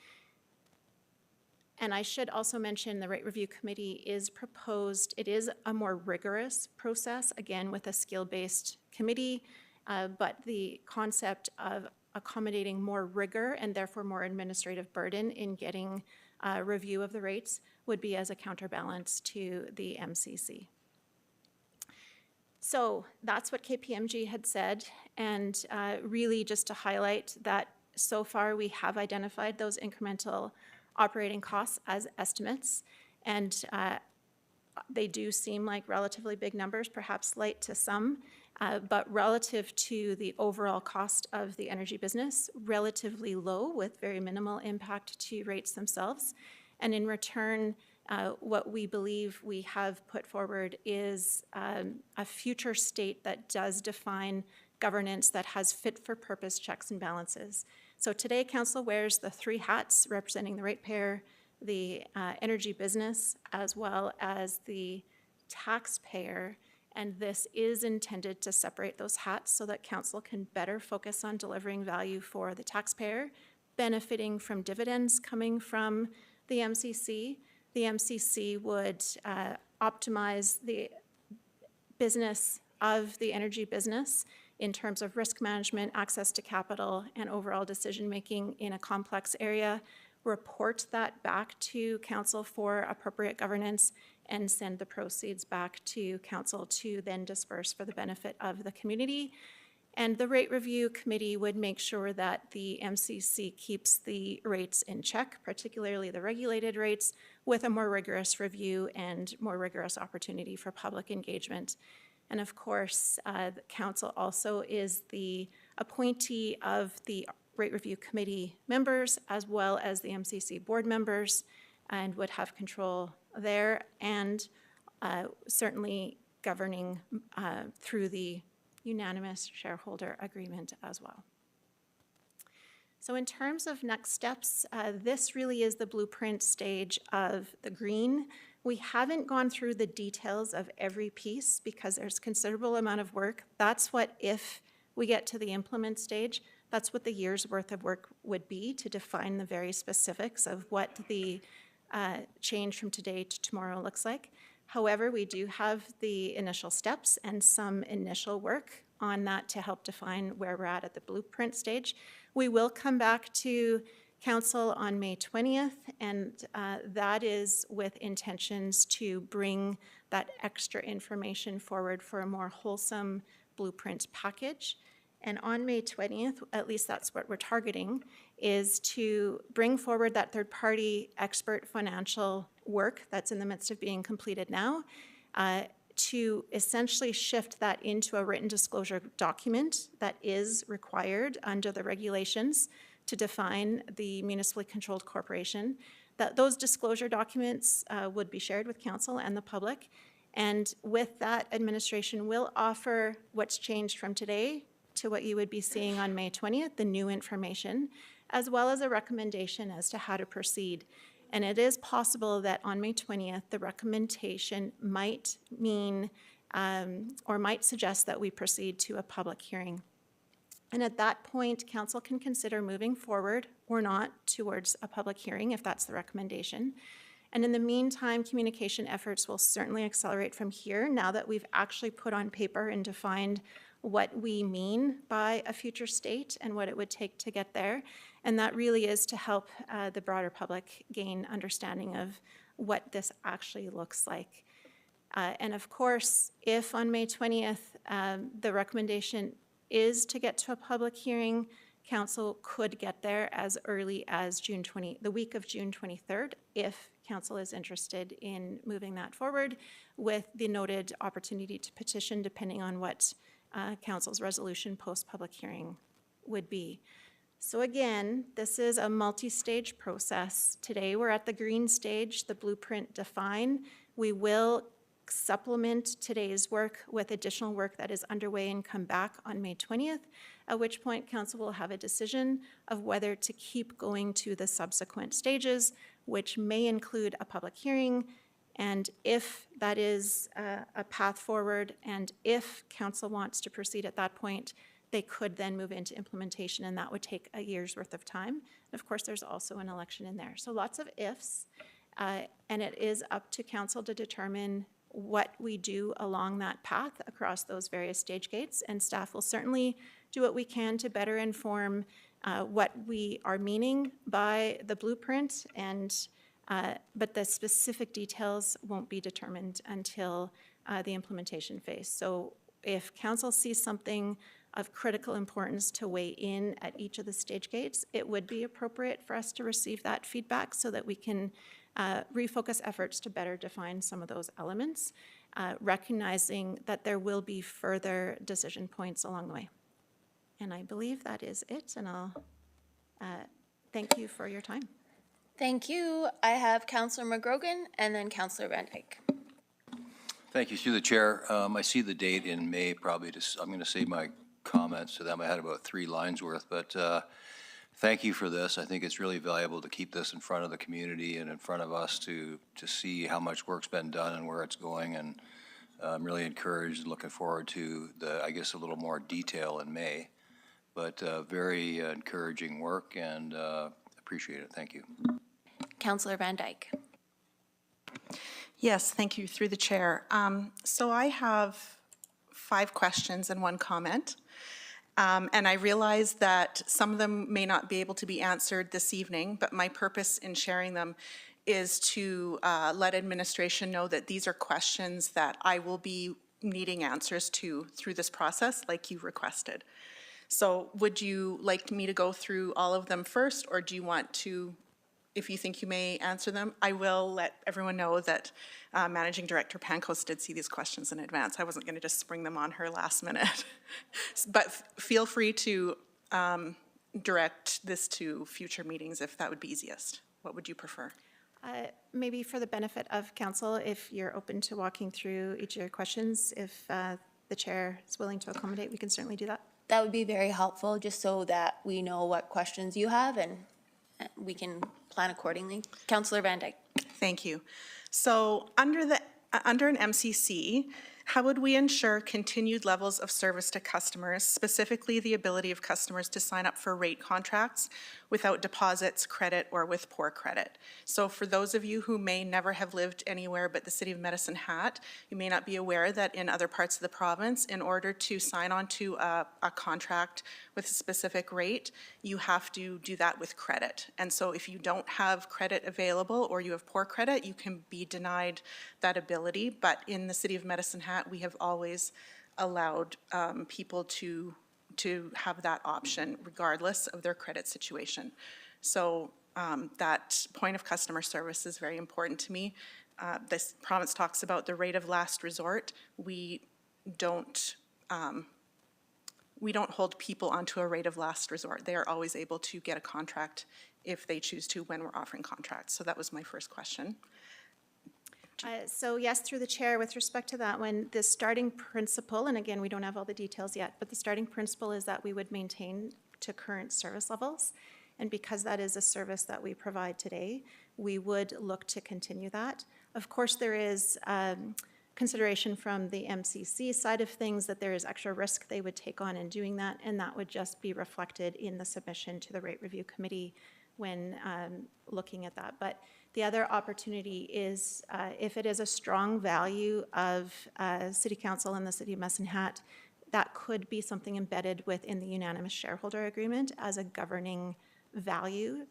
Speaker 14: And I should also mention the rate review committee is proposed. It is a more rigorous process, again, with a skill-based committee, but the concept of accommodating more rigor and therefore more administrative burden in getting a review of the rates would be as a counterbalance to the MCC. So that's what KPMG had said, and really just to highlight that so far we have identified those incremental operating costs as estimates, and they do seem like relatively big numbers, perhaps light to some, but relative to the overall cost of the energy business, relatively low with very minimal impact to rates themselves. And in return, What we believe we have put forward is a future state that does define governance that has fit-for-purpose checks and balances. So today, council wears the three hats representing the ratepayer, the energy business, as well as the taxpayer. And this is intended to separate those hats so that council can better focus on delivering value for the taxpayer, benefiting from dividends coming from the MCC. The MCC would optimize the business of the energy business in terms of risk management, access to capital, and overall decision-making in a complex area, report that back to council for appropriate governance, and send the proceeds back to council to then disperse for the benefit of the community. And the rate review committee would make sure that the MCC keeps the rates in check, particularly the regulated rates, with a more rigorous review and more rigorous opportunity for public engagement. And of course, the council also is the appointee of the rate review committee members as well as the MCC board members, and would have control there, and certainly governing through the unanimous shareholder agreement as well. So in terms of next steps, this really is the blueprint stage of the green. We haven't gone through the details of every piece because there's considerable amount of work. That's what, if we get to the implement stage, that's what the year's worth of work would be to define the very specifics of what the change from today to tomorrow looks like. However, we do have the initial steps and some initial work on that to help define where we're at the blueprint stage. We will come back to council on May 20th, and that is with intentions to bring that extra information forward for a more wholesome blueprint package. And on May 20th, at least that's what we're targeting, is to bring forward that third-party expert financial work that's in the midst of being completed now, to essentially shift that into a written disclosure document that is required under the regulations to define the municipally controlled corporation. That those disclosure documents would be shared with council and the public. And with that, administration will offer what's changed from today to what you would be seeing on May 20th, the new information, as well as a recommendation as to how to proceed. And it is possible that on May 20th, the recommendation might mean or might suggest that we proceed to a public hearing. And at that point, council can consider moving forward or not towards a public hearing if that's the recommendation. And in the meantime, communication efforts will certainly accelerate from here now that we've actually put on paper and defined what we mean by a future state and what it would take to get there. And that really is to help the broader public gain understanding of what this actually looks like. And of course, if on May 20th, the recommendation is to get to a public hearing, council could get there as early as the week of June 23rd, if council is interested in moving that forward, with the noted opportunity to petition depending on what council's resolution post-public hearing would be. So again, this is a multi-stage process. Today we're at the green stage, the blueprint define. We will supplement today's work with additional work that is underway and come back on May 20th, at which point council will have a decision of whether to keep going to the subsequent stages, which may include a public hearing. And if that is a path forward, and if council wants to proceed at that point, they could then move into implementation, and that would take a year's worth of time. And of course, there's also an election in there. So lots of ifs, and it is up to council to determine what we do along that path across those various stage gates, and staff will certainly do what we can to better inform what we are meaning by the blueprint, and but the specific details won't be determined until the implementation phase. So if council sees something of critical importance to weigh in at each of the stage gates, it would be appropriate for us to receive that feedback so that we can refocus efforts to better define some of those elements, recognizing that there will be further decision points along the way. And I believe that is it, and I'll thank you for your time.
Speaker 1: Thank you. I have Councilor McGrogan and then Councilor Van Dyke.
Speaker 6: Thank you, through the chair. I see the date in May, probably I'm going to save my comments to them. I had about 3 lines worth, but thank you for this. I think it's really valuable to keep this in front of the community and in front of us to see how much work's been done and where it's going. And I'm really encouraged and looking forward to I guess, a little more detail in May. But very encouraging work and appreciate it. Thank you.
Speaker 1: Councilor Van Dyke.
Speaker 8: Yes, thank you, through the chair. So I have 5 questions and 1 comment. And I realize that some of them may not be able to be answered this evening, but my purpose in sharing them is to let administration know that these are questions that I will be needing answers to through this process, like you requested. So would you like me to go through all of them first, or do you want to, if you think you may answer them? I will let everyone know that Managing Director Pankos did see these questions in advance. I wasn't going to just spring them on her last minute. But feel free to direct this to future meetings if that would be easiest. What would you prefer?
Speaker 14: Maybe for the benefit of council, if you're open to walking through each of your questions, if the chair is willing to accommodate, we can certainly do that.
Speaker 1: That would be very helpful, just so that we know what questions you have and we can plan accordingly. Councilor Van Dyke.
Speaker 8: Thank you. So under an MCC, how would we ensure continued levels of service to customers, specifically the ability of customers to sign up for rate contracts without deposits, credit, or with poor credit? So for those of you who may never have lived anywhere but the City of Medicine Hat, you may not be aware that in other parts of the province, in order to sign on to a contract with a specific rate, you have to do that with credit. And so if you don't have credit available or you have poor credit, you can be denied that ability. But in the City of Medicine Hat, we have always allowed people to have that option regardless of their credit situation. So that point of customer service is very important to me. This province talks about the rate of last resort. We don't hold people onto a rate of last resort. They are always able to get a contract if they choose to when we're offering contracts. So that was my first question.
Speaker 14: So yes, through the chair, with respect to that one, the starting principle, and again, we don't have all the details yet, but the starting principle is that we would maintain to current service levels. And because that is a service that we provide today, we would look to continue that. Of course, there is consideration from the MCC side of things that there is extra risk they would take on in doing that, and that would just be reflected in the submission to the Rate Review Committee when looking at that. But the other opportunity is if it is a strong value of City Council and the City of Medicine Hat, that could be something embedded within the unanimous shareholder agreement as a governing value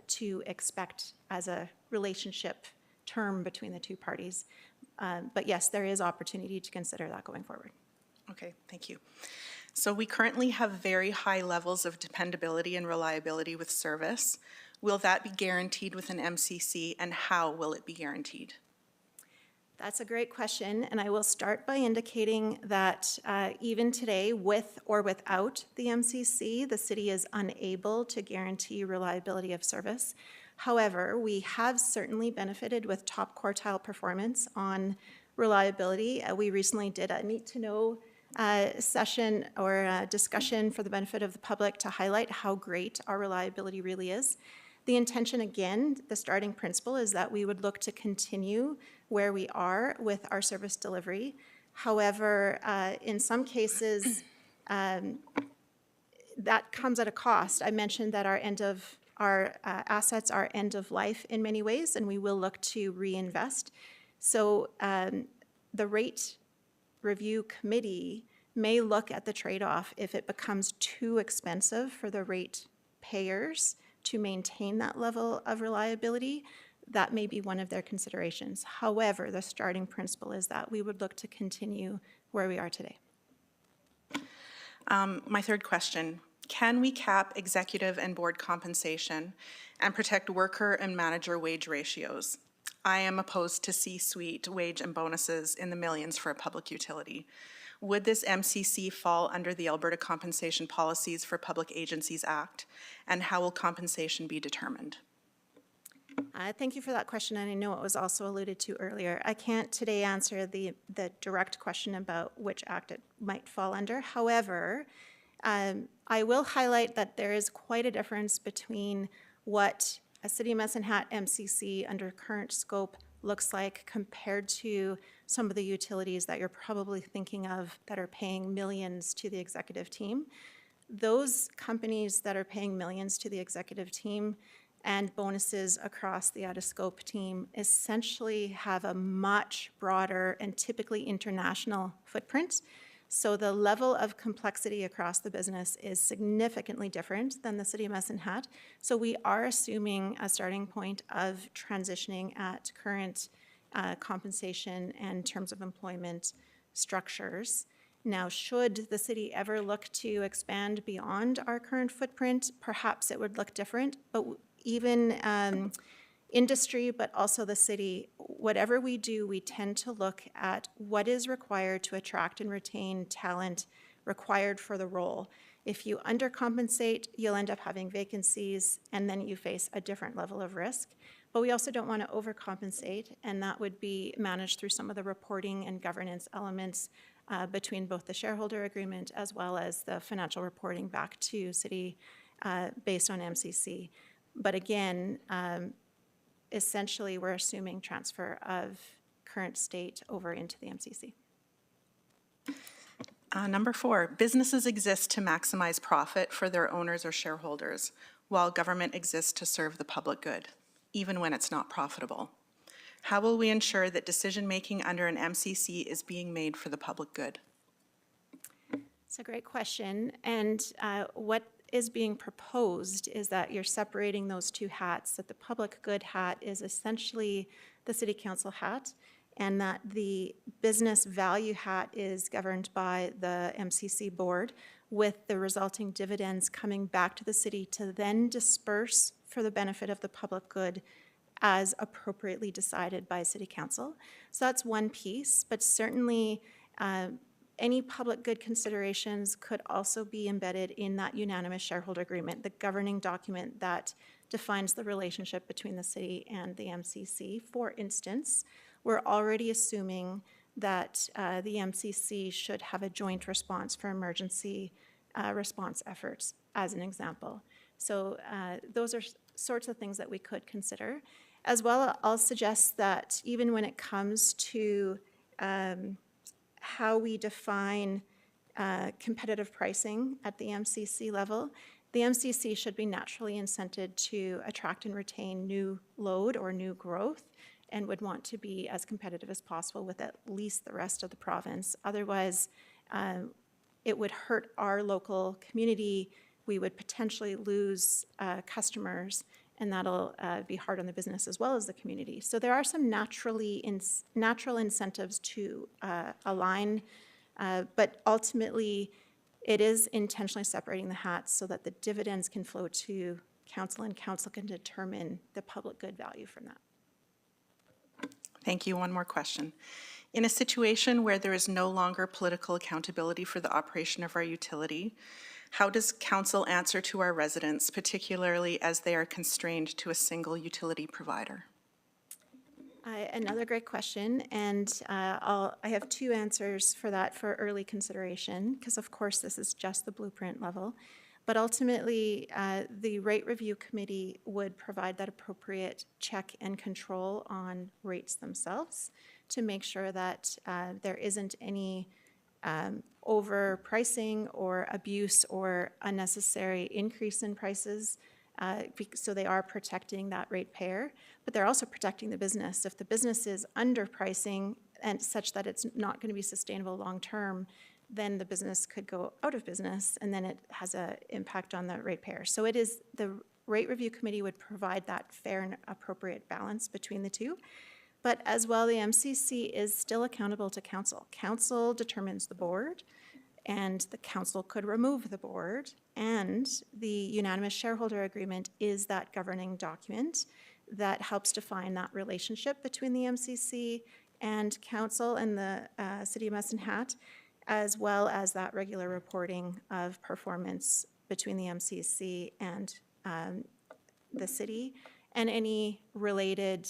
Speaker 14: to expect as a relationship term between the two parties. But yes, there is opportunity to consider that going forward.
Speaker 8: Okay, thank you. So we currently have very high levels of dependability and reliability with service. Will that be guaranteed with an MCC, and how will it be guaranteed?
Speaker 14: That's a great question, and I will start by indicating that even today, with or without the MCC, the city is unable to guarantee reliability of service. However, we have certainly benefited with top quartile performance on reliability. We recently did a need-to-know session or discussion for the benefit of the public to highlight how great our reliability really is. The intention, again, the starting principle is that we would look to continue where we are with our service delivery. However, in some cases, that comes at a cost. I mentioned that our assets are end of life in many ways, and we will look to reinvest. So the Rate Review Committee may look at the trade-off if it becomes too expensive for the rate payers to maintain that level of reliability. That may be one of their considerations. However, the starting principle is that we would look to continue where we are today.
Speaker 8: My third question, can we cap executive and board compensation and protect worker and manager wage ratios? I am opposed to C-suite wage and bonuses in the millions for a public utility. Would this MCC fall under the Alberta Compensation Policies for Public Agencies Act? And how will compensation be determined?
Speaker 14: Thank you for that question, and I know it was also alluded to earlier. I can't today answer the direct question about which act it might fall under. However, I will highlight that there is quite a difference between what a City of Medicine Hat MCC under current scope looks like compared to some of the utilities that you're probably thinking of that are paying millions to the executive team. Those companies that are paying millions to the executive team and bonuses across the out-of-scope team essentially have a much broader and typically international footprint. So the level of complexity across the business is significantly different than the City of Medicine Hat. So we are assuming a starting point of transitioning at current compensation and terms of employment structures. Now, should the city ever look to expand beyond our current footprint, perhaps it would look different, but even industry, but also the city, whatever we do, we tend to look at what is required to attract and retain talent required for the role. If you undercompensate, you'll end up having vacancies, and then you face a different level of risk. But we also don't want to overcompensate, and that would be managed through some of the reporting and governance elements between both the shareholder agreement as well as the financial reporting back to city based on MCC. But again, essentially, we're assuming transfer of current state over into the MCC.
Speaker 8: Number 4, businesses exist to maximize profit for their owners or shareholders, while government exists to serve the public good, even when it's not profitable. How will we ensure that decision-making under an MCC is being made for the public good?
Speaker 14: It's a great question. And what is being proposed is that you're separating those two hats, that the public good hat is essentially the city council hat, and that the business value hat is governed by the MCC board, with the resulting dividends coming back to the city to then disperse for the benefit of the public good as appropriately decided by city council. So that's one piece, but certainly any public good considerations could also be embedded in that unanimous shareholder agreement, the governing document that defines the relationship between the city and the MCC. For instance, we're already assuming that the MCC should have a joint response for emergency response efforts, as an example. So those are sorts of things that we could consider. As well, I'll suggest that even when it comes to how we define competitive pricing at the MCC level, the MCC should be naturally incented to attract and retain new load or new growth, and would want to be as competitive as possible with at least the rest of the province. Otherwise, it would hurt our local community. We would potentially lose customers, and that'll be hard on the business as well as the community. So there are some natural incentives to align, but ultimately it is intentionally separating the hats so that the dividends can flow to council, and council can determine the public good value from that.
Speaker 8: Thank you. One more question. In a situation where there is no longer political accountability for the operation of our utility, how does council answer to our residents, particularly as they are constrained to a single utility provider?
Speaker 14: Another great question, and I have two answers for that for early consideration, because of course this is just the blueprint level. But ultimately, the rate review committee would provide that appropriate check and control on rates themselves to make sure that there isn't any overpricing or abuse or unnecessary increase in prices. So they are protecting that ratepayer, but they're also protecting the business. If the business is underpricing and such that it's not going to be sustainable long-term, then the business could go out of business, and then it has an impact on the ratepayer. So it is, the rate review committee would provide that fair and appropriate balance between the two. But as well, the MCC is still accountable to council. Council determines the board, and the council could remove the board, and the unanimous shareholder agreement is that governing document that helps define that relationship between the MCC and council and the City of Medicine Hat, as well as that regular reporting of performance between the MCC and the city, and any related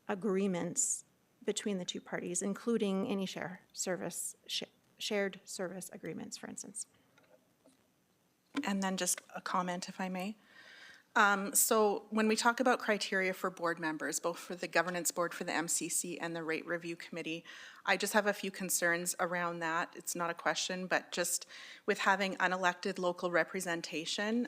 Speaker 14: agreements between the two parties, including any shared service agreements, for instance.
Speaker 8: And then just a comment, if I may. So when we talk about criteria for board members, both for the governance board for the MCC and the rate review committee, I just have a few concerns around that. It's not a question, but just with having unelected local representation,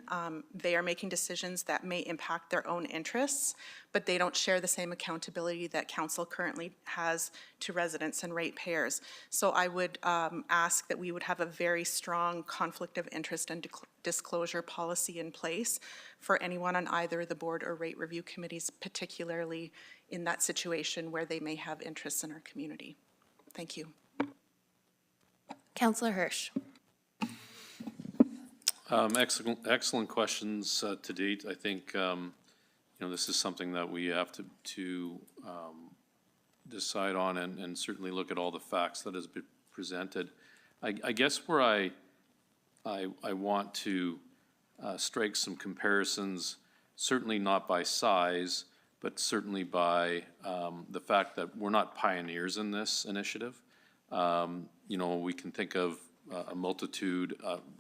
Speaker 8: they are making decisions that may impact their own interests, but they don't share the same accountability that council currently has to residents and ratepayers. So I would ask that we would have a very strong conflict of interest and disclosure policy in place for anyone on either the board or rate review committees, particularly in that situation where they may have interests in our community. Thank you.
Speaker 1: Councilor Hirsch.
Speaker 9: Excellent questions to date. I think, this is something that we have to decide on and certainly look at all the facts that has been presented. I guess where I want to strike some comparisons, certainly not by size, but certainly by the fact that we're not pioneers in this initiative. We can think of a multitude.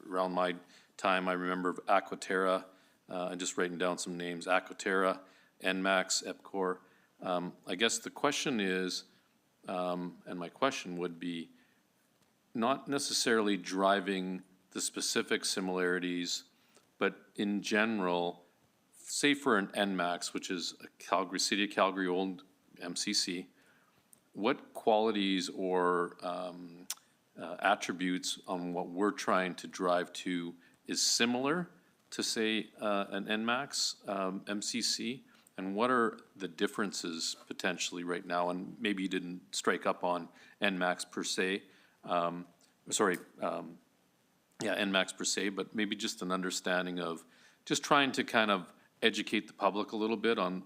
Speaker 9: Around my time, I remember Aquaterra, I'm just writing down some names, Aquaterra, NMAX, EPCOR. I guess the question is, and my question would be, not necessarily driving the specific similarities, but in general, say for an NMAX, which is a City of Calgary owned MCC, what qualities or attributes on what we're trying to drive to is similar to, say, an NMAX MCC? And what are the differences potentially right now? And maybe you didn't strike up on NMAX per se, NMAX per se, but maybe just an understanding of just trying to kind of educate the public a little bit on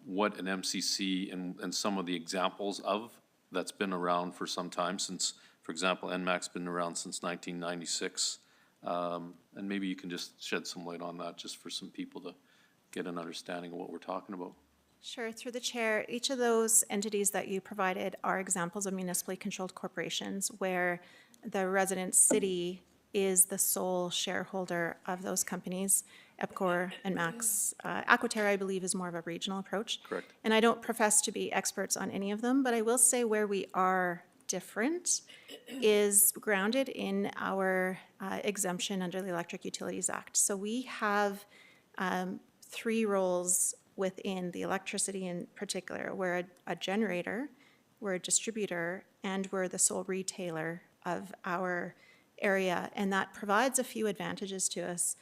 Speaker 9: what an MCC and some of the examples of that's been around for some time since, for example, NMAX been around since 1996. And maybe you can just shed some light on that just for some people to get an understanding of what we're talking about.
Speaker 14: Sure, through the chair, each of those entities that you provided are examples of municipally controlled corporations where the resident city is the sole shareholder of those companies. EPCOR and Max. Aquaterra, I believe, is more of a regional approach.
Speaker 9: Correct.
Speaker 14: And I don't profess to be experts on any of them, but I will say where we are different is grounded in our exemption under the Electric Utilities Act. So we have 3 roles within the electricity in particular. We're a generator, we're a distributor, and we're the sole retailer of our area. And that provides a few advantages to us.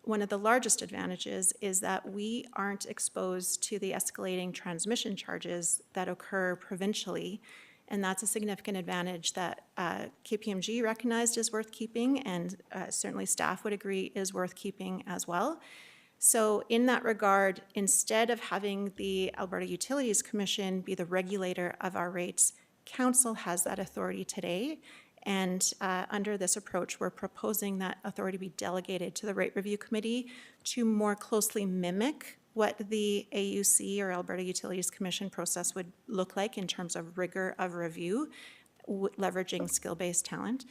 Speaker 14: One of the largest advantages is that we aren't exposed to the escalating transmission charges that occur provincially. And that's a significant advantage that KPMG recognized is worth keeping, and certainly staff would agree is worth keeping as well. So in that regard, instead of having the Alberta Utilities Commission be the regulator of our rates, Council has that authority today. And under this approach, we're proposing that authority be delegated to the Rate Review Committee to more closely mimic what the AUC or Alberta Utilities Commission process would look like in terms of rigor of review, leveraging skill-based talent.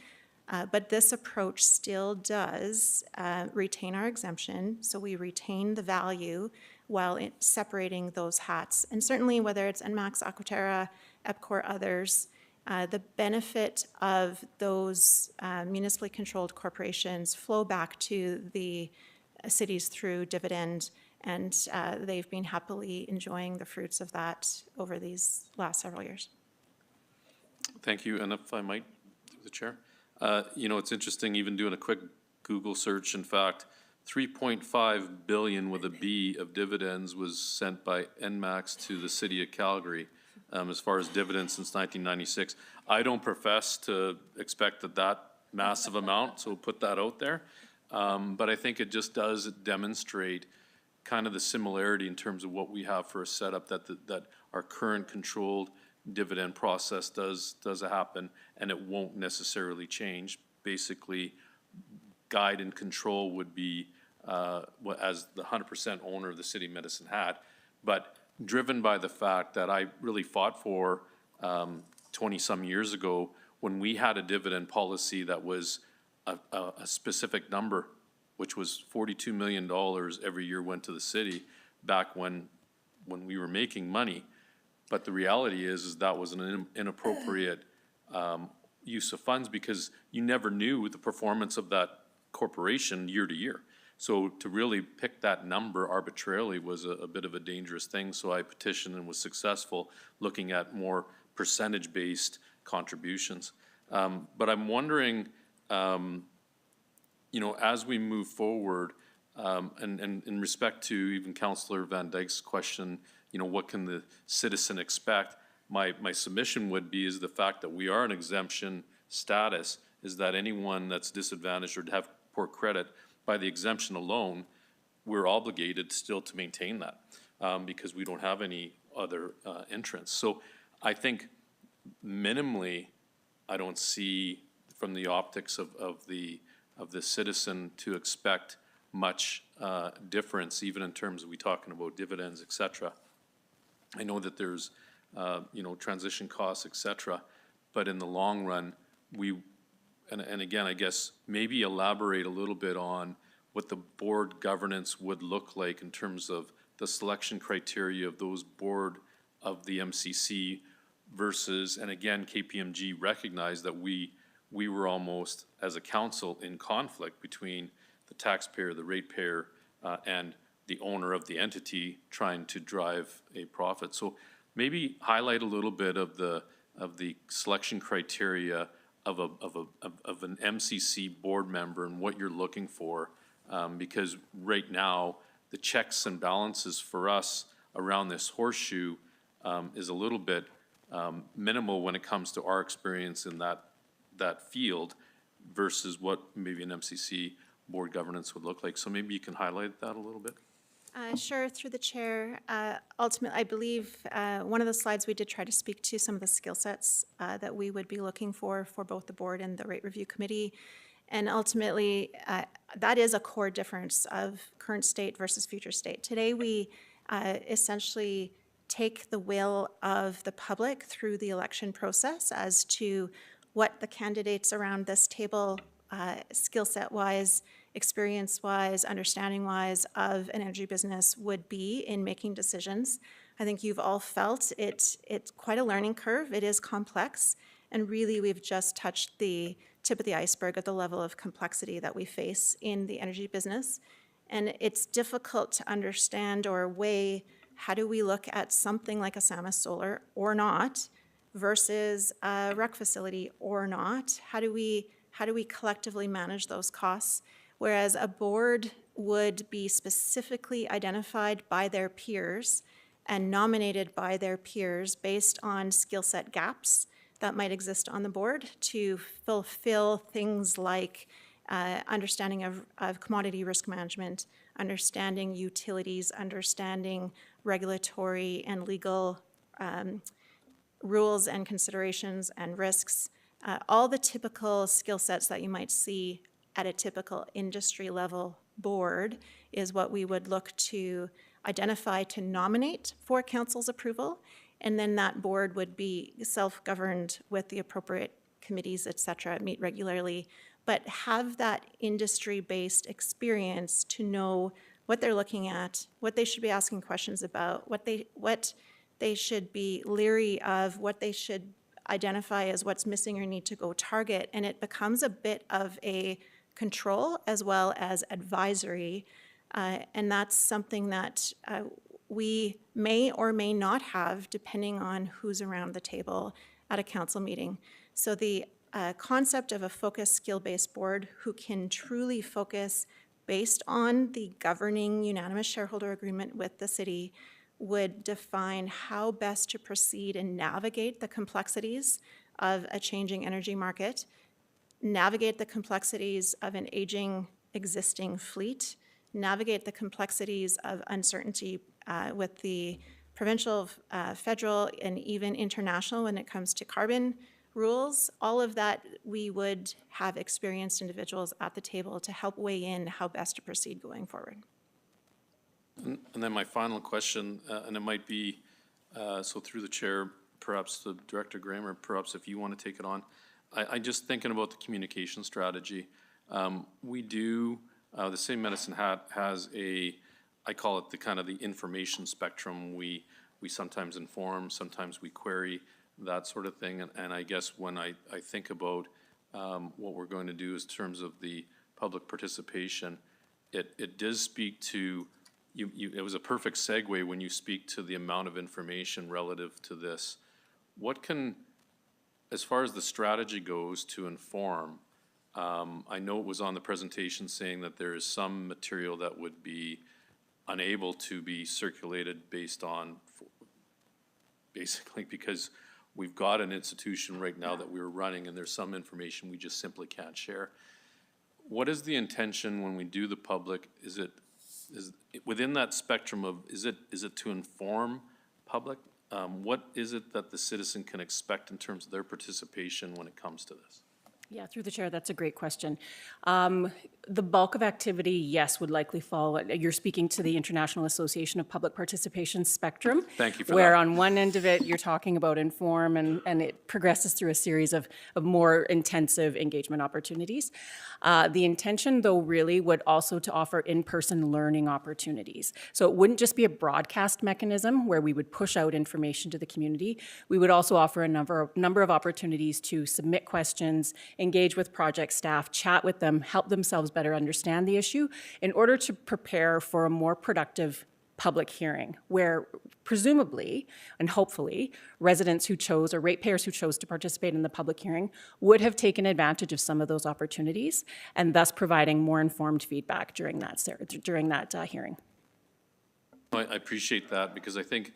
Speaker 14: But this approach still does retain our exemption, so we retain the value while separating those hats. And certainly whether it's NMAX, Aquaterra, EPCOR, others, the benefit of those municipally controlled corporations flow back to the cities through dividend, and they've been happily enjoying the fruits of that over these last several years.
Speaker 9: Thank you, and if I might, through the chair. It's interesting, even doing a quick Google search, in fact, 3.5 billion with a B of dividends was sent by NMAX to the City of Calgary as far as dividends since 1996. I don't profess to expect that massive amount, so we'll put that out there. But I think it just does demonstrate kind of the similarity in terms of what we have for a setup that our current controlled dividend process does happen, and it won't necessarily change. Basically, guide and control would be as the 100% owner of the city of Medicine Hat, but driven by the fact that I really fought for 20-some years ago when we had a dividend policy that was a specific number, which was $42 million every year went to the city back when we were making money. But the reality is that was an inappropriate use of funds because you never knew the performance of that corporation year to year. So to really pick that number arbitrarily was a bit of a dangerous thing. So I petitioned and was successful looking at more percentage-based contributions. But I'm wondering, you know, as we move forward, and in respect to even Councilor Van Dijk's question, you know, what can the citizen expect? My submission would be is the fact that we are an exemption status is that anyone that's disadvantaged or have poor credit, by the exemption alone, we're obligated still to maintain that because we don't have any other entrants. So I think minimally, I don't see from the optics of the citizen to expect much difference, even in terms of we talking about dividends, et cetera. I know that there's, you know, transition costs, et cetera, but in the long run, and again, I guess maybe elaborate a little bit on what the board governance would look like in terms of the selection criteria of those board of the MCC versus, and again, KPMG recognized that we were almost, as a council, in conflict between the taxpayer, the ratepayer, and the owner of the entity trying to drive a profit. So maybe highlight a little bit of the selection criteria of an MCC board member and what you're looking for, because right now the checks and balances for us around this horseshoe is a little bit minimal when it comes to our experience in that field versus what maybe an MCC board governance would look like. So maybe you can highlight that a little bit.
Speaker 14: Sure, through the chair. Ultimately, I believe one of the slides we did try to speak to some of the skill sets that we would be looking for both the board and the rate review committee. And ultimately, that is a core difference of current state versus future state. Today, we essentially take the will of the public through the election process as to what the candidates around this table, skill set wise, experience wise, understanding wise of an energy business would be in making decisions. I think you've all felt it's quite a learning curve. It is complex. And really, we've just touched the tip of the iceberg at the level of complexity that we face in the energy business. And it's difficult to understand or weigh how do we look at something like a Samus Solar or not versus a REC facility or not? How do we collectively manage those costs? Whereas a board would be specifically identified by their peers and nominated by their peers based on skill set gaps that might exist on the board to fulfill things like understanding of commodity risk management, understanding utilities, understanding regulatory and legal rules and considerations and risks, all the typical skill sets that you might see at a typical industry level board is what we would look to identify to nominate for council's approval. And then that board would be self-governed with the appropriate committees, et cetera, meet regularly, but have that industry-based experience to know what they're looking at, what they should be asking questions about, what they should be leery of, what they should identify as what's missing or need to go target. And it becomes a bit of a control as well as advisory. And that's something that we may or may not have depending on who's around the table at a council meeting. So the concept of a focused skill-based board who can truly focus based on the governing unanimous shareholder agreement with the city would define how best to proceed and navigate the complexities of a changing energy market, navigate the complexities of an aging existing fleet, navigate the complexities of uncertainty with the provincial, federal, and even international when it comes to carbon rules, all of that, we would have experienced individuals at the table to help weigh in how best to proceed going forward.
Speaker 9: And then my final question, and it might be, so through the chair, perhaps the Director Graham, or perhaps if you want to take it on. I just thinking about the communication strategy. We do, the Save Medicine Hat has I call it the kind of the information spectrum. We sometimes inform, sometimes we query, that sort of thing. And I guess when I think about what we're going to do in terms of the public participation, it does speak to, it was a perfect segue when you speak to the amount of information relative to this. What can, as far as the strategy goes to inform, I know it was on the presentation saying that there is some material that would be unable to be circulated based on, basically because we've got an institution right now that we're running and there's some information we just simply can't share. What is the intention when we do the public? Is within that spectrum of, is it to inform public? What is it that the citizen can expect in terms of their participation when it comes to this?
Speaker 17: Yeah, through the chair, that's a great question. The bulk of activity, yes, would likely fall, you're speaking to the International Association of Public Participation Spectrum.
Speaker 9: Thank you for
Speaker 17: where
Speaker 9: that.
Speaker 17: on one end of it, you're talking about inform, and it progresses through a series of more intensive engagement opportunities. The intention, though, really would also to offer in-person learning opportunities. So it wouldn't just be a broadcast mechanism where we would push out information to the community. We would also offer a number of opportunities to submit questions, engage with project staff, chat with them, help themselves better understand the issue in order to prepare for a more productive public hearing where presumably and hopefully residents who chose or ratepayers who chose to participate in the public hearing would have taken advantage of some of those opportunities and thus providing more informed feedback during that hearing.
Speaker 9: I appreciate that because I think,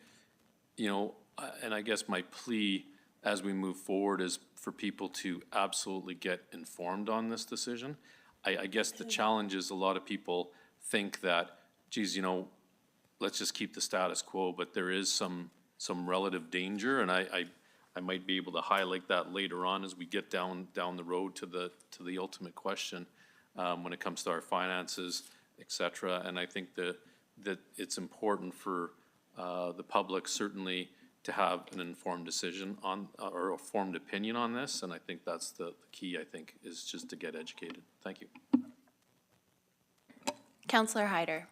Speaker 9: and I guess my plea as we move forward is for people to absolutely get informed on this decision. I guess the challenge is a lot of people think that, geez, let's just keep the status quo, but there is some relative danger, and I might be able to highlight that later on as we get down the road to the ultimate question when it comes to our finances, et cetera. And I think that it's important for the public certainly to have an informed decision on, or a formed opinion on this, and I think that's the key, I think, is just to get educated. Thank you.
Speaker 1: Councilor Hyder.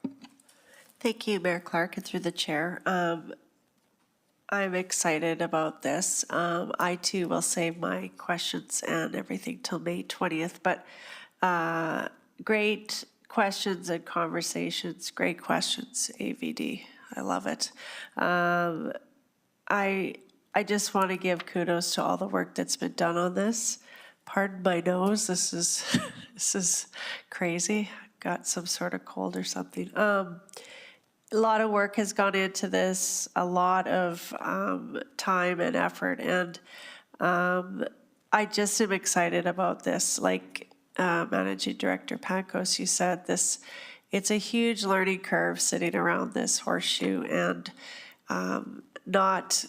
Speaker 5: Thank you, Mayor Clark, and through the chair. I'm excited about this. I too will save my questions and everything till May 20th, but great questions and conversations, great questions, AVD. I love it. I just want to give kudos to all the work that's been done on this. Pardon my nose, this is crazy. Got some sort of cold or something. A lot of work has gone into this, a lot of time and effort, and I just am excited about this. Like Managing Director Pankos, you said, it's a huge learning curve sitting around this horseshoe, and not,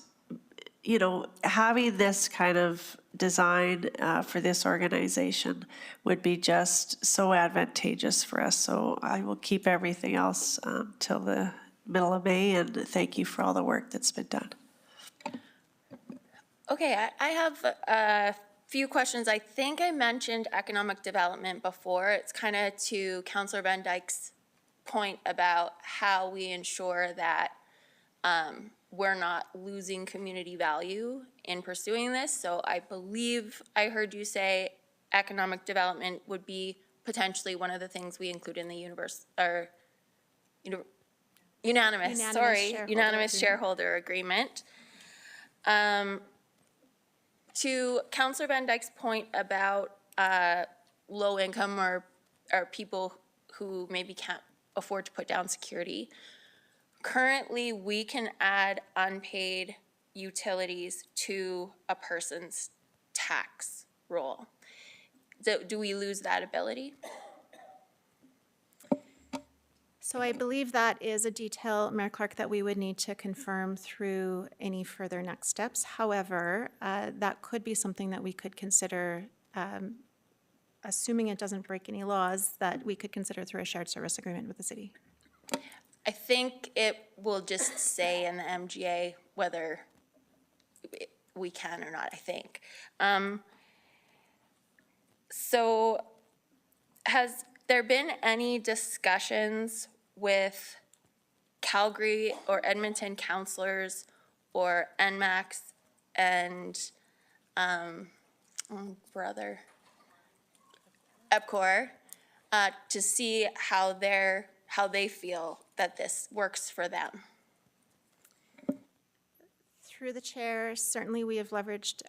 Speaker 5: having this kind of design for this organization would be just so advantageous for us. So I will keep everything else till the middle of May, and thank you for all the work that's been done.
Speaker 1: Okay, I have a few questions. I think I mentioned economic development before. It's kind of to Councilor Van Dyke's point about how we ensure that we're not losing community value in pursuing this. So I believe I heard you say economic development would be potentially one of the things we include in the unanimous shareholder agreement. To Councilor Van Dyke's point about low income or people who maybe can't afford to put down security, currently we can add unpaid utilities to a person's tax roll. Do we lose that ability?
Speaker 14: So I believe that is a detail, Mayor Clark, that we would need to confirm through any further next steps. However, that could be something that we could consider, assuming it doesn't break any laws, that we could consider through a shared service agreement with the city.
Speaker 1: I think it will just say in the MGA whether we can or not, I think. So has there been any discussions with Calgary or Edmonton councilors or NMAX and EPCOR to see how they feel that this works for them?
Speaker 14: Through the chair, certainly we have leveraged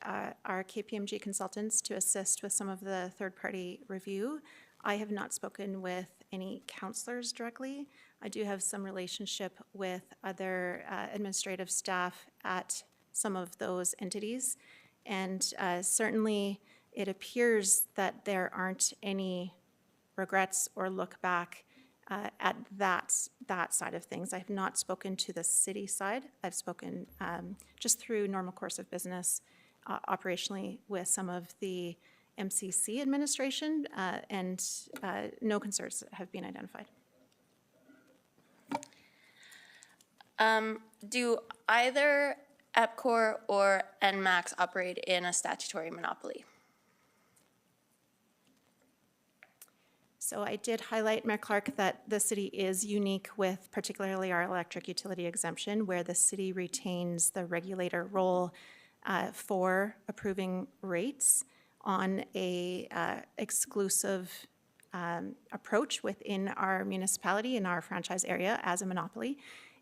Speaker 14: our KPMG consultants to assist with some of the third-party review. I have not spoken with any counselors directly. I do have some relationship with other administrative staff at some of those entities. And certainly it appears that there aren't any regrets or look back at that side of things. I have not spoken to the city side. I've spoken just through normal course of business operationally with some of the MCC administration, and no concerns have been identified.
Speaker 1: Do either EPCOR or NMAX operate in a statutory monopoly?
Speaker 14: So I did highlight, Mayor Clark, that the city is unique with particularly our electric utility exemption, where the city retains the regulator role for approving rates on a exclusive approach within our municipality in our franchise area as a monopoly.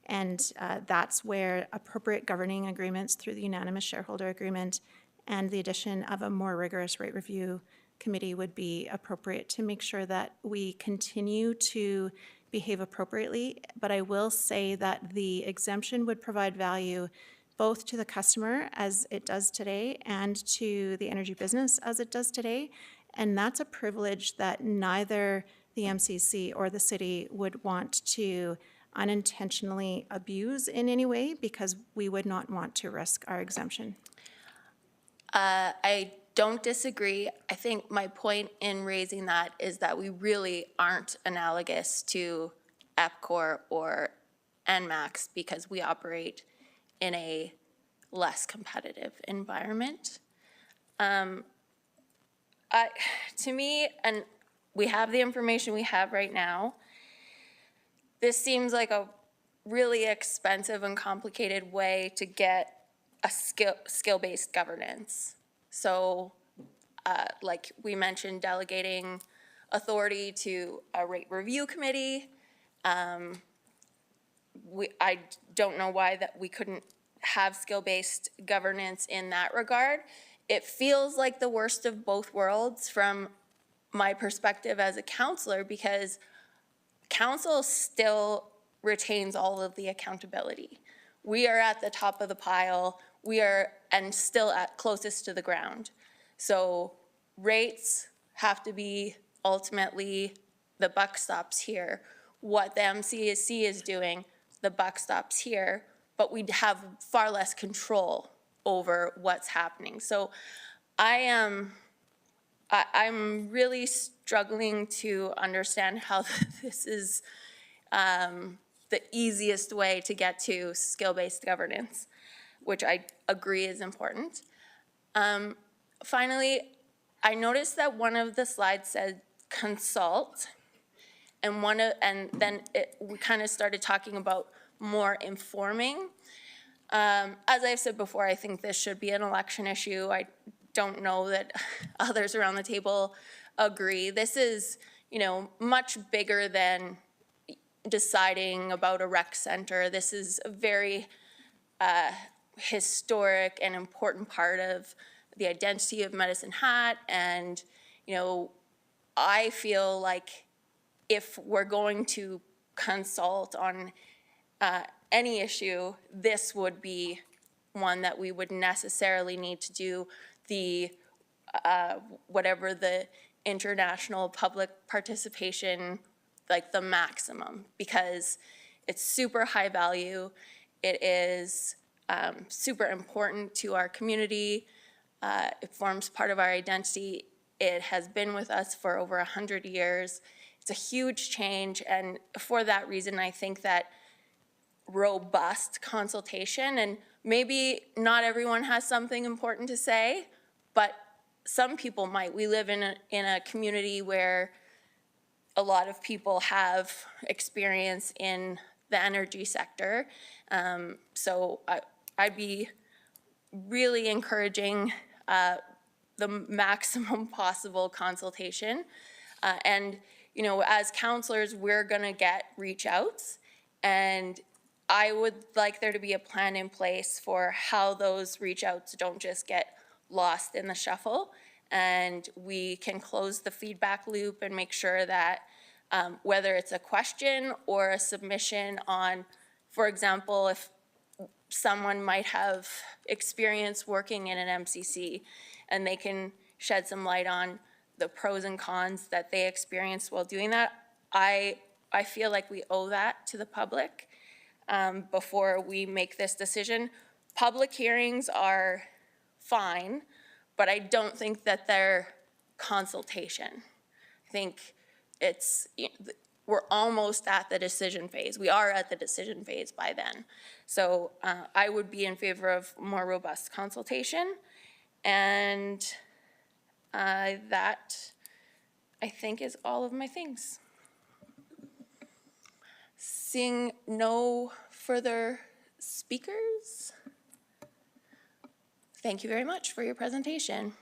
Speaker 14: And that's where appropriate governing agreements through the unanimous shareholder agreement and the addition of a more rigorous rate review committee would be appropriate to make sure that we continue to behave appropriately. But I will say that the exemption would provide value both to the customer as it does today and to the energy business as it does today. And that's a privilege that neither the MCC or the city would want to unintentionally abuse in any way, because we would not want to risk our exemption.
Speaker 1: I don't disagree. I think my point in raising that is that we really aren't analogous to EPCOR or NMAX because we operate in a less competitive environment. To me, and we have the information we have right now, this seems like a really expensive and complicated way to get a skill-based governance. So, like we mentioned, delegating authority to a rate review committee. I don't know why that we couldn't have skill-based governance in that regard. It feels like the worst of both worlds from my perspective as a counselor, because council still retains all of the accountability. We are at the top of the pile. We are, and still at closest to the ground. So rates have to be ultimately, the buck stops here. What the MCC is doing, the buck stops here, but we have far less control over what's happening. So I'm really struggling to understand how this is the easiest way to get to skill-based governance, which I agree is important. Finally, I noticed that one of the slides said consult, and then we kind of started talking about more informing. As I've said before, I think this should be an election issue. I don't know that others around the table agree. This is, much bigger than deciding about a rec center. This is a very historic and important part of the identity of Medicine Hat. And, I feel like if we're going to consult on any issue, this would be one that we would necessarily need to do the, whatever the international public participation like the maximum, because it's super high value. It is super important to our community. It forms part of our identity. It has been with us for over 100 years. It's a huge change, and for that reason, I think that robust consultation, and maybe not everyone has something important to say, but some people might. We live in a community where a lot of people have experience in the energy sector. So I'd be really encouraging the maximum possible consultation. And, you know, as counselors, we're gonna get reach outs, and I would like there to be a plan in place for how those reach outs don't just get lost in the shuffle, and we can close the feedback loop and make sure that whether it's a question or a submission on, for example, if someone might have experience working in an MCC and they can shed some light on the pros and cons that they experienced while doing that, I feel like we owe that to the public before we make this decision. Public hearings are fine, but I don't think that they're consultation. I think it's, we're almost at the decision phase. We are at the decision phase by then. So I would be in favor of more robust consultation. And that, I think, is all of my things. Seeing no further speakers, thank you very much for your presentation.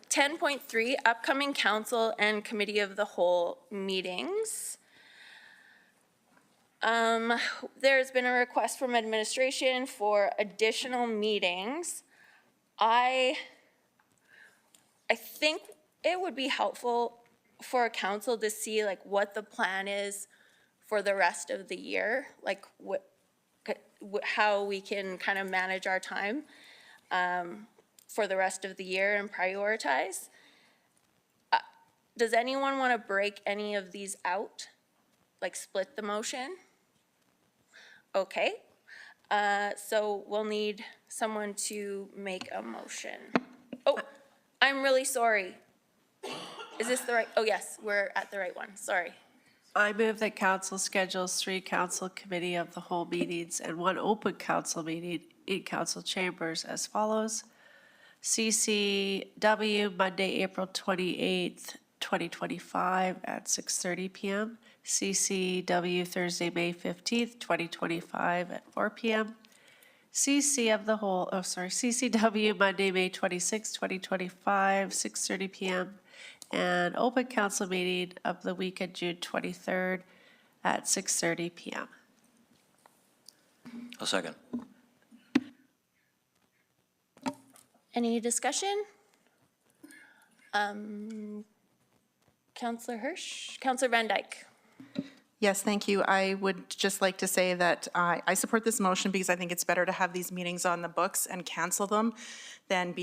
Speaker 1: 10.3, upcoming council and committee of the whole meetings. There's been a request from administration for additional meetings. I think it would be helpful for a council to see like what the plan is for the rest of the year, like how we can kind of manage our time for the rest of the year and prioritize. Does anyone want to break any of these out? Like split the motion? Okay. So we'll need someone to make a motion. Oh, I'm really sorry. Is this the right? Oh, yes, we're at the right one. Sorry.
Speaker 5: I move that council schedules 3 council committee of the whole meetings and 1 open council meeting in council chambers as follows. CCW, Monday, April 28th, 2025 at 6:30 p.m. CCW, Thursday, May 15th, 2025 at 4 p.m. CCW, Monday, May 26th, 2025, 6:30 p.m. And open council meeting of the week of June 23rd at 6:30 p.m.
Speaker 6: A second.
Speaker 1: Any discussion? Councilor Hirsch, Councilor Van Dyke.
Speaker 8: Yes, thank you. I would just like to say that I support this motion because I think it's better to have these meetings on the books and cancel them than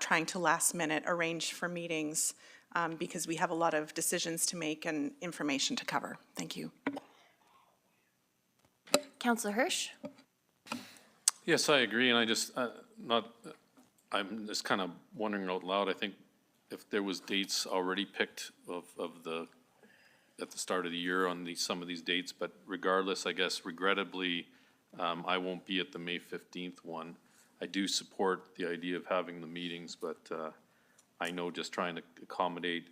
Speaker 8: trying to last minute arrange for meetings because we have a lot of decisions to make and information to cover. Thank you.
Speaker 1: Councilor Hirsch?
Speaker 9: Yes, I agree, and I just, I'm just kind of wondering out loud, I think if there was dates already picked at the start of the year on some of these dates, but regardless, I guess regrettably, I won't be at the May 15th one. I do support the idea of having the meetings, but I know just trying to accommodate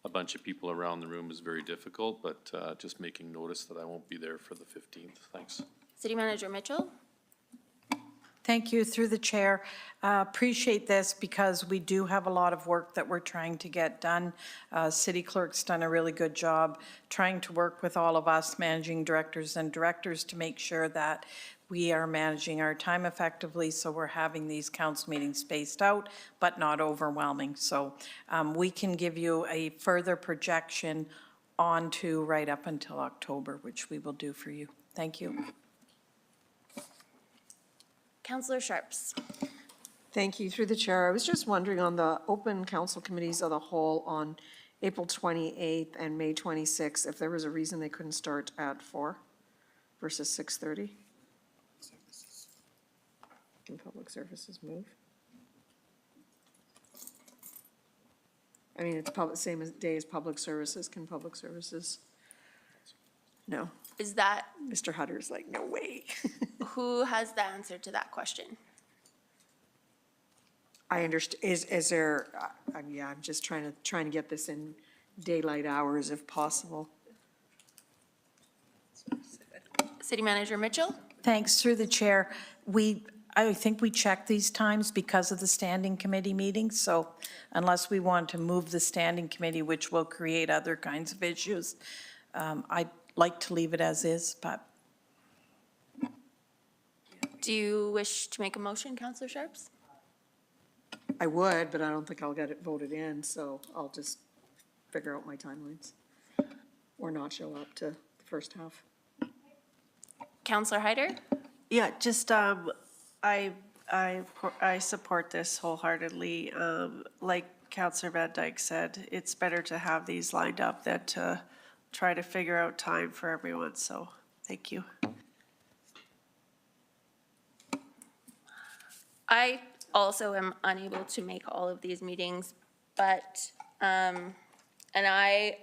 Speaker 9: a bunch of people around the room is very difficult, but just making notice that I won't be there for the 15th. Thanks.
Speaker 1: City Manager Mitchell?
Speaker 3: Thank you, through the chair. Appreciate this because we do have a lot of work that we're trying to get done. City clerk's done a really good job trying to work with all of us, managing directors and directors, to make sure that we are managing our time effectively, so we're having these council meetings spaced out, but not overwhelming. So we can give you a further projection on to right up until October, which we will do for you. Thank you.
Speaker 1: Councilor Sharps?
Speaker 2: Thank you. Through the chair, I was just wondering on the open council committees of the whole on April 28th and May 26th, if there was a reason they couldn't start at 4 versus 6:30? Can public services move? I mean, it's public, same as day as public services. Can public services? No.
Speaker 1: Is that,
Speaker 2: Mr. Hutter's like, no way.
Speaker 1: who has the answer to that question?
Speaker 2: I understand, is there, yeah, I'm just trying to get this in daylight hours if possible.
Speaker 1: City Manager Mitchell?
Speaker 3: Thanks, through the chair. I think we check these times because of the standing committee meetings, so unless we want to move the standing committee, which will create other kinds of issues, I'd like to leave it as is, but.
Speaker 1: Do you wish to make a motion, Councillor Sharps?
Speaker 2: I would, but I don't think I'll get it voted in, so I'll just figure out my timelines. Or not show up to the first half.
Speaker 1: Councillor Hyder?
Speaker 5: Yeah, just, I support this wholeheartedly. Like Councillor Van Dyke said, it's better to have these lined up than to try to figure out time for everyone, so thank you.
Speaker 1: I also am unable to make all of these meetings, but, and I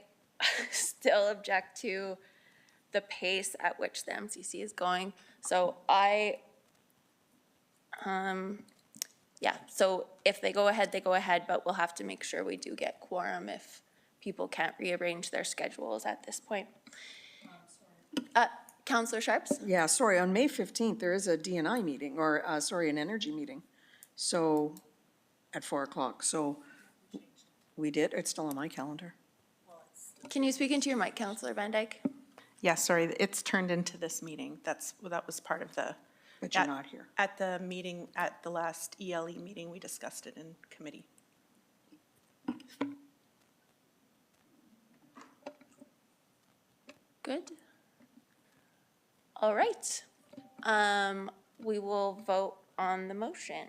Speaker 1: still object to the pace at which the MCC is going. So yeah, so if they go ahead, they go ahead, but we'll have to make sure we do get quorum if people can't rearrange their schedules at this point. Councillor Sharps?
Speaker 2: Yeah, sorry, on May 15th, there is a DNI meeting, or, sorry, an energy meeting. So, at 4 o'clock, so we did, it's still on my calendar.
Speaker 1: Can you speak into your mic, Councillor Van Dyke?
Speaker 8: Yeah, sorry, it's turned into this meeting. That was part of the.
Speaker 2: But you're not here.
Speaker 8: At the meeting, at the last ELE meeting, we discussed it in committee.
Speaker 1: Good. All right. We will vote on the motion.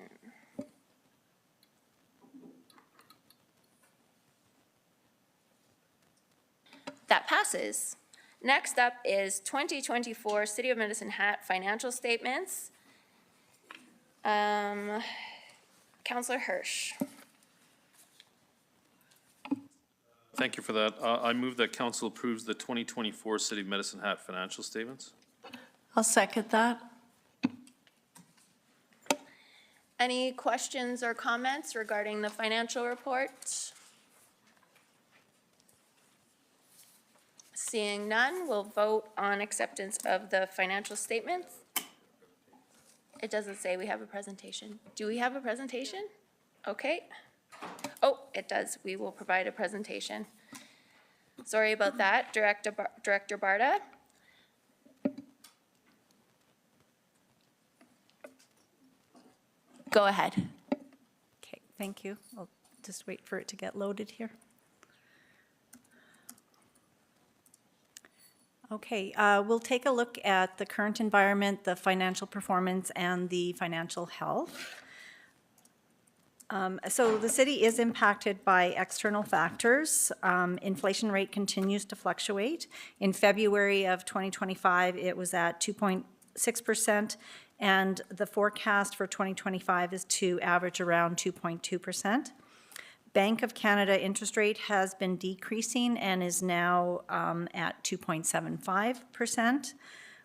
Speaker 1: That passes. Next up is 2024 City of Medicine Hat financial statements. Councillor Hirsch.
Speaker 9: Thank you for that. I move that council approves the 2024 City of Medicine Hat financial statements.
Speaker 5: I'll second that.
Speaker 1: Any questions or comments regarding the financial report? Seeing none, we'll vote on acceptance of the financial statements. It doesn't say we have a presentation. Do we have a presentation? Okay. Oh, it does. We will provide a presentation. Sorry about that, Director Barta. Go ahead.
Speaker 12: Okay, thank you. I'll just wait for it to get loaded here. Okay, we'll take a look at the current environment, the financial performance, and the financial health. So the city is impacted by external factors. Inflation rate continues to fluctuate. In February of 2025, it was at 2.6%, and the forecast for 2025 is to average around 2.2%. Bank of Canada interest rate has been decreasing and is now at 2.75%.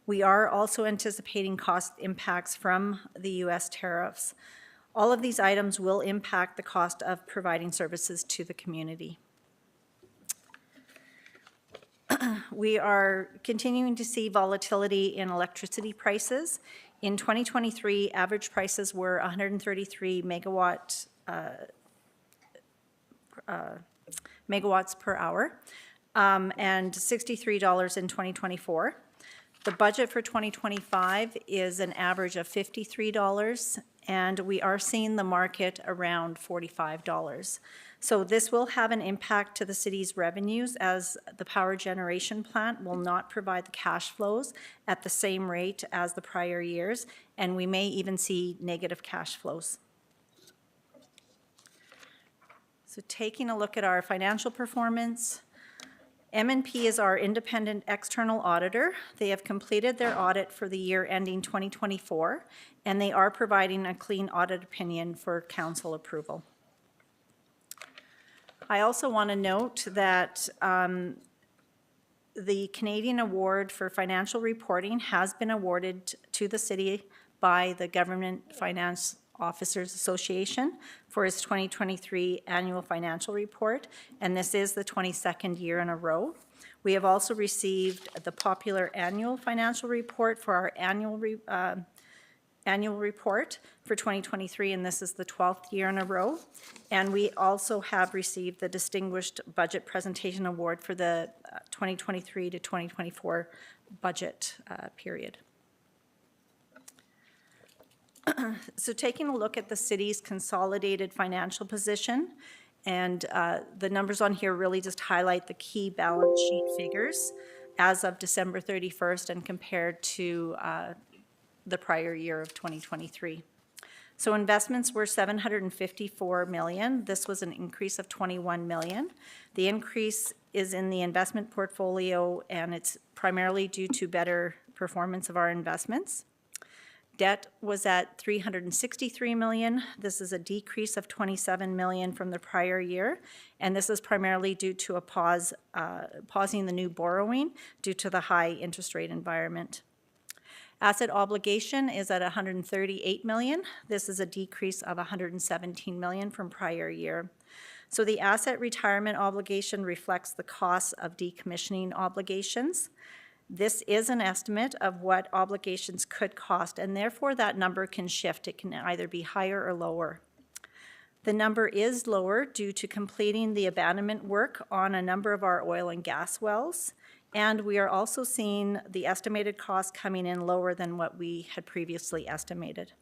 Speaker 12: We are also anticipating cost impacts from the U.S. tariffs. All of these items will impact the cost of providing services to the community. We are continuing to see volatility in electricity prices. In 2023, average prices were 133 megawatts per hour, and $63 in 2024. The budget for 2025 is an average of $53, and we are seeing the market around $45. So this will have an impact to the city's revenues, as the power generation plant will not provide the cash flows at the same rate as the prior years, and we may even see negative cash flows. So taking a look at our financial performance, M&P is our independent external auditor. They have completed their audit for the year ending 2024, and they are providing a clean audit opinion for council approval. I also want to note that the Canadian Award for Financial Reporting has been awarded to the city by the Government Finance Officers Association for its 2023 annual financial report, and this is the 22nd year in a row. We have also received the popular annual financial report for our annual report for 2023, and this is the 12th year in a row. And we also have received the Distinguished Budget Presentation Award for the 2023 to 2024 budget period. So taking a look at the city's consolidated financial position, and the numbers on here really just highlight the key balance sheet figures as of December 31st and compared to the prior year of 2023. So investments were $754 million. This was an increase of $21 million. The increase is in the investment portfolio, and it's primarily due to better performance of our investments. Debt was at $363 million. This is a decrease of $27 million from the prior year, and this is primarily due to a pausing the new borrowing due to the high interest rate environment. Asset obligation is at $138 million. This is a decrease of $117 million from prior year. So the asset retirement obligation reflects the costs of decommissioning obligations. This is an estimate of what obligations could cost, and therefore that number can shift. It can either be higher or lower. The number is lower due to completing the abandonment work on a number of our oil and gas wells, and we are also seeing the estimated cost coming in lower than what we had previously estimated.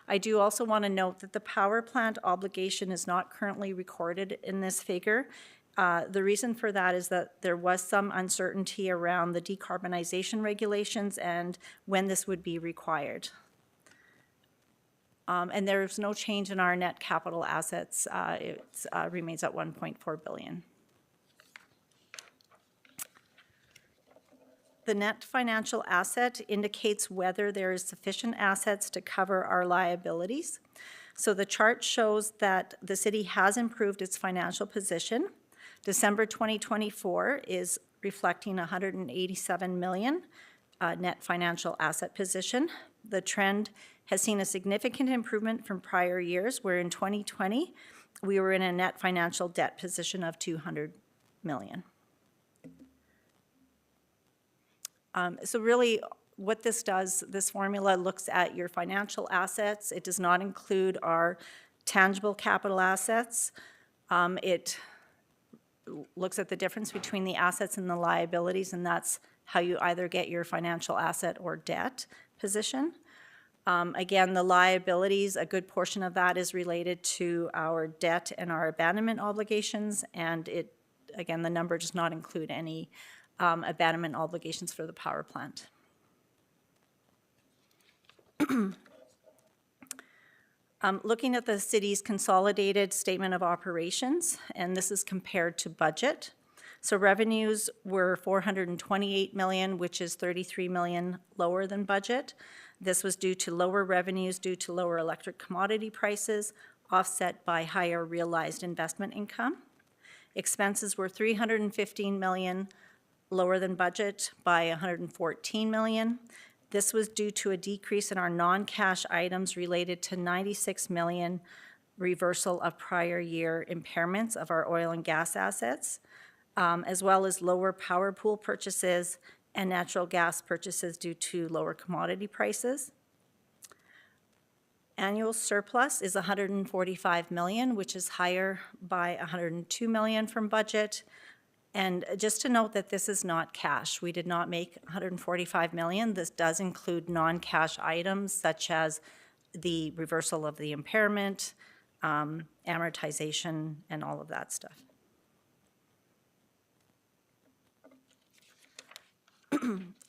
Speaker 12: I do also want to note that the power plant obligation is not currently recorded in this figure. The reason for that is that there was some uncertainty around the decarbonization regulations and when this would be required. And there's no change in our net capital assets. It remains at $1.4 billion. The net financial asset indicates whether there is sufficient assets to cover our liabilities. So the chart shows that the city has improved its financial position. December 2024 is reflecting $187 million net financial asset position. The trend has seen a significant improvement from prior years, where in 2020 we were in a net financial debt position of $200 million. So really what this does, this formula looks at your financial assets. It does not include our tangible capital assets. It looks at the difference between the assets and the liabilities, and that's how you either get your financial asset or debt position. Again, the liabilities, a good portion of that is related to our debt and our abandonment obligations, and it, again, the number does not include any abandonment obligations for the power plant. Looking at the city's consolidated statement of operations, and this is compared to budget. So revenues were $428 million, which is $33 million lower than budget. This was due to lower revenues due to lower electric commodity prices, offset by higher realized investment income. Expenses were $315 million, lower than budget by $114 million. This was due to a decrease in our non-cash items related to $96 million reversal of prior year impairments of our oil and gas assets, as well as lower power pool purchases and natural gas purchases due to lower commodity prices. Annual surplus is $145 million, which is higher by $102 million from budget. And just to note that this is not cash. We did not make $145 million. This does include non-cash items such as the reversal of the impairment, amortization, and all of that stuff.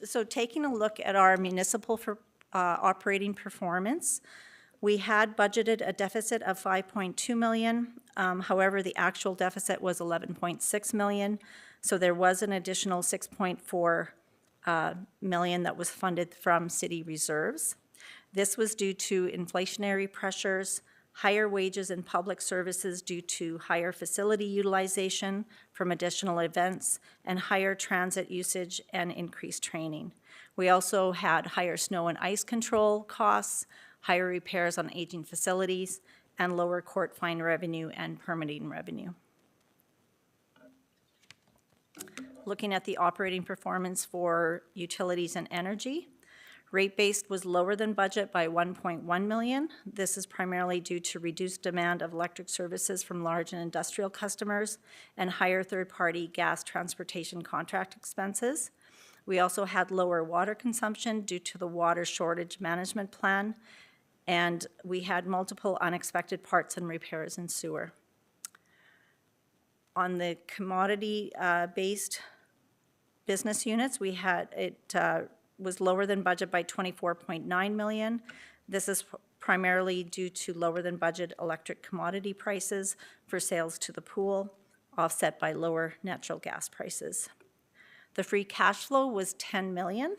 Speaker 12: So taking a look at our municipal operating performance, We had budgeted a deficit of 5.2 million. However, the actual deficit was 11.6 million. So there was an additional 6.4 million that was funded from city reserves. This was due to inflationary pressures, higher wages in public services due to higher facility utilization from additional events, and higher transit usage and increased training. We also had higher snow and ice control costs, higher repairs on aging facilities, and lower court fine revenue and permitting revenue. Looking at the operating performance for utilities and energy, rate-based was lower than budget by 1.1 million. This is primarily due to reduced demand of electric services from large and industrial customers and higher third-party gas transportation contract expenses. We also had lower water consumption due to the water shortage management plan, and we had multiple unexpected parts and repairs in sewer. On the commodity-based business units, we had was lower than budget by 24.9 million. This is primarily due to lower than budget electric commodity prices for sales to the pool, offset by lower natural gas prices. The free cash flow was 10 million,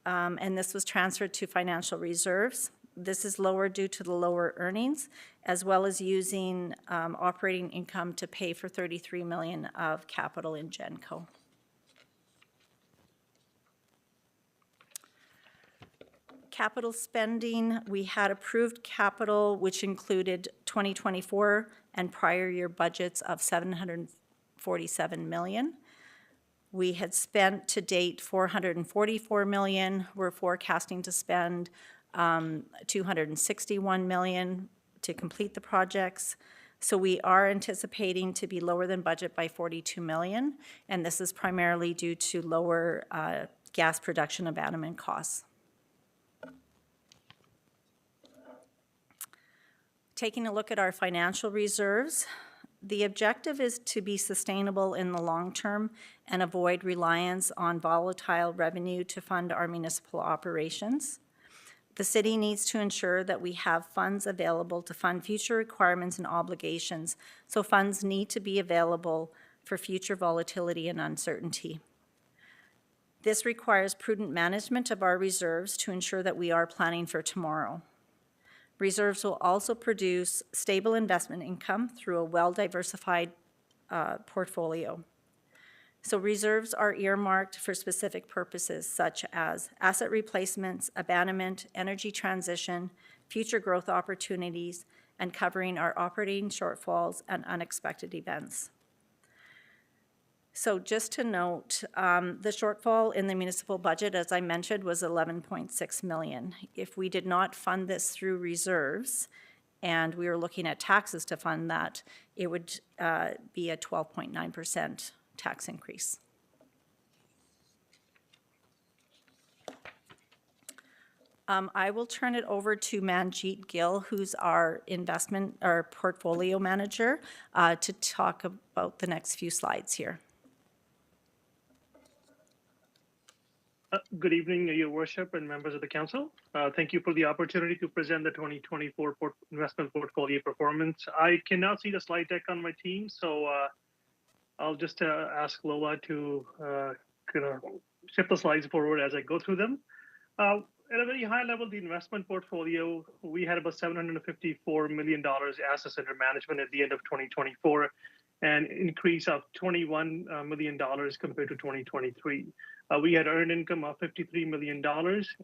Speaker 12: and this was transferred to financial reserves. This is lower due to the lower earnings, as well as using operating income to pay for 33 million of capital in GenCo. Capital spending, we had approved capital, which included 2024 and prior year budgets of 747 million. We had spent to date 444 million. We're forecasting to spend 261 million to complete the projects. So we are anticipating to be lower than budget by 42 million, and this is primarily due to lower gas production abandonment costs. Taking a look at our financial reserves, the objective is to be sustainable in the long term and avoid reliance on volatile revenue to fund our municipal operations. The city needs to ensure that we have funds available to fund future requirements and obligations, so funds need to be available for future volatility and uncertainty. This requires prudent management of our reserves to ensure that we are planning for tomorrow. Reserves will also produce stable investment income through a well-diversified portfolio. So reserves are earmarked for specific purposes such as asset replacements, abandonment, energy transition, future growth opportunities, and covering our operating shortfalls and unexpected events. So just to note, the shortfall in the municipal budget, as I mentioned, was 11.6 million. If we did not fund this through reserves, and we were looking at taxes to fund that, it would be a 12.9% tax increase. I will turn it over to Manjeet Gill, who's our portfolio manager, to talk about the next few slides here.
Speaker 18: Good evening, Your Worship and members of the Council. Thank you for the opportunity to present the 2024 investment portfolio performance. I cannot see the slide deck on my team, so I'll just ask Lola to kind of shift the slides forward as I go through them. At a very high level, the investment portfolio, we had about $754 million assets under management at the end of 2024, an increase of $21 million compared to 2023. We had earned income of $53 million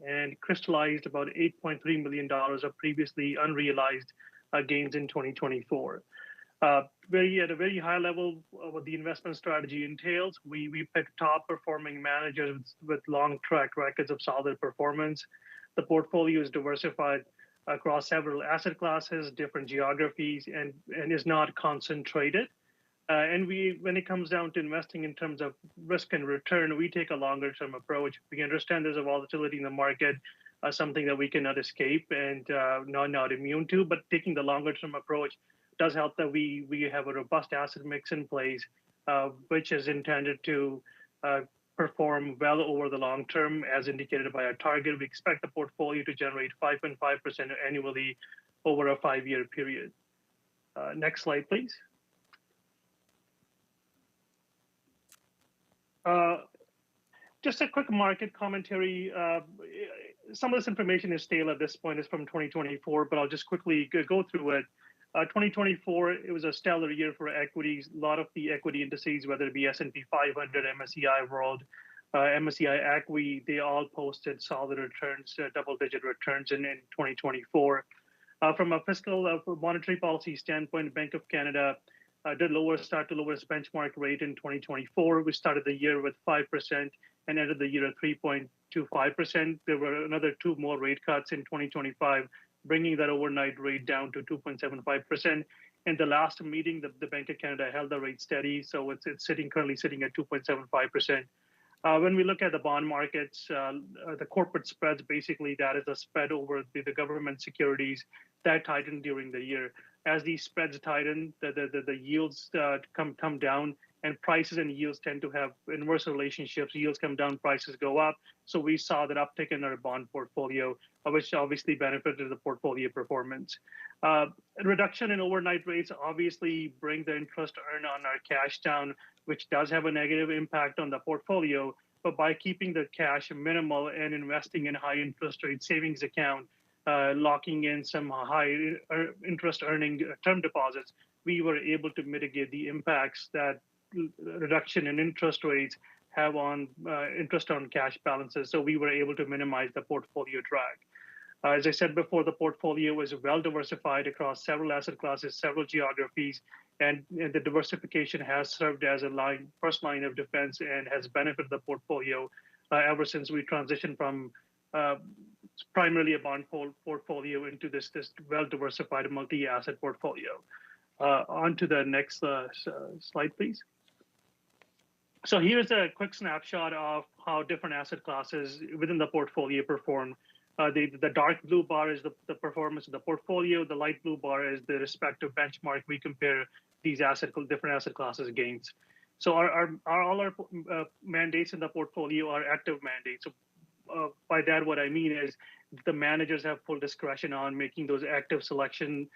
Speaker 18: and crystallized about $8.3 million of previously unrealized gains in 2024. At a very high level, what the investment strategy entails, we pick top performing managers with long track records of solid performance. The portfolio is diversified across several asset classes, different geographies, and is not concentrated. And when it comes down to investing in terms of risk and return, we take a longer term approach. We understand there's a volatility in the market, something that we cannot escape and not immune to, but taking the longer term approach does help that we have a robust asset mix in place, which is intended to perform well over the long term as indicated by our target. We expect the portfolio to generate 5.5% annually over a 5-year period. Next slide, please. Just a quick market commentary. Some of this information is stale at this point. It's from 2024, but I'll just quickly go through it. 2024, it was a stellar year for equities. A lot of the equity indices, whether it be S&P 500, MSCI World, MSCI ACWI, they all posted solid returns, double-digit returns in 2024. From a fiscal monetary policy standpoint, Bank of Canada did start to lower its benchmark rate in 2024. We started the year with 5% and ended the year at 3.25%. There were another 2 more rate cuts in 2025, bringing that overnight rate down to 2.75%. In the last meeting, the Bank of Canada held the rate steady, so it's currently sitting at 2.75%. When we look at the bond markets, the corporate spreads, basically that is a spread over the government securities that tightened during the year. As these spreads tighten, the yields come down, and prices and yields tend to have inverse relationships. Yields come down, prices go up. So we saw that uptick in our bond portfolio, which obviously benefited the portfolio performance. Reduction in overnight rates obviously bring the interest earned on our cash down, which does have a negative impact on the portfolio. But by keeping the cash minimal and investing in high interest rate savings account, locking in some high interest earning term deposits, we were able to mitigate the impacts that reduction in interest rates have on interest on cash balances. So we were able to minimize the portfolio drag. As I said before, the portfolio is well diversified across several asset classes, several geographies, and the diversification has served as a first line of defense and has benefited the portfolio ever since we transitioned from primarily a bond portfolio into this well-diversified multi-asset portfolio. On to the next slide, please. So here's a quick snapshot of how different asset classes within the portfolio perform. The dark blue bar is the performance of the portfolio. The light blue bar is the respective benchmark we compare these different asset classes against. So all our mandates in the portfolio are active mandates. So by that, what I mean is the managers have full discretion on making those active selection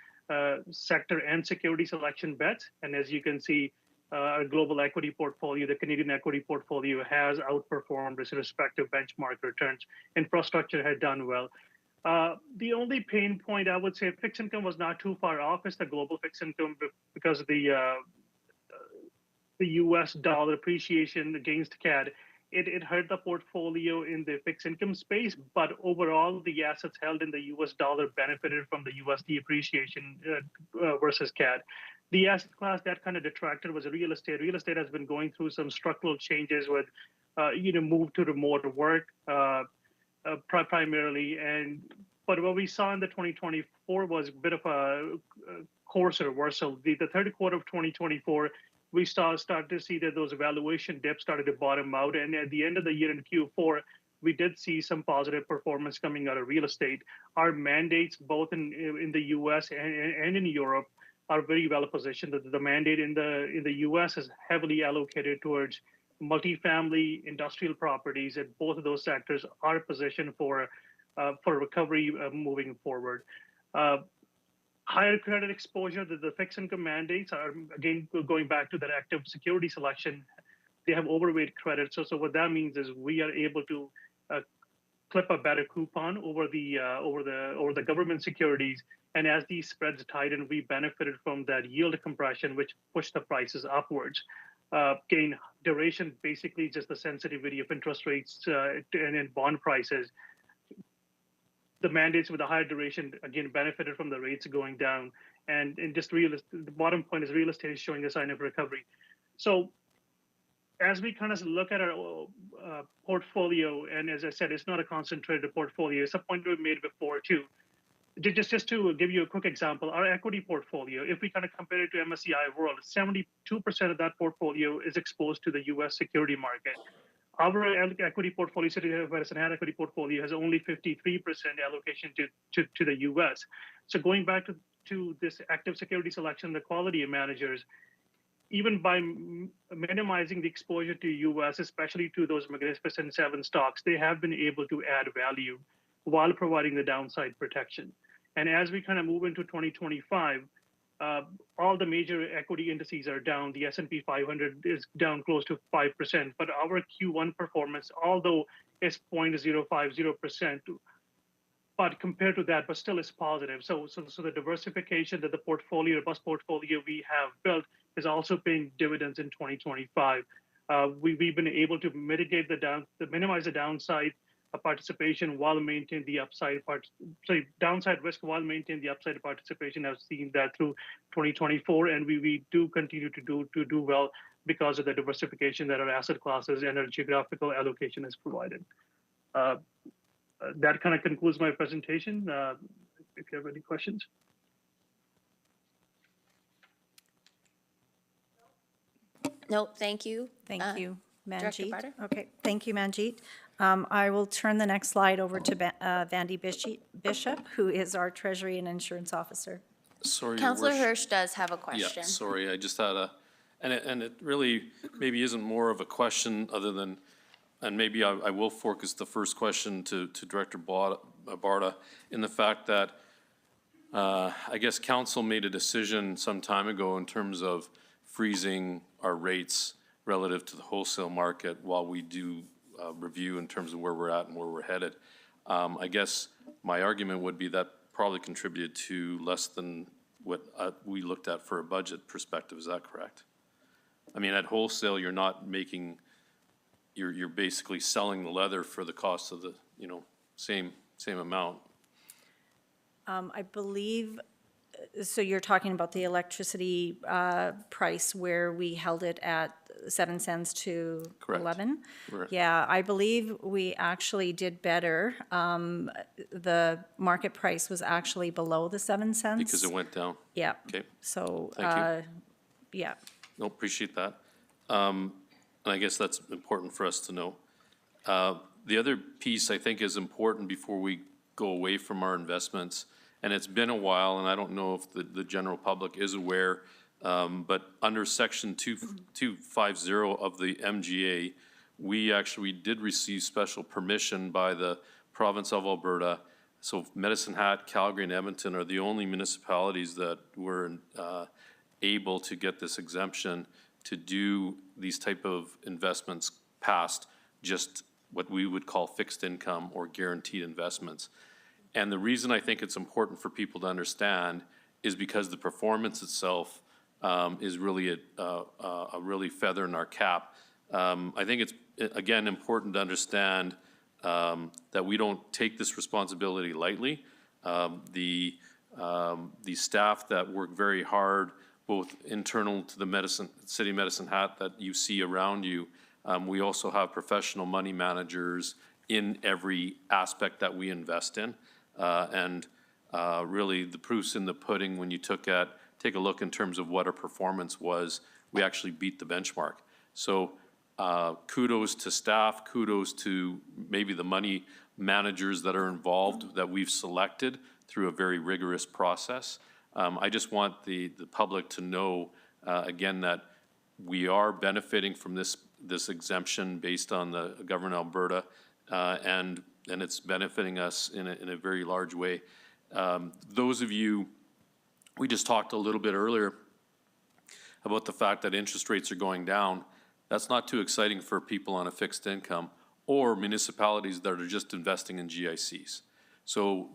Speaker 18: sector and security selection bets. And as you can see, our global equity portfolio, the Canadian equity portfolio, has outperformed its respective benchmark returns. Infrastructure had done well. The only pain point, I would say, fixed income was not too far off, is the global fixed income, because of the U.S. dollar appreciation against CAD. It hurt the portfolio in the fixed income space, but overall, the assets held in the U.S. dollar benefited from the USD appreciation versus CAD. The asset class that kind of detracted was real estate. Real estate has been going through some structural changes with, move to remote work primarily. But what we saw in the 2024 was a bit of a course reversal. The third quarter of 2024, we started to see that those valuation dips started to bottom out. And at the end of the year in Q4, we did see some positive performance coming out of real estate. Our mandates, both in the U.S. and in Europe, are very well positioned. The mandate in the U.S. is heavily allocated towards multifamily industrial properties, and both of those sectors are positioned for recovery moving forward. Higher credit exposure, the fixed income mandates are, again, going back to that active security selection. They have overweight credit. So what that means is we are able to clip a better coupon over the government securities. And as these spreads tighten, we benefited from that yield compression, which pushed the prices upwards. Gain duration, basically just the sensitivity of interest rates and in bond prices. The mandates with a higher duration, again, benefited from the rates going down. And just the bottom point is real estate is showing a sign of recovery. So as we kind of look at our portfolio, and as I said, it's not a concentrated portfolio. It's a point we made before too. Just to give you a quick example, our equity portfolio, if we kind of compare it to MSCI World, 72% of that portfolio is exposed to the U.S. security market. Our equity portfolio, Citizen equity portfolio, has only 53% allocation to the U.S. So going back to this active security selection, the quality of managers, even by minimizing the exposure to U.S., especially to those Magnificent Seven stocks, they have been able to add value while providing the downside protection. And as we kind of move into 2025, all the major equity indices are down. The S&P 500 is down close to 5%, but our Q1 performance, although it's 0.050%, but compared to that, but still is positive. So the diversification that the portfolio, robust portfolio we have built is also paying dividends in 2025. We've been able to mitigate minimize the downside participation while maintaining the downside risk while maintaining the upside participation. I've seen that through 2024, and we do continue to do well because of the diversification that our asset classes and our geographical allocation has provided. That kind of concludes my presentation. If you have any questions.
Speaker 1: Nope, thank you.
Speaker 12: Thank you,
Speaker 1: Director
Speaker 12: Manjeet.
Speaker 1: Barter?
Speaker 12: Okay, thank you, Manjeet. I will turn the next slide over to Vandy Bishop, who is our Treasury and Insurance Officer.
Speaker 9: Sorry, Your
Speaker 1: Councilor
Speaker 9: Worship.
Speaker 1: Hirsch does have a
Speaker 9: Yeah,
Speaker 1: question.
Speaker 9: sorry, I just had and it really maybe isn't more of a question other than, and maybe I will focus the first question to Director Barta in the fact that I guess council made a decision some time ago in terms of freezing our rates relative to the wholesale market while we do review in terms of where we're at and where we're headed. I guess my argument would be that probably contributed to less than what we looked at for a budget perspective. Is that correct? I mean, at wholesale, you're not making, you're basically selling the leather for the cost of the, same amount.
Speaker 12: I believe, so you're talking about the electricity price where we held it at 7 cents to
Speaker 9: Correct.
Speaker 12: 11?
Speaker 9: Correct.
Speaker 12: Yeah, I believe we actually did better. The market price was actually below the 7 cents.
Speaker 9: Because it went down?
Speaker 12: Yeah.
Speaker 9: Okay.
Speaker 12: So,
Speaker 9: Thank you.
Speaker 12: yeah.
Speaker 9: No, appreciate that. And I guess that's important for us to know. The other piece I think is important before we go away from our investments, and it's been a while, and I don't know if the general public is aware, but under Section 250 of the MGA, we actually did receive special permission by the province of Alberta. So Medicine Hat, Calgary, and Edmonton are the only municipalities that were able to get this exemption to do these type of investments past just what we would call fixed income or guaranteed investments. And the reason I think it's important for people to understand is because the performance itself is really a really feather in our cap. I think it's, again, important to understand that we don't take this responsibility lightly. The staff that work very hard, both internal to the City Medicine Hat that you see around you, we also have professional money managers in every aspect that we invest in. Really the proof's in the pudding when you take a look in terms of what our performance was. We actually beat the benchmark. So kudos to staff, kudos to maybe the money managers that are involved that we've selected through a very rigorous process. I just want the public to know, again, that we are benefiting from this exemption based on the government of Alberta, and it's benefiting us in a very large way. Those of you, we just talked a little bit earlier about the fact that interest rates are going down. That's not too exciting for people on a fixed income or municipalities that are just investing in GICs. So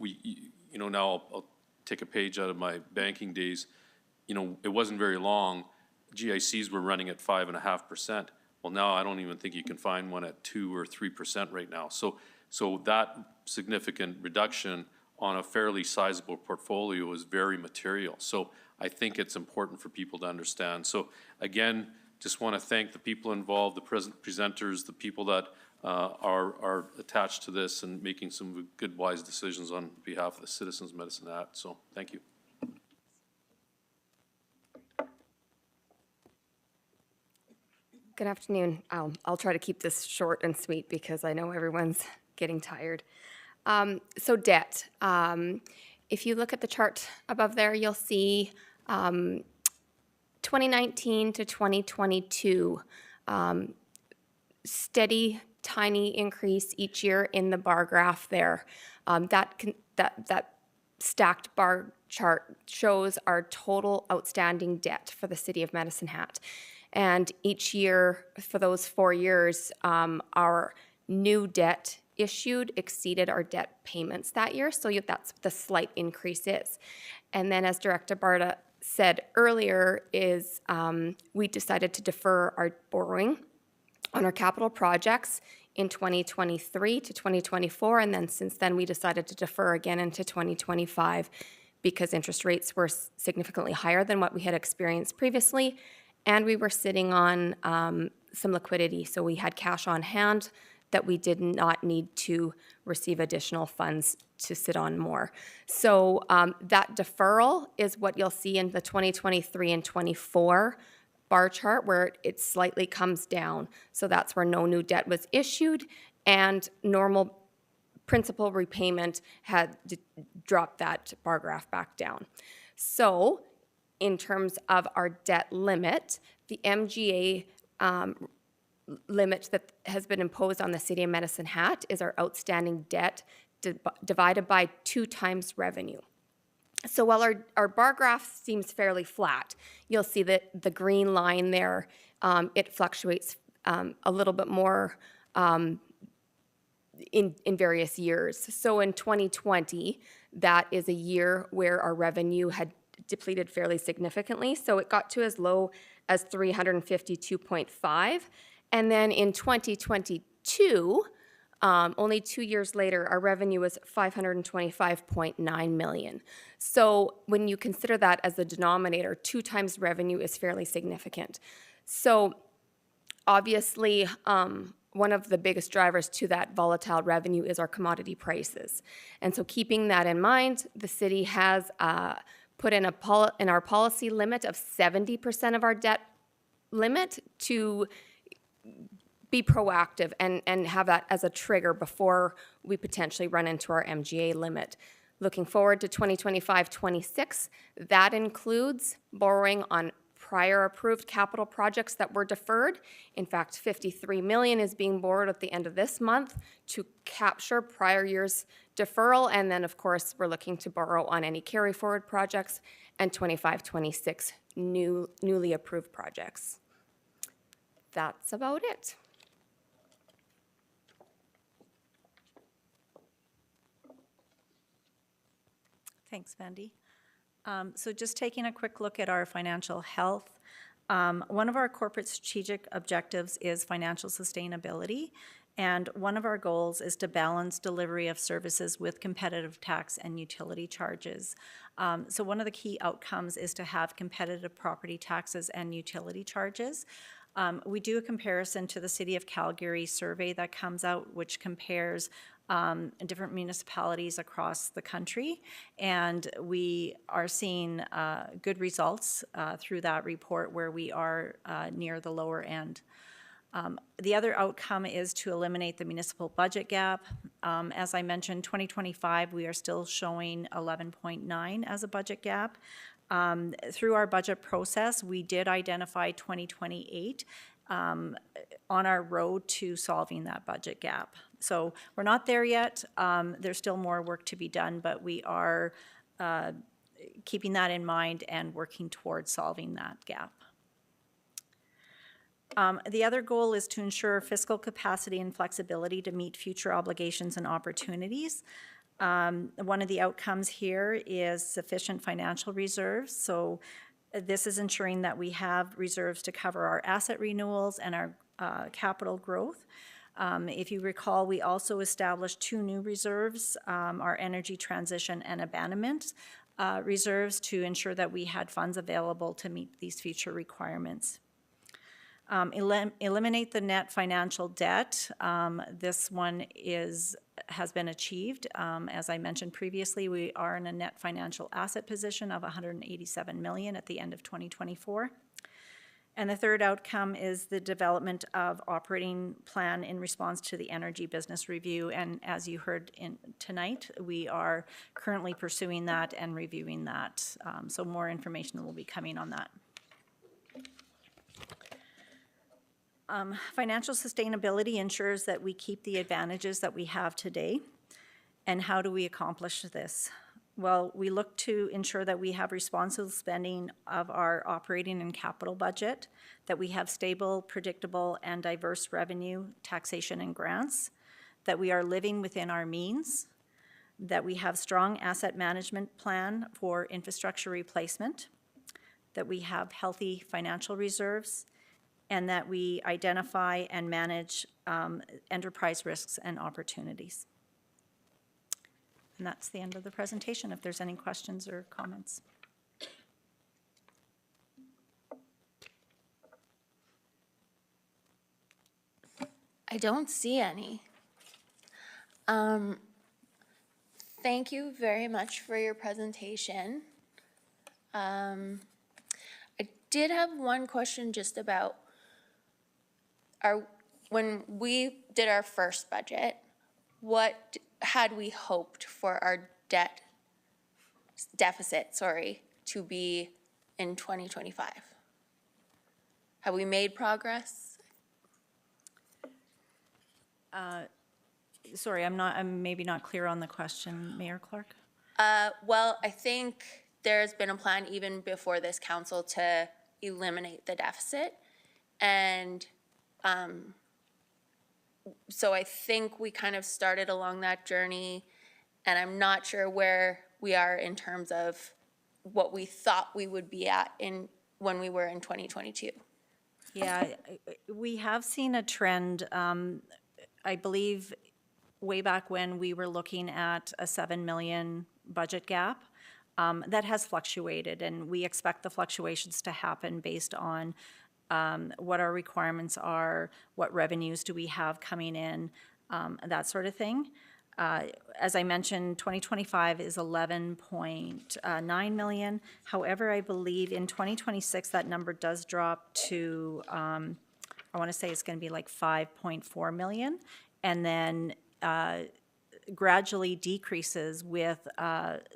Speaker 9: now I'll take a page out of my banking days. It wasn't very long. GICs were running at 5.5%. Well, now I don't even think you can find one at 2 or 3% right now. So that significant reduction on a fairly sizable portfolio is very material. So I think it's important for people to understand. So again, just want to thank the people involved, the presenters, the people that are attached to this and making some good, wise decisions on behalf of the Citizens Medicine Hat. So thank you.
Speaker 19: Good afternoon. I'll try to keep this short and sweet because I know everyone's getting tired. So debt. If you look at the chart above there, you'll see 2019 to 2022, steady, tiny increase each year in the bar graph there. That stacked bar chart shows our total outstanding debt for the city of Medicine Hat. And each year, for those 4 years, our new debt issued exceeded our debt payments that year. So that's what the slight increase is. And then, as Director Barta said earlier, is we decided to defer our borrowing on our capital projects in 2023 to 2024, and then since then we decided to defer again into 2025 because interest rates were significantly higher than what we had experienced previously, and we were sitting on some liquidity, so we had cash on hand that we did not need to receive additional funds to sit on more. So that deferral is what you'll see in the 2023 and 24 bar chart, where it slightly comes down. So that's where no new debt was issued and normal principal repayment had dropped that bar graph back down. So in terms of our debt limit, the MGA limit that has been imposed on the City of Medicine Hat is our outstanding debt divided by 2 times revenue. So while our bar graph seems fairly flat, you'll see that the green line there, it fluctuates a little bit more in various years. So in 2020, that is a year where our revenue had depleted fairly significantly. So it got to as low as 352.5. And then in 2022, only 2 years later, our revenue was $525.9 million. So when you consider that as the denominator, 2 times revenue is fairly significant. So obviously, one of the biggest drivers to that volatile revenue is our commodity prices. And so keeping that in mind, the city has put in our policy limit of 70% of our debt limit to be proactive and have that as a trigger before we potentially run into our MGA limit. Looking forward to 2025-26, that includes borrowing on prior approved capital projects that were deferred. In fact, $53 million is being borrowed at the end of this month to capture prior year's deferral. And then, of course, we're looking to borrow on any carry forward projects and 25-26 newly approved projects. That's about it.
Speaker 12: Thanks, Mandy. So just taking a quick look at our financial health, one of our corporate strategic objectives is financial sustainability, and one of our goals is to balance delivery of services with competitive tax and utility charges. So one of the key outcomes is to have competitive property taxes and utility charges. We do a comparison to the City of Calgary survey that comes out, which compares different municipalities across the country, and we are seeing good results through that report where we are near the lower end. The other outcome is to eliminate the municipal budget gap. As I mentioned, 2025, we are still showing 11.9 as a budget gap. Through our budget process, we did identify 2028 on our road to solving that budget gap. So we're not there yet. There's still more work to be done, but we are keeping that in mind and working towards solving that gap. The other goal is to ensure fiscal capacity and flexibility to meet future obligations and opportunities. One of the outcomes here is sufficient financial reserves. So this is ensuring that we have reserves to cover our asset renewals and our capital growth. If you recall, we also established 2 new reserves, our energy transition and abandonment reserves, to ensure that we had funds available to meet these future requirements. Eliminate the net financial debt. This one has been achieved. As I mentioned previously, we are in a net financial asset position of $187 million at the end of 2024. And the third outcome is the development of operating plan in response to the energy business review. And as you heard tonight, we are currently pursuing that and reviewing that. So more information will be coming on that. Financial sustainability ensures that we keep the advantages that we have today. And how do we accomplish this? Well, we look to ensure that we have responsible spending of our operating and capital budget, that we have stable, predictable, and diverse revenue, taxation, and grants, that we are living within our means, that we have strong asset management plan for infrastructure replacement, that we have healthy financial reserves, and that we identify and manage enterprise risks and opportunities. And that's the end of the presentation, if there's any questions or comments.
Speaker 1: I don't see any. Thank you very much for your presentation. I did have one question just about when we did our first budget, what had we hoped for our deficit, to be in 2025? Have we made progress?
Speaker 12: Sorry, I'm maybe not clear on the question, Mayor Clark.
Speaker 1: Well, I think there's been a plan even before this council to eliminate the deficit. And so I think we kind of started along that journey, and I'm not sure where we are in terms of what we thought we would be at when we were in 2022.
Speaker 12: Yeah, we have seen a trend, I believe, way back when we were looking at a 7 million budget gap. That has fluctuated, and we expect the fluctuations to happen based on what our requirements are, what revenues do we have coming in, that sort of thing. As I mentioned, 2025 is 11.9 million. However, I believe in 2026, that number does drop to, I want to say it's going to be like 5.4 million, and then gradually decreases with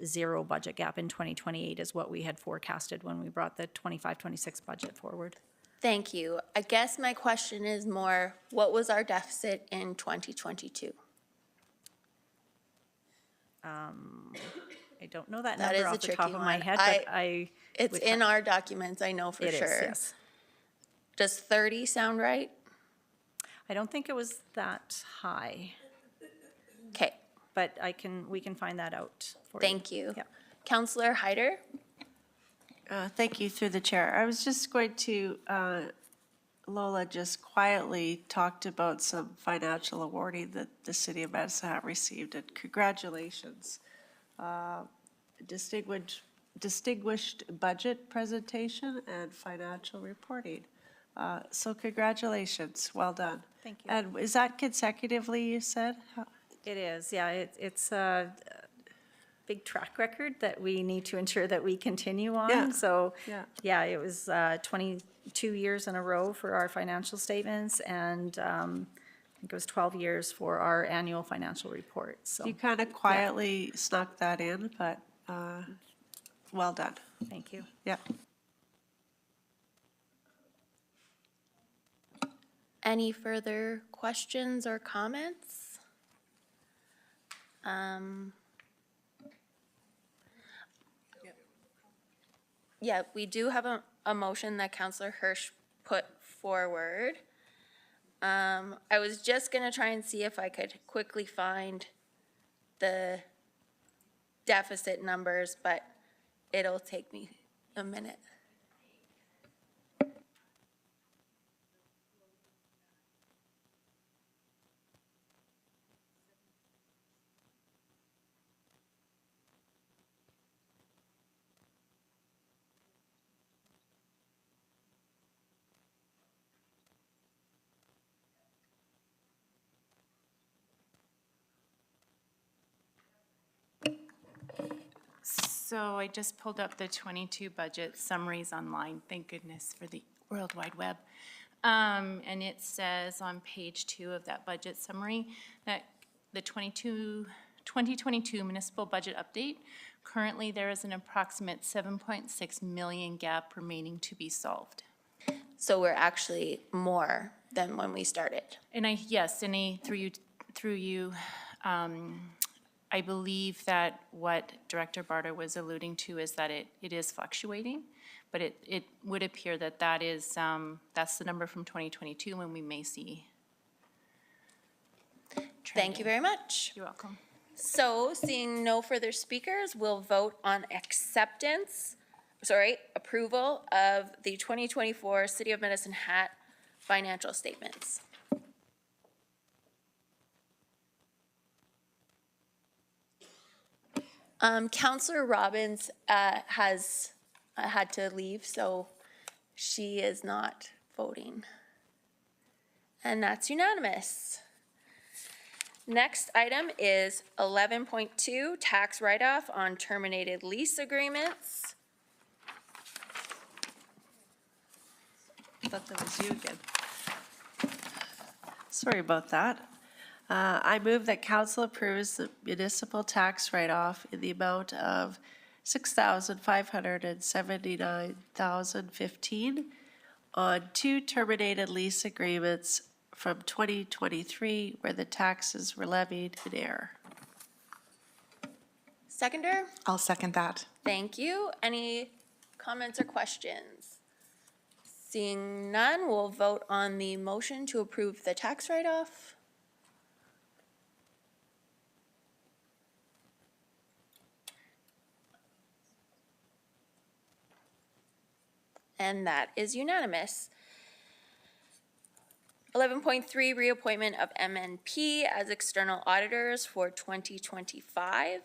Speaker 12: zero budget gap in 2028 is what we had forecasted when we brought the 25-26 budget forward.
Speaker 1: Thank you. I guess my question is more, what was our deficit in 2022?
Speaker 12: I don't know that
Speaker 1: That
Speaker 12: number
Speaker 1: is a
Speaker 12: off the top
Speaker 1: tricky
Speaker 12: of my
Speaker 1: one.
Speaker 12: head, but
Speaker 1: It's
Speaker 12: would
Speaker 1: in our documents, I know for
Speaker 12: It
Speaker 1: sure.
Speaker 12: is, yes.
Speaker 1: Does 30 sound right?
Speaker 12: I don't think it was that high,
Speaker 1: Okay,
Speaker 12: but we can find that out for you.
Speaker 1: thank you.
Speaker 12: Yeah.
Speaker 1: Councilor Hyder?
Speaker 5: Thank you, through the chair. I was just going to, Lola just quietly talked about some financial awarding that the city of Medicine Hat received, and congratulations. Distinguished budget presentation and financial reporting. So congratulations, well done.
Speaker 12: Thank you.
Speaker 5: And is that consecutively, you said?
Speaker 12: It is, yeah. It's a big track record that we need to ensure that we continue on.
Speaker 5: Yeah.
Speaker 12: So,
Speaker 5: Yeah.
Speaker 12: yeah, it was 22 years in a row for our financial statements, and I think it was 12 years for our annual financial report, so.
Speaker 5: You kind of quietly snuck that in, but well done.
Speaker 12: Thank you.
Speaker 5: Yeah.
Speaker 1: Any further questions or comments? Yeah, we do have a motion that Councilor Hirsch put forward. I was just gonna try and see if I could quickly find the deficit numbers, but it'll take me a minute.
Speaker 7: So I just pulled up the 22 budget summaries online, thank goodness for the World Wide Web. And it says on page 2 of that budget summary that the 2022 municipal budget update, currently there is an approximate 7.6 million gap remaining to be solved.
Speaker 1: So we're actually more than when we started.
Speaker 7: And through you, I believe that what Director Barter was alluding to is that it is fluctuating, but it would appear that that is, that's the number from 2022 when we may see.
Speaker 1: Thank you very much.
Speaker 7: You're welcome.
Speaker 1: So seeing no further speakers, we'll vote on approval of the 2024 City of Medicine Hat financial statements. Councilor Robbins has had to leave, so she is not voting. And that's unanimous. Next item is 11.2, tax write-off on terminated lease agreements.
Speaker 5: I thought that was you again. Sorry about that. I move that council approves the municipal tax write-off in the amount of $6,579,015 on 2 terminated lease agreements from 2023 where the taxes were levied in error.
Speaker 1: Seconder?
Speaker 8: I'll second that.
Speaker 1: Thank you. Any comments or questions? Seeing none, we'll vote on the motion to approve the tax write-off. And that is unanimous. 11.3, reappointment of MNP as external auditors for 2025.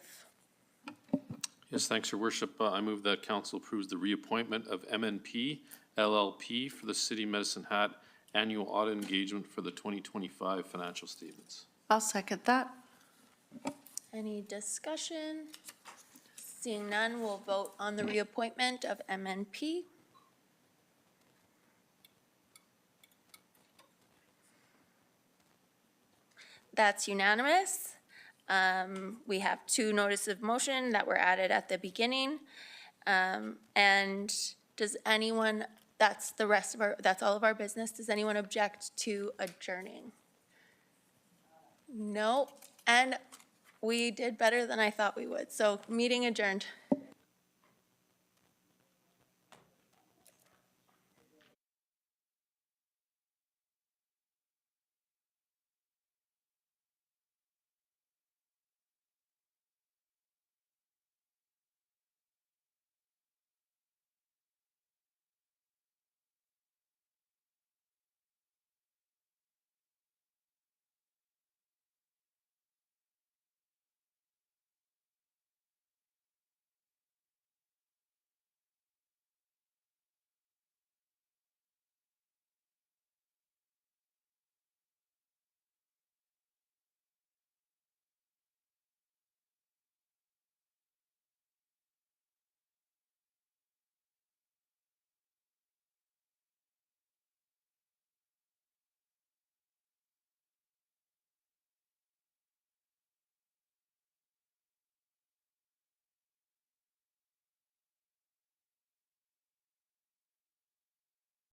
Speaker 9: Yes, thanks, Your Worship. I move that council approves the reappointment of MNP LLP for the City of Medicine Hat annual audit engagement for the 2025 financial statements.
Speaker 5: I'll second that.
Speaker 1: Any discussion? Seeing none, we'll vote on the reappointment of MNP. That's unanimous. We have 2 notices of motion that were added at the beginning. And does anyone, that's the rest of our, that's all of our business. Does anyone object to adjourning? No. And we did better than I thought we would. So meeting adjourned.